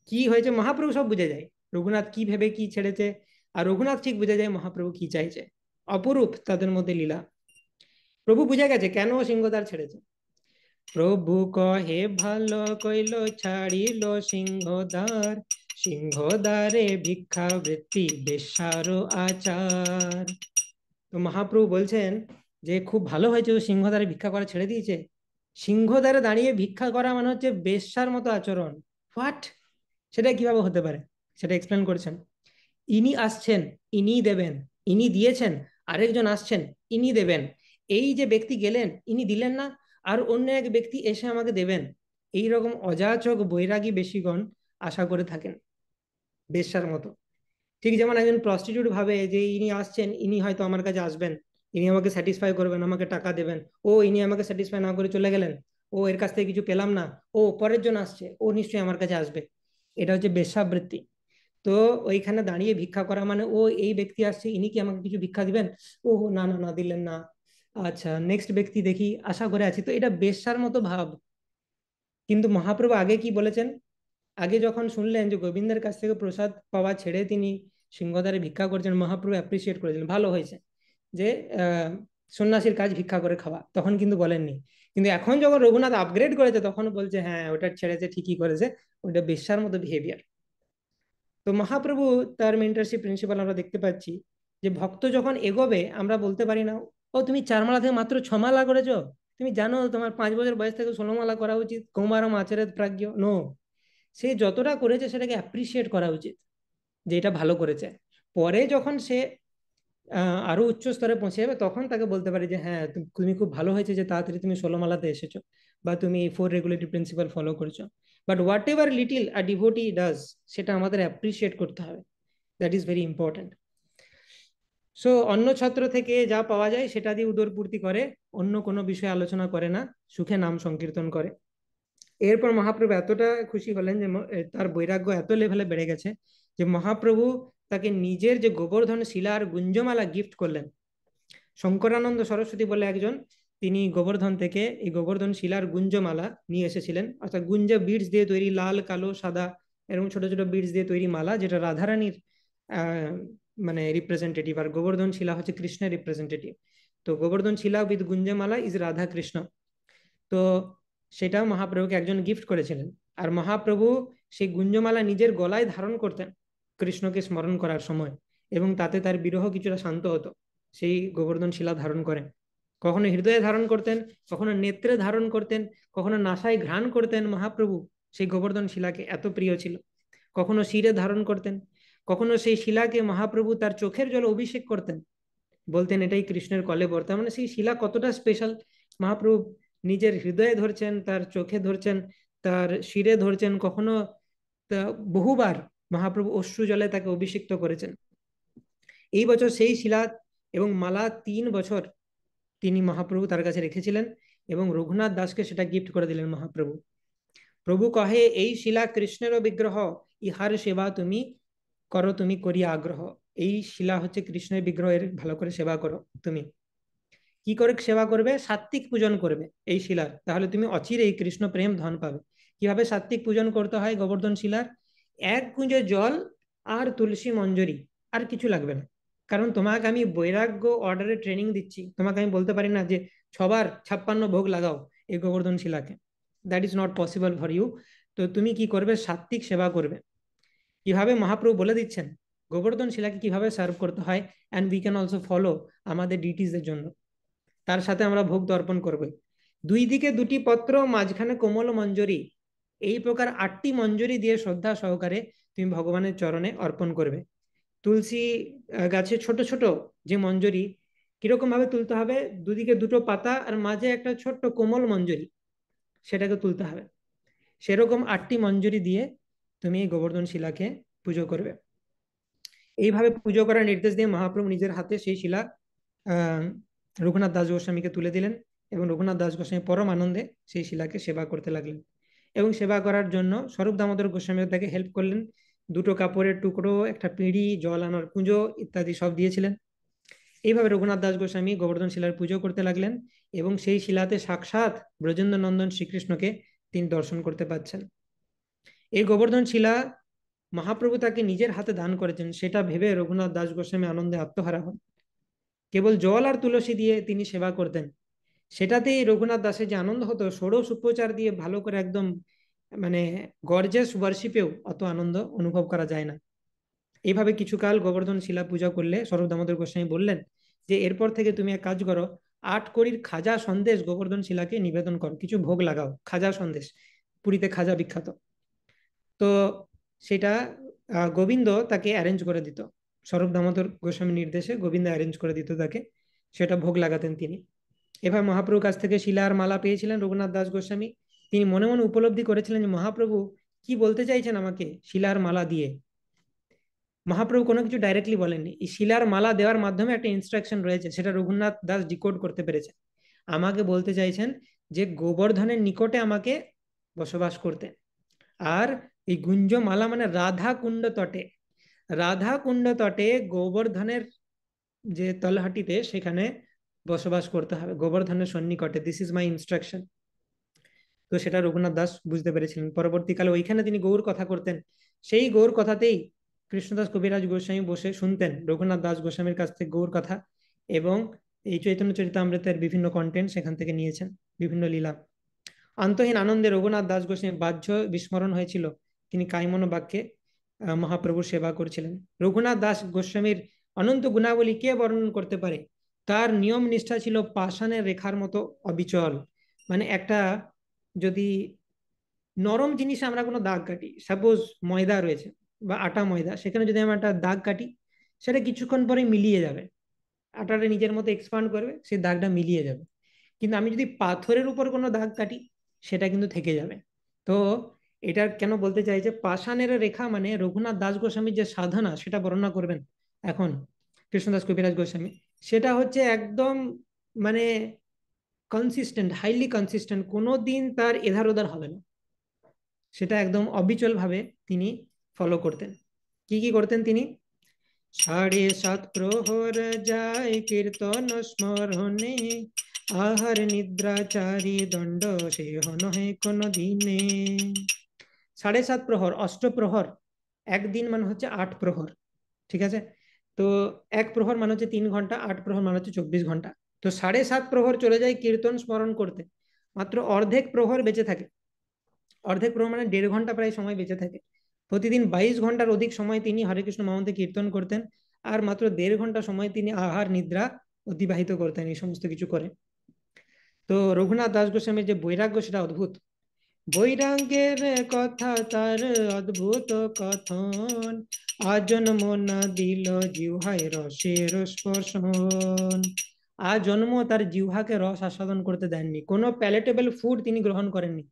কি হয়েছে মহাপ্রভু সব বুঝে যায়, রঘুনাথ কি ভেবে কি ছেড়েছে, আর রঘুনাথ ঠিক বুঝে যায় মহাপ্রভু কি চাইছে। অপরূপ তাদের মধ্যে লীলা। প্রভু বুঝে গেছে কেন সিংহদ্বার ছেড়েছে। প্রভু কহে ভালো কইল ছাড়িল সিংহদ্বার, সিংহদ্বারে ভিক্ষা বৃত্তি বেশ্যার আচার। তো মহাপ্রভু বলছেন যে খুব ভালো হয়েছে ও সিংহদ্বারে ভিক্ষা করা ছেড়ে দিয়েছে। সিংহদ্বারে দাঁড়িয়ে ভিক্ষা করা মানে হচ্ছে বেশ্যার মতো আচরণ। হোয়াট? সেটা কিভাবে হতে পারে, সেটা এক্সপ্লেন করছেন। ইনি আসছেন, ইনি দেবেন, ইনি দিয়েছেন, আরেকজন আসছেন, ইনি দেবেন। এই যে ব্যক্তি গেলেন ইনি দিলেন না, আর অন্য এক ব্যক্তি এসে আমাকে দেবেন, এই রকম অযাচক বৈরাগী বেশিগণ আশা করে থাকেন বেশ্যার মতো। ঠিক যেমন একজন প্রস্টিটিউট ভাবে যে ইনি আসছেন, ইনি হয়তো আমার কাছে আসবেন, ইনি আমাকে স্যাটিসফাই করবেন, আমাকে টাকা দেবেন। ও ইনি আমাকে স্যাটিসফাই না করে চলে গেলেন, ও এর কাছ থেকে কিছু পেলাম না, ও পরের জন আসছে, ও নিশ্চয়ই আমার কাছে আসবে। এটা হচ্ছে বেশ্যাবৃত্তি। তো ওইখানে দাঁড়িয়ে ভিক্ষা করা মানে ও এই ব্যক্তি আসছে, ইনি কি আমাকে কিছু ভিক্ষা দিবেন? ও না না না, দিলেন না, আচ্ছা নেক্সট ব্যক্তি দেখি, আশা করে আছি। তো এটা বেশ্যার মতো ভাব। কিন্তু মহাপ্রভু আগে কি বলেছেন, আগে যখন শুনলেন যে গোবিন্দের কাছ থেকে প্রসাদ পাওয়া ছেড়ে তিনি সিংহদ্বারে ভিক্ষা করছেন, মহাপ্রভু অ্যাপ্রিসিয়েট করেছিলেন, ভালো হয়েছে যে আহ সন্ন্যাসীর কাজ ভিক্ষা করে খাওয়া, তখন কিন্তু বলেননি। কিন্তু এখন যখন রঘুনাথ আপগ্রেড করেছে তখন বলছে হ্যাঁ ওটা ছেড়েছে, ঠিকই করেছে, ওটা বেশ্যার মতো বিহেভিয়ার। তো মহাপ্রভু তার মেন্টরশিপ প্রিন্সিপাল আমরা দেখতে পাচ্ছি যে ভক্ত যখন এগোবে আমরা বলতে পারি না ও তুমি 4 মালা থেকে মাত্র 6 মালা করেছো, তুমি জানো তোমার 5 বছর বয়স থেকে 16 মালা করা উচিত, কৌমারম আচরেত প্রাজ্ঞ। নো, সে যতটা করেছে সেটাকে অ্যাপ্রিসিয়েট করা উচিত যে এটা ভালো করেছে। পরে যখন সে আরো উচ্চ স্তরে পৌঁছে যাবে তখন তাকে বলতে পারি যে হ্যাঁ তুমি খুব ভালো হয়েছে যে তাড়াতাড়ি তুমি 16 মালাতে এসেছো, বা তুমি 4 রেগুলেটরি প্রিন্সিপাল ফলো করেছো। But what ever little a devotee does, সেটা আমাদের অ্যাপ্রিসিয়েট করতে হবে। That is very important. So অন্য ছত্র থেকে যা পাওয়া যায় সেটা দিয়ে উদরপূর্তি করে, অন্য কোনো বিষয়ে আলোচনা করে না, সুখে নাম সংকীর্তন করে। এরপর মহাপ্রভু এতটা খুশি হলেন যে তার বৈরাগ্য এত লেভেলে বেড়ে গেছে যে মহাপ্রভু তাকে নিজের যে গোবর্ধন শিলা আর গুঞ্জমালা গিফট করলেন। শঙ্করানন্দ সরস্বতী বলে একজন, তিনি গোবর্ধন থেকে এই গোবর্ধন শিলার গুঞ্জমালা নিয়ে এসেছিলেন, অর্থাৎ গুঞ্জ বিডস দিয়ে তৈরি, লাল কালো সাদা এরকম ছোট ছোট বিডস দিয়ে তৈরি মালা, যেটা রাধারানীর আহ মানে রিপ্রেজেন্টেটিভ, আর গোবর্ধন শিলা হচ্ছে কৃষ্ণের রিপ্রেজেন্টেটিভ। তো গোবর্ধন শিলা উইথ গুঞ্জমালা ইজ রাধা কৃষ্ণ। তো সেটাও মহাপ্রভুকে একজন গিফট করেছিলেন। আর মহাপ্রভু সেই গুঞ্জমালা নিজের গলায় ধারণ করতেন। কৃষ্ণকে স্মরণ করার সময়, এবং তাতে তার বিরহ কিছুটা শান্ত হতো। সেই গোবর্ধন শিলা ধারণ করেন, কখনো হৃদয়ে ধারণ করতেন, কখনো নেত্রে ধারণ করতেন, কখনো নাসায় ঘ্রাণ করতেন। মহাপ্রভু সেই গোবর্ধন শিলাকে এত প্রিয় ছিল। কখনো শিরে ধারণ করতেন, কখনো সেই শিলাকে মহাপ্রভু তার চোখের জলে অভিষেক করতেন, বলতেন এটাই কৃষ্ণের কলেবর। তার মানে সেই শিলা কতটা স্পেশাল! মহাপ্রভু নিজের হৃদয়ে ধরছেন, তার চোখে ধরছেন, তার শিরে ধরছেন, কখনো বহুবার মহাপ্রভু অশ্রু জলে তাকে অভিষিক্ত করেছেন। এই বছর সেই শিলা এবং মালা 3 বছর তিনি মহাপ্রভু তার কাছে রেখেছিলেন, এবং রঘুনাথ দাসকে সেটা গিফট করে দিলেন মহাপ্রভু। প্রভু কহে, এই শিলা কৃষ্ণেরও বিগ্রহ, ইহার সেবা তুমি করো, তুমি করিয়া আগ্রহ। এই শিলা হচ্ছে কৃষ্ণের বিগ্রহের, ভালো করে সেবা করো তুমি। কি করে সেবা করবে? সাত্বিক পূজন করবে এই শিলার, তাহলে তুমি অচিরে এই কৃষ্ণ প্রেম ধন পাবে। কিভাবে সাত্বিক পূজন করতে হয় গোবর্ধন শিলার? এক কুঁজো জল আর তুলসী মঞ্জরি, আর কিছু লাগবে না। কারণ তোমাকে আমি বৈরাগ্য অর্ডারে ট্রেনিং দিচ্ছি, তোমাকে আমি বলতে পারি না যে সবার 56 ভোগ লাগাও এই গোবর্ধন শিলাকে। That is not possible for you. তো তুমি কি করবে? সাত্বিক সেবা করবে। কিভাবে? মহাপ্রভু বলে দিচ্ছেন গোবর্ধন শিলাকে কিভাবে সার্ভ করতে হয়, and we can also follow আমাদের ডিউটিজের জন্য। তার সাথে আমরা ভোগ দর্পণ করবো। দুই দিকে দুটি পত্র, মাঝখানে কোমল মঞ্জরি, এই প্রকার 8টি মঞ্জরি দিয়ে শ্রদ্ধা সহকারে তুমি ভগবানের চরণে অর্পণ করবে। তুলসী গাছে ছোট ছোট যে মঞ্জরি, কিরকম ভাবে তুলতে হবে? দুদিকে দুটো পাতা আর মাঝে একটা ছোট্ট কোমল মঞ্জরি, সেটাকে তুলতে হবে। সেরকম 8টি মঞ্জরি দিয়ে তুমি গোবর্ধন শিলাকে পুজো করবে। এইভাবে পুজো করার নির্দেশ দিয়ে মহাপ্রভু নিজের হাতে সেই শিলা আহ রঘুনাথ দাস গোস্বামীকে তুলে দিলেন, এবং রঘুনাথ দাস গোস্বামী পরম আনন্দে সেই শিলাকে সেবা করতে লাগলেন। এবং সেবা করার জন্য স্বরূপ দামোদর গোস্বামী তাকে হেল্প করলেন। দুটো কাপড়ের টুকরো, একটা পিঁড়ি, জল আনার কুঁজো ইত্যাদি সব দিয়েছিলেন। এইভাবে রঘুনাথ দাস গোস্বামী গোবর্ধন শিলার পুজো করতে লাগলেন, এবং সেই শিলাতে সাক্ষাৎ ব্রজেন্দ্র নন্দন শ্রীকৃষ্ণকে তিনি দর্শন করতে পাচ্ছেন। এই গোবর্ধন শিলা মহাপ্রভু তাকে নিজের হাতে দান করেছেন, সেটা ভেবে রঘুনাথ দাস গোস্বামী আনন্দে আত্মহারা হন। কেবল জল আর তুলসী দিয়ে তিনি সেবা করতেন, সেটাতেই রঘুনাথ দাসের যে আনন্দ হতো, ষোড়শ উপচার দিয়ে ভালো করে একদম মানে গর্জাস ওয়ার্শিপেও অত আনন্দ অনুভব করা যায় না। এইভাবে কিছুকাল গোবর্ধন শিলা পূজা করলে স্বরূপ দামোদর গোস্বামী বললেন যে এরপর থেকে তুমি এক কাজ করো, 8 কড়ির খাজা সন্দেশ গোবর্ধন শিলাকে নিবেদন করো, কিছু ভোগ লাগাও, খাজা সন্দেশ, পুরীতে খাজা বিখ্যাত। তো সেটা গোবিন্দ তাকে অ্যারেঞ্জ করে দিত। স্বরূপ দামোদর গোস্বামীর নির্দেশে গোবিন্দ অ্যারেঞ্জ করে দিত তাকে, সেটা ভোগ লাগাতেন তিনি। এবার মহাপ্রভুর কাছ থেকে শিলার মালা পেয়েছিলেন রঘুনাথ দাস গোস্বামী। তিনি মনে মনে উপলব্ধি করেছিলেন যে মহাপ্রভু কি বলতে চাইছেন আমাকে শিলার মালা দিয়ে। মহাপ্রভু কোনো কিছু ডাইরেক্টলি বলেননি, এই শিলার মালা দেওয়ার মাধ্যমে একটা ইনস্ট্রাকশন রয়েছে, সেটা রঘুনাথ দাস ডিকোড করতে পেরেছে। আমাকে বলতে চাইছেন যে গোবর্ধনের নিকটে আমাকে বসবাস করতে। আর এই গুঞ্জমালা মানে রাধা কুণ্ড তটে, রাধা কুণ্ড তটে গোবর্ধনের যে তলহাটিতে, সেখানে বসবাস করতে হবে গোবর্ধনের সন্নিকটে। This is my instruction. তো সেটা রঘুনাথ দাস বুঝতে পেরেছিলেন। পরবর্তীকালে ওইখানে তিনি গৌর কথা করতেন, সেই গৌর কথাতেই কৃষ্ণদাস কবিরাজ গোস্বামী বসে শুনতেন রঘুনাথ দাস গোস্বামীর কাছ থেকে গৌর কথা, এবং এই চৈতন্য চরিতামৃতের বিভিন্ন কন্টেন্ট সেখান থেকে নিয়েছেন, বিভিন্ন লীলা। অন্তহীন আনন্দে রঘুনাথ দাস গোস্বামী বাহ্য বিস্মরণ হয়েছিল, তিনি কায়মনো বাক্যে মহাপ্রভুর সেবা করছিলেন। রঘুনাথ দাস গোস্বামীর অনন্ত গুণাবলী কে বর্ণন করতে পারে? তার নিয়ম নিষ্ঠা ছিল পাষাণের রেখার মতো অবিচল। মানে একটা যদি নরম জিনিসে আমরা কোনো দাগ কাটি, সাপোজ ময়দা রয়েছে বা আটা ময়দা, সেখানে যদি আমরা একটা দাগ কাটি, সেটা কিছুক্ষণ পরে মিলিয়ে যাবে, আটাটা নিজের মতো এক্সপান্ড করবে, সেই দাগটা মিলিয়ে যাবে। কিন্তু আমি যদি পাথরের উপর কোনো দাগ কাটি, সেটা কিন্তু থেকে যাবে। তো এটা কেন বলতে চাই যে পাষাণের রেখা মানে রঘুনাথ দাস গোস্বামীর যে সাধনা সেটা বর্ণনা করবেন এখন কৃষ্ণদাস কবিরাজ গোস্বামী, সেটা হচ্ছে একদম মানে কনসিস্টেন্ট, হাইলি কনসিস্টেন্ট, কোনো দিন তার এধার ওধার হবে না, সেটা একদম অবিচল ভাবে তিনি ফলো করতেন। কি কি করতেন তিনি? 7:30 প্রহর যায় কীর্তন স্মরণে, আহার নিদ্রাচারী দণ্ড সেহ নহে কোনো দিনে। 7:30 প্রহর, অষ্টপ্রহর, একদিন মানে হচ্ছে 8 প্রহর, ঠিক আছে? তো এক প্রহর মানে হচ্ছে 3 ঘন্টা, 8 প্রহর মানে হচ্ছে 24 ঘন্টা। তো 7:30 প্রহর চলে যায় কীর্তন স্মরণ করতে, মাত্র অর্ধেক প্রহর বেঁচে থাকে। অর্ধেক প্রহর মানে 1.5 ঘন্টা প্রায় সময় বেঁচে থাকে। প্রতিদিন 22 ঘন্টার অধিক সময় তিনি হরে কৃষ্ণ মহামন্ত্রে কীর্তন করতেন, আর মাত্র 1.5 ঘন্টা সময় তিনি আহার নিদ্রা অতিবাহিত করতেন এই সমস্ত কিছু করে। তো রঘুনাথ দাস গোস্বামীর যে বৈরাগ্য সেটা অদ্ভুত। বৈরাগ্যের কথা তার অদ্ভুত কথন, আজন্ম না দিল জিহ্বায় রসের স্পর্শন। আজন্ম তার জিহ্বাকে রস আস্বাদন করতে দেননি, কোনো প্যালেটেবল ফুড তিনি গ্রহণ করেননি।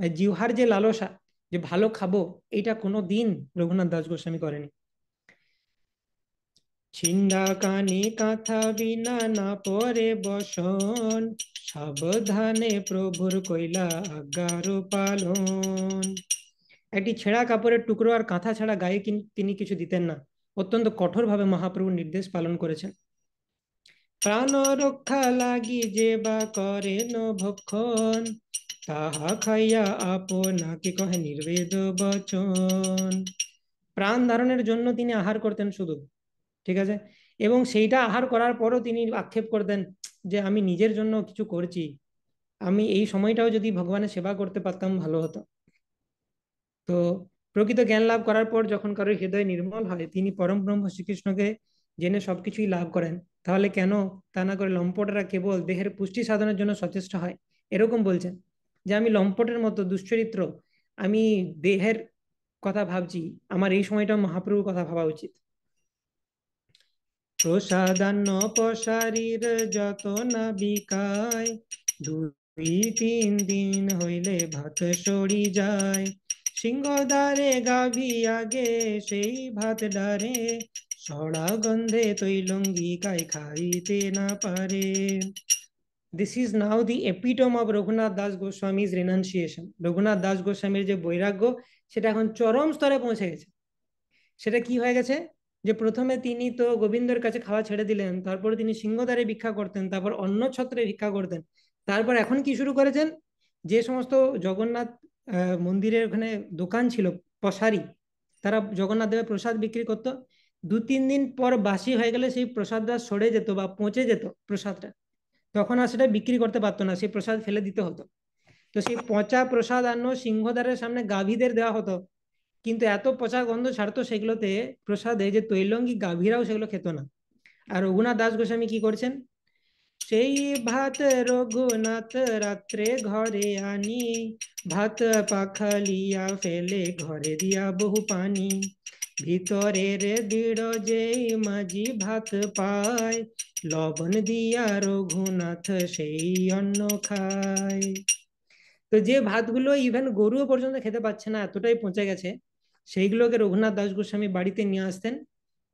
আর জিহ্বার যে লালসা, যে ভালো খাবো, এটা কোনো দিন রঘুনাথ দাস গোস্বামী করেনি। ছিন্ডা কানে কাঁথা বিনা না পরে বসন, সাবধানে প্রভুর কইলা আজ্ঞার পালন। একটি ছেঁড়া কাপড়ের টুকরো আর কাঁথা ছাড়া গায়ে তিনি কিছু দিতেন না। অত্যন্ত কঠোরভাবে মহাপ্রভুর নির্দেশ পালন করেছেন। প্রাণ রক্ষা লাগি যে বা করেন ভক্ষণ, তাহা খাইয়া আপনাকে কহে নির্বেদ বচন। প্রাণ ধারণের জন্য তিনি আহার করতেন শুধু, ঠিক আছে, এবং সেইটা আহার করার পরও তিনি আক্ষেপ করতেন যে আমি নিজের জন্য কিছু করছি, আমি এই সময়টাও যদি ভগবানের সেবা করতে পারতাম ভালো হতো। তো প্রকৃত জ্ঞান লাভ করার পর যখন কারোর হৃদয় নির্মল হয়, তিনি পরম ব্রহ্ম শ্রীকৃষ্ণকে জেনে সবকিছুই লাভ করেন। তাহলে কেন তা না করে লম্পটরা কেবল দেহের পুষ্টি সাধনের জন্য সচেষ্ট হয়, এরকম বলছেন যে আমি লম্পটের মতো দুশ্চরিত্র, আমি দেহের কথা ভাবছি, আমার এই সময়টা মহাপ্রভুর কথা ভাবা উচিত। প্রসাদান্ন পসারির যত না বিকায়, 2-3 দিন হইলে ভাত সরি যায়। সিংহদ্বারে গাভী আগে সেই ভাত ডারে, সড়া গন্ধে তৈলঙ্গিকায় খাইতে না পারে। This is now the epitome of Raghunath Das Goswami's renunciation. Raghunath Das গোস্বামীর যে বৈরাগ্য, সেটা এখন চরম স্তরে পৌঁছে গেছে। সেটা কি হয়ে গেছে, যে প্রথমে তিনি তো গোবিন্দের কাছে খাওয়া ছেড়ে দিলেন, তারপরে তিনি সিংহদ্বারে ভিক্ষা করতেন, তারপর অন্ন ছত্রে ভিক্ষা করতেন, তারপর এখন কি শুরু করেছেন, যে সমস্ত জগন্নাথ মন্দিরের ওখানে দোকান ছিল, পসারি, তারা জগন্নাথ দেবের প্রসাদ বিক্রি করতো, 2-3 দিন পর বাসি হয়ে গেলে সেই প্রসাদটা সড়ে যেত বা পচে যেত প্রসাদটা, তখন আর সেটা বিক্রি করতে পারতো না, সেই প্রসাদ ফেলে দিতে হতো। তো সেই পচা প্রসাদ আন্ন সিংহদ্বারের সামনে গাভীদের দেওয়া হতো, কিন্তু এত পচা গন্ধ ছাড়তো সেগুলোতে, প্রসাদে, যে তৈলঙ্গি গাভীরাও সেগুলো খেত না। আর রঘুনাথ দাস গোস্বামী কি করছেন, সেই ভাত রঘুনাথ রাত্রে ঘরে আনি, ভাত পাখালিয়া ফেলে ঘরে দিয়া বহু পানি, ভিতরের দৃঢ় যেই মাঝি ভাত পায়, লবণ দিয়া রঘুনাথ সেই অন্ন খায়। তো যে ভাতগুলো ইভেন গরুও পর্যন্ত খেতে পাচ্ছে না, এতটাই পচে গেছে, সেইগুলোকে রঘুনাথ দাস গোস্বামী বাড়িতে নিয়ে আসতেন,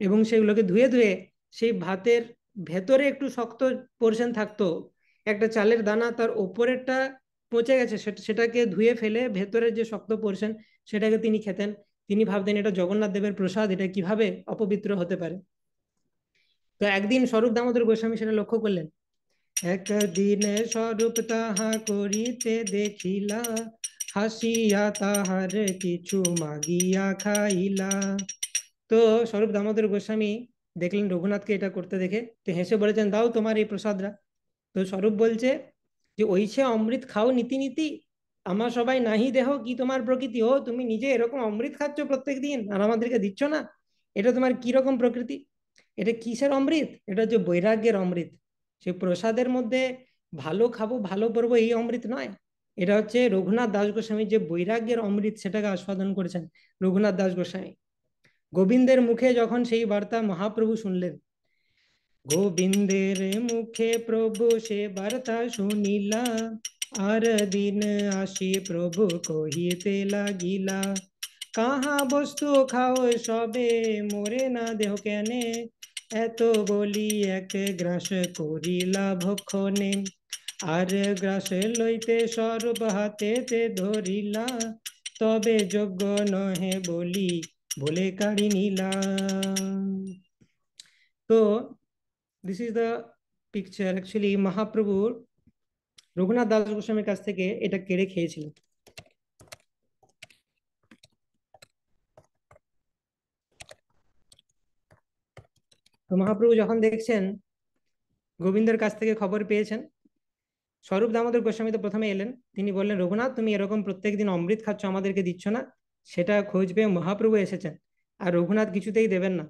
এবং সেগুলোকে ধুয়ে ধুয়ে সেই ভাতের ভেতরে একটু শক্ত পোর্শন থাকতো, একটা চালের দানা, তার ওপরেরটা পচে গেছে, সেটাকে ধুয়ে ফেলে ভেতরের যে শক্ত পোর্শন, সেটাকে তিনি খেতেন। তিনি ভাবতেন এটা জগন্নাথ দেবের প্রসাদ, এটা কিভাবে অপবিত্র হতে পারে। তো একদিন স্বরূপ দামোদর গোস্বামী সেটা লক্ষ্য করলেন। একদিন স্বরূপ তাহা করিতে দেখিলা, হাসিয়া তাহার কিছু মাগিয়া খাইলা। তো স্বরূপ দামোদর গোস্বামী দেখলেন রঘুনাথকে এটা করতে দেখে, তো হেসে বলেছেন, দাও তোমার এই প্রসাদরা। তো স্বরূপ বলছে যে ওইছে অমৃত খাও নীতি নীতি, আমার সবাই নাহি দেহ কি তোমার প্রকৃতি, ও তুমি নিজে এরকম অমৃত খাচ্ছ প্রত্যেক দিন আর আমাদেরকে দিচ্ছ না, এটা তোমার কি রকম প্রকৃতি, এটা কিসের অমৃত, এটা হচ্ছে বৈরাগ্যের অমৃত। সেই প্রসাদের মধ্যে ভালো খাবো ভালো পড়বো এই অমৃত নয়, এটা হচ্ছে রঘুনাথ দাস গোস্বামী যে বৈরাগ্যের অমৃত, সেটাকে আস্বাদন করেছেন রঘুনাথ দাস গোস্বামী। গোবিন্দের মুখে যখন সেই বার্তা মহাপ্রভু শুনলেন, গোবিন্দের মুখে প্রভু সে বার্তা শুনিলা, আর দিন আসি প্রভু কহিতে লাগিলা, কাহা বস্তু খাও সবে মোরে না দেহ কেনে, এত বলি এক গ্রাস করিলা ভক্ষণে, আর গ্রাস লইতে স্বরূপ হাতেতে ধরিলা, তবে যোগ্য নহে বলি বলে কাড়ি নিলাম। তো this is the picture, actually Mahaprabhu Raghunath Das গোস্বামীর কাছ থেকে এটা কেড়ে খেয়েছিলেন। তো মহাপ্রভু যখন দেখছেন গোবিন্দের কাছ থেকে খবর পেয়েছেন, স্বরূপ দামোদর গোস্বামী তো প্রথমে এলেন, তিনি বললেন, রঘুনাথ তুমি এরকম প্রত্যেকদিন অমৃত খাচ্ছ, আমাদেরকে দিচ্ছ না, সেটা খোঁজ পেয়ে মহাপ্রভু এসেছেন। আর রঘুনাথ কিছুতেই দেবেন না।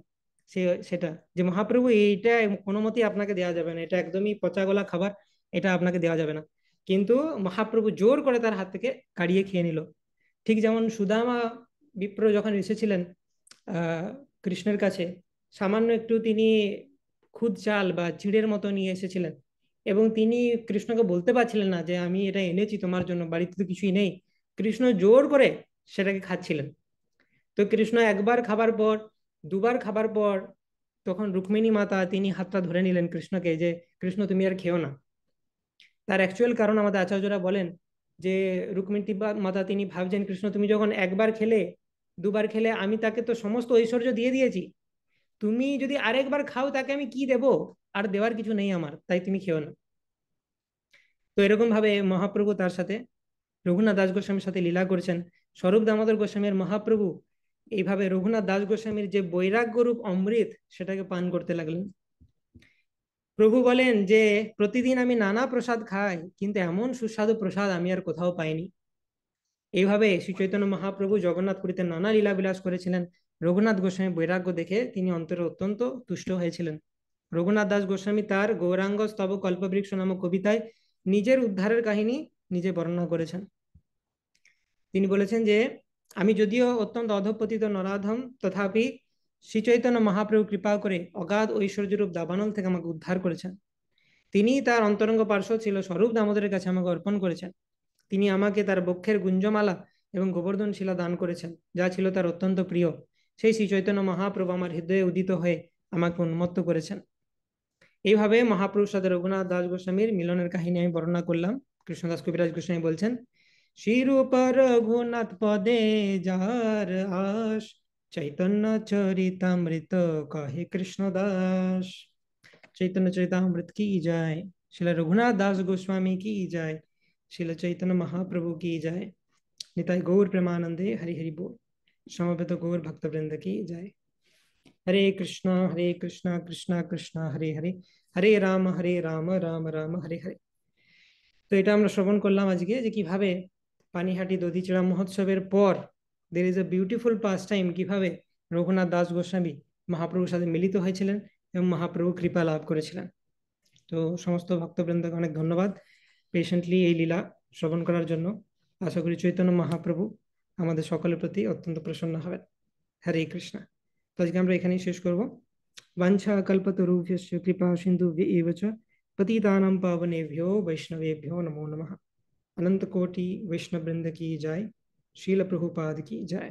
সে সেটা যে মহাপ্রভু এইটা কোনো মতেই আপনাকে দেওয়া যাবে না, এটা একদমই পচা গলা খাবার, এটা আপনাকে দেওয়া যাবে না। কিন্তু মহাপ্রভু জোর করে তার হাত থেকে কাড়িয়ে খেয়ে নিল। ঠিক যেমন সুদামা বিপ্র যখন এসেছিলেন আহ কৃষ্ণের কাছে, সামান্য একটু তিনি খুদ চাল বা চিড়ের মতো নিয়ে এসেছিলেন, এবং তিনি কৃষ্ণকে বলতে পারছিলেন না যে আমি এটা এনেছি তোমার জন্য, বাড়িতে তো কিছুই নেই। কৃষ্ণ জোর করে সেটাকে খাচ্ছিলেন। তো কৃষ্ণ একবার খাবার পর, দুবার খাবার পর, তখন রুক্মিণী মাতা তিনি হাতটা ধরে নিলেন কৃষ্ণকে যে কৃষ্ণ তুমি আর খেও না। তার অ্যাকচুয়াল কারণ আমাদের আচার্যরা বলেন যে রুক্মিণী মাতা তিনি ভাবছেন কৃষ্ণ তুমি যখন একবার খেলে, দুবার খেলে, আমি তাকে তো সমস্ত ঐশ্বর্য দিয়ে দিয়েছি, তুমি যদি আরেকবার খাও তাকে আমি কি দেব, আর দেওয়ার কিছু নেই আমার, তাই তুমি খেও না। তো এরকম ভাবে মহাপ্রভু তার সাথে, রঘুনাথ দাস গোস্বামীর সাথে লীলা করেছেন। স্বরূপ দামোদর গোস্বামীর মহাপ্রভু এইভাবে রঘুনাথ দাস গোস্বামীর যে বৈরাগ্যরূপ অমৃত সেটাকে পান করতে লাগলেন। প্রভু বলেন যে প্রতিদিন আমি নানা প্রসাদ খাই, কিন্তু এমন সুস্বাদু প্রসাদ আমি আর কোথাও পাইনি। এইভাবে শ্রী চৈতন্য মহাপ্রভু জগন্নাথপুরীতে নানা লীলা বিলাস করেছিলেন। রঘুনাথ গোস্বামী বৈরাগ্য দেখে তিনি অন্তরে অত্যন্ত তুষ্ট হয়েছিলেন। রঘুনাথ দাস গোস্বামী তার গৌরাঙ্গ স্তব কল্পবৃক্ষ নামক কবিতায় নিজের উদ্ধারের কাহিনী নিজে বর্ণনা করেছেন। তিনি বলেছেন যে আমি যদিও অত্যন্ত অধঃপতিত নরাধম, তথাপি শ্রী চৈতন্য মহাপ্রভু কৃপা করে অগাধ ঐশ্বর্যরূপ দাবানল থেকে আমাকে উদ্ধার করেছেন। তিনি তার অন্তরঙ্গ পার্শ্ব ছিল স্বরূপ দামোদরের কাছে আমাকে অর্পণ করেছেন। তিনি আমাকে তার বক্ষের গুঞ্জমালা এবং গোবর্ধন শিলা দান করেছেন, যা ছিল তার অত্যন্ত প্রিয়। সেই শ্রী চৈতন্য মহাপ্রভু আমার হৃদয়ে উদিত হয়ে আমাকে উন্মত্ত করেছেন। এইভাবে মহাপ্রভুর সাথে রঘুনাথ দাস গোস্বামীর মিলনের কাহিনী আমি বর্ণনা করলাম। কৃষ্ণদাস কবিরাজ গোস্বামী বলছেন, শিরূপ রঘুনাথ পদে যার আস, চৈতন্য চরিতামৃত কহে কৃষ্ণদাস। চৈতন্য চরিতামৃত কি যায়, শিলা রঘুনাথ দাস গোস্বামী কি যায়, শিলা চৈতন্য মহাপ্রভু কি যায়। নিতাই গৌর প্রেমাनंदे हरि हरि बोल। समवेत गौर भक्तवृंद की जय। हरे कृष्णा कृष्णा कृष्णा हरे हरे, हरे राम राम राम हरे हरे। তো এটা আমরা শ্রবণ করলাম আজকে যে কিভাবে পানিহাটি দধিচড়া মহোৎসবের পর there is a beautiful pass time, কিভাবে রঘুনাথ দাস গোস্বামী মহাপ্রভুর সাথে মিলিত হয়েছিলেন এবং মহাপ্রভু কৃপা লাভ করেছিলেন। তো সমস্ত ভক্তবৃন্দকে অনেক ধন্যবাদ পেশেন্টলি এই লীলা শ্রবণ করার জন্য। আশা করি চৈতন্য মহাপ্রভু আমাদের সকলের প্রতি অত্যন্ত প্রসন্ন হবেন। হরে কৃষ্ণ। তো আজকে আমরা এখানেই শেষ করব। বাঞ্ছা কল্পতরুভ্যশ্চ কৃপা সিন্ধু এব চ পতিতানাং পাবনেভ্यो वैष्णवेभ्यो नमो नमः। अनंत कोटि वैष्णव वृंद की जय। शील प्रभुपाद की जय।